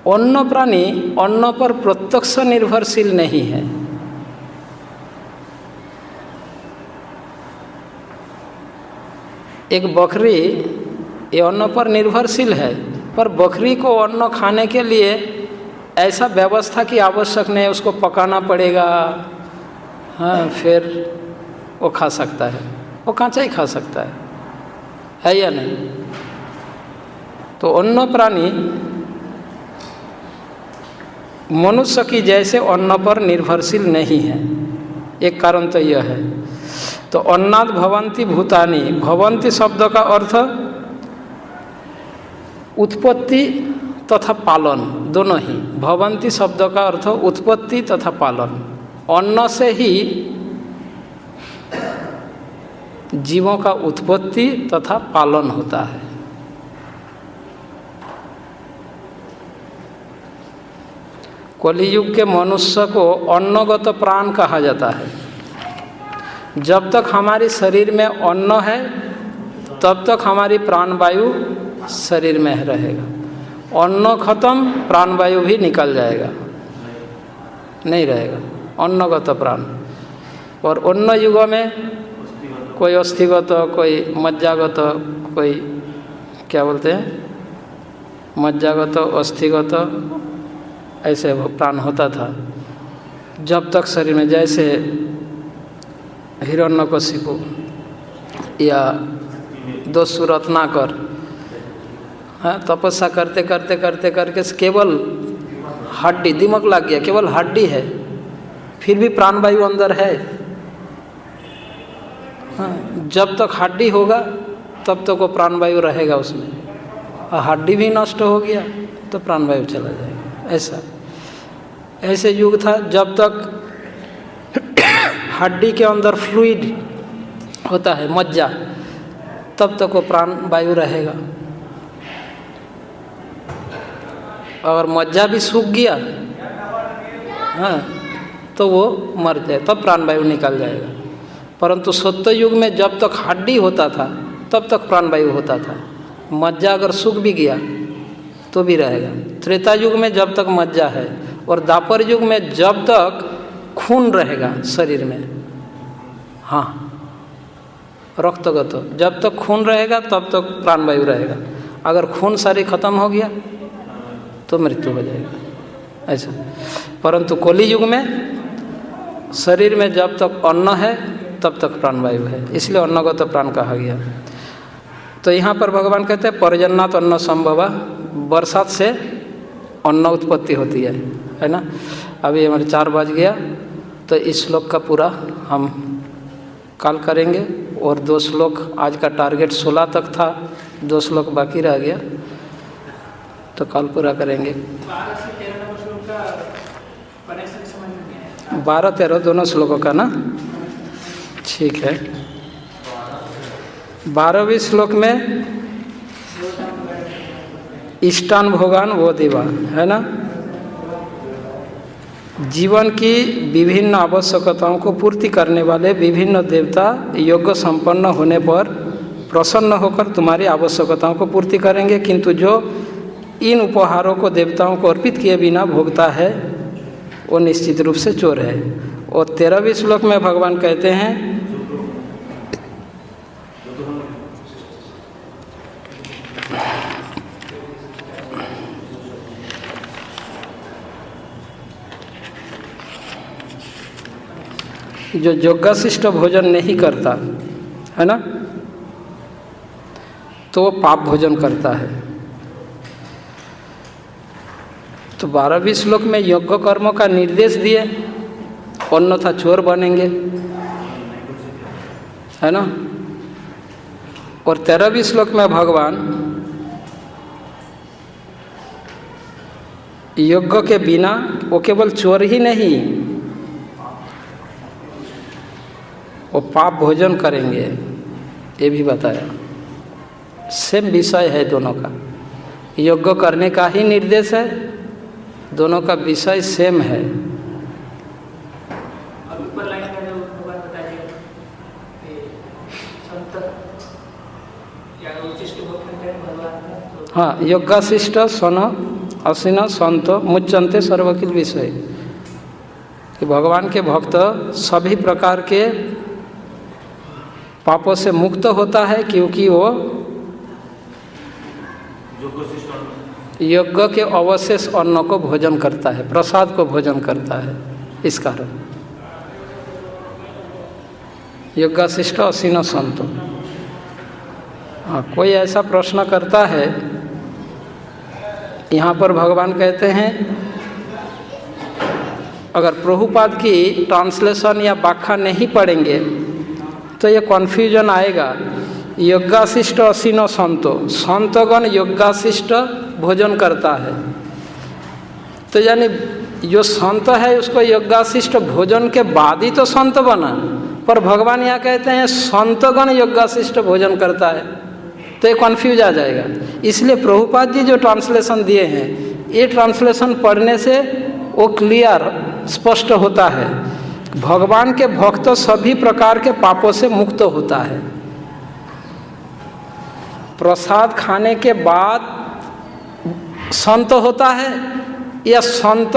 अन्य प्राणी अन्न पर प्रत्यक्ष निर्भरशील नहीं है। एक बकरी ये अन्न पर निर्भरशील है, पर बकरी को अन्न खाने के लिए ऐसा व्यवस्था की आवश्यक नहीं है, उसको पकाना पड़ेगा, हाँ, फिर वो खा सकता है, वो कांचा ही खा सकता है या नहीं? तो अन्य प्राणी मनुष्य की जैसे अन्न पर निर्भरशील नहीं है। एक कारण तो यह है। तो अन्नात् भवन्ति भूतानि, भवन्ति शब्द का अर्थ उत्पत्ति तथा पालन दोनों ही। भवन्ति शब्द का अर्थ उत्पत्ति तथा पालन। अन्न से ही जीवों का उत्पत्ति तथा पालन होता है। कलियुग के मनुष्य को अन्नगत प्राण कहा जाता है। जब तक हमारे शरीर में अन्न है तब तक हमारी प्राणवायु शरीर में रहेगा। अन्न खत्म, प्राणवायु भी निकल जाएगा, नहीं रहेगा अन्नगत प्राण। और अन्न युग में कोई अस्थिगत, कोई मज्जागत, कोई क्या बोलते हैं मज्जागत, अस्थिगत, ऐसे प्राण होता था। जब तक शरीर में, जैसे हिरण्यकशिपु या दस्यु रत्नाकर, हाँ, तपस्या करते करते करते करके केवल हड्डी, दिमाग लग गया, केवल हड्डी है, फिर भी प्राणवायु अंदर है। हाँ, जब तक हड्डी होगा तब तक वो प्राणवायु रहेगा उसमें, और हड्डी भी नष्ट हो गया तो प्राणवायु चला जाएगा। ऐसा ऐसे युग था जब तक हड्डी के अंदर फ्लूइड होता है, मज्जा, तब तक वो प्राणवायु रहेगा। अगर मज्जा भी सूख गया, हाँ, तो वो मर जाए, तब प्राणवायु निकल जाएगा। परंतु सत्य युग में जब तक हड्डी होता था तब तक प्राणवायु होता था। मज्जा अगर सूख भी गया तो भी रहेगा। त्रेता युग में जब तक मज्जा है, और द्वापर युग में जब तक खून रहेगा शरीर में, हाँ, रक्तगत, जब तक खून रहेगा तब तक प्राणवायु रहेगा। अगर खून सारी खत्म हो गया तो मृत्यु हो जाएगा। ऐसा। परंतु कली युग में शरीर में जब तक अन्न है तब तक प्राणवायु है, इसलिए अन्नगत प्राण कहा गया। तो यहाँ पर भगवान कहते हैं पर्जन्यात् अन्न संभवा, बरसात से अन्न उत्पत्ति होती है ना। अभी हमारे 4 बज गया, तो इस श्लोक का पूरा हम कल करेंगे। और 2 श्लोक, आज का टारगेट 16 तक था, 2 श्लोक बाकी रह गया, तो कल पूरा करेंगे। 12 से 13 नंबर श्लोक का कनेक्शन समझ में नहीं आया। 12-13 दोनों श्लोकों का ना, ठीक है। 12वें श्लोक में इष्टान भोगान वो दिवा, है ना। जीवन की विभिन्न आवश्यकताओं को पूर्ति करने वाले विभिन्न देवता योग्य संपन्न होने पर प्रसन्न होकर तुम्हारी आवश्यकताओं को पूर्ति करेंगे, किंतु जो इन उपहारों को देवताओं को अर्पित किए बिना भोगता है वो निश्चित रूप से चोर है। और 13वें श्लोक में भगवान कहते हैं जो योगाशिष्ट भोजन नहीं करता है ना, तो वो पाप भोजन करता है। तो 12वें श्लोक में यज्ञ कर्म का निर्देश दिए, अन्यथा चोर बनेंगे, है ना। और 13वें श्लोक में भगवान यज्ञ के बिना वो केवल चोर ही नहीं, वो पाप भोजन करेंगे, ये भी बताया। सेम विषय है दोनों का, यज्ञ करने का ही निर्देश है, दोनों का विषय सेम है। अब ऊपर लाइन में जो भगवान बताइए कि संत या उच्चिष्ट भोजन करें भगवान का, तो हाँ, यज्ञाशिष्ट सन असीन संत मुच्यन्ते सर्वकिल विषय, कि भगवान के भक्त सभी प्रकार के पापों से मुक्त होता है, क्योंकि वो यज्ञ के अवशेष अन्न को भोजन करता है, प्रसाद को भोजन करता है। इस कारण यज्ञाशिष्ट असीन संत। हाँ, कोई ऐसा प्रश्न करता है, यहाँ पर भगवान कहते हैं अगर प्रभुपाद की ट्रांसलेशन या व्याख्या नहीं पढ़ेंगे तो ये कन्फ्यूजन आएगा। यज्ञाशिष्ट असीन संतो, संतगण यज्ञाशिष्ट भोजन करता है, तो यानी जो संत है उसको यज्ञाशिष्ट भोजन के बाद ही तो संत बना, पर भगवान यहाँ कहते हैं संतगण यज्ञाशिष्ट भोजन करता है, तो ये कन्फ्यूज आ जाएगा। इसलिए प्रभुपाद जी जो ट्रांसलेशन दिए हैं, ये ट्रांसलेशन पढ़ने से वो क्लियर स्पष्ट होता है, भगवान के भक्त सभी प्रकार के पापों से मुक्त होता है। प्रसाद खाने के बाद संत होता है या संत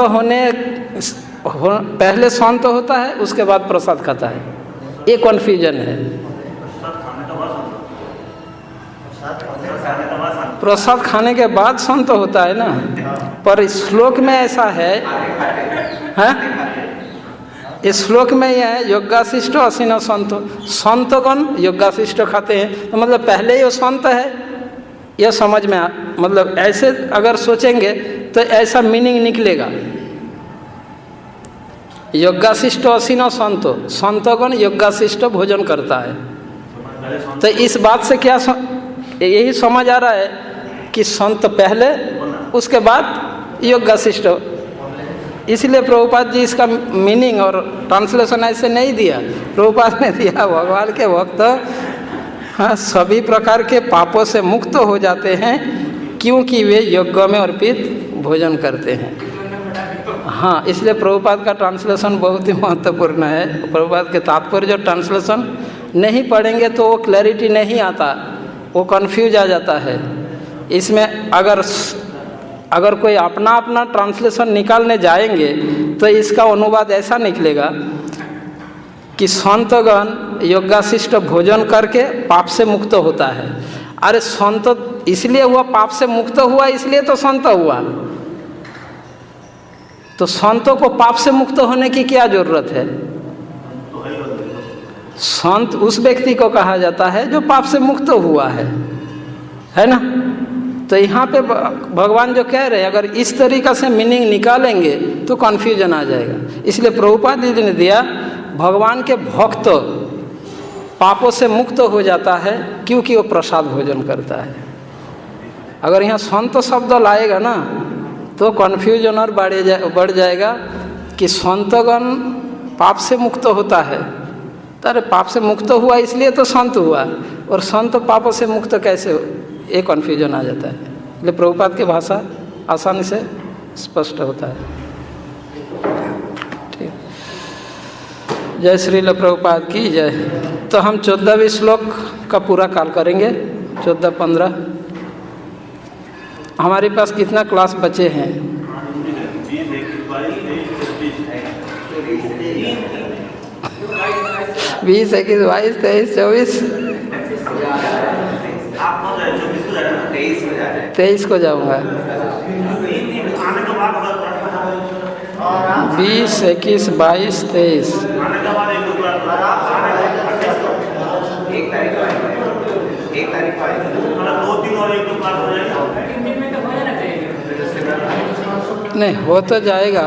पहले संत होता है उसके बाद प्रसाद खाता है, ये कन्फ्यूजन है। प्रसाद खाने के बाद संत होता है ना, पर इस श्लोक में ऐसा है, इस श्लोक में यह है यज्ञाशिष्ट असीन संत, संतगण यज्ञाशिष्ट खाते हैं, तो मतलब पहले ही वो संत है, यह समझ में मतलब ऐसे अगर सोचेंगे तो ऐसा मीनिंग निकलेगा। यज्ञाशिष्ट असीन संतो, संतगण यज्ञाशिष्ट भोजन करता है, तो इस बात से क्या यही समझ आ रहा है कि संत पहले उसके बाद यज्ञाशिष्ट। इसलिए प्रभुपाद जी इसका मीनिंग और ट्रांसलेशन ऐसे नहीं दिया, प्रभुपाद ने दिया भगवान के भक्त हाँ सभी प्रकार के पापों से मुक्त हो जाते हैं, क्योंकि वे यज्ञ में अर्पित भोजन करते हैं। हाँ, इसलिए प्रभुपाद का ट्रांसलेशन बहुत ही महत्वपूर्ण है। प्रभुपाद के तात्पर्य जो ट्रांसलेशन नहीं पढ़ेंगे तो वो क्लैरिटी नहीं आता, वो कन्फ्यूज आ जाता है। इसमें अगर कोई अपना अपना ट्रांसलेशन निकालने जाएंगे तो इसका अनुवाद ऐसा निकलेगा कि संतगण यज्ञाशिष्ट भोजन करके पाप से मुक्त होता है। अरे संत इसलिए हुआ, पाप से मुक्त हुआ इसलिए तो संत हुआ, तो संतों को पाप से मुक्त होने की क्या जरूरत है? संत उस व्यक्ति को कहा जाता है जो पाप से मुक्त हुआ है ना। तो यहाँ पे भगवान जो कह रहे हैं, अगर इस तरीक़ा से मीनिंग निकालेंगे तो कन्फ्यूजन आ जाएगा। इसलिए प्रभुपाद जी ने दिया भगवान के भक्त पापों से मुक्त हो जाता है क्योंकि वो प्रसाद भोजन करता है। अगर यहाँ संत शब्द लाएगा ना तो कन्फ्यूजन और बढ़ जाएगा कि संतगण पाप से मुक्त होता है, तो अरे पाप से मुक्त हुआ इसलिए तो संत हुआ, और संत पापों से मुक्त कैसे हो, ये कन्फ्यूजन आ जाता है। इसलिए प्रभुपाद की भाषा आसानी से स्पष्ट होता है। ठीक, जय श्रील प्रभुपाद की जय। तो हम 14वें श्लोक का पूरा काल करेंगे, 14-15। हमारे पास कितना क्लास बचे हैं? 20, 21, 22, 23, 24, 23 को जाऊँगा। 20, 21, 22, 23। नहीं हो तो जाएगा।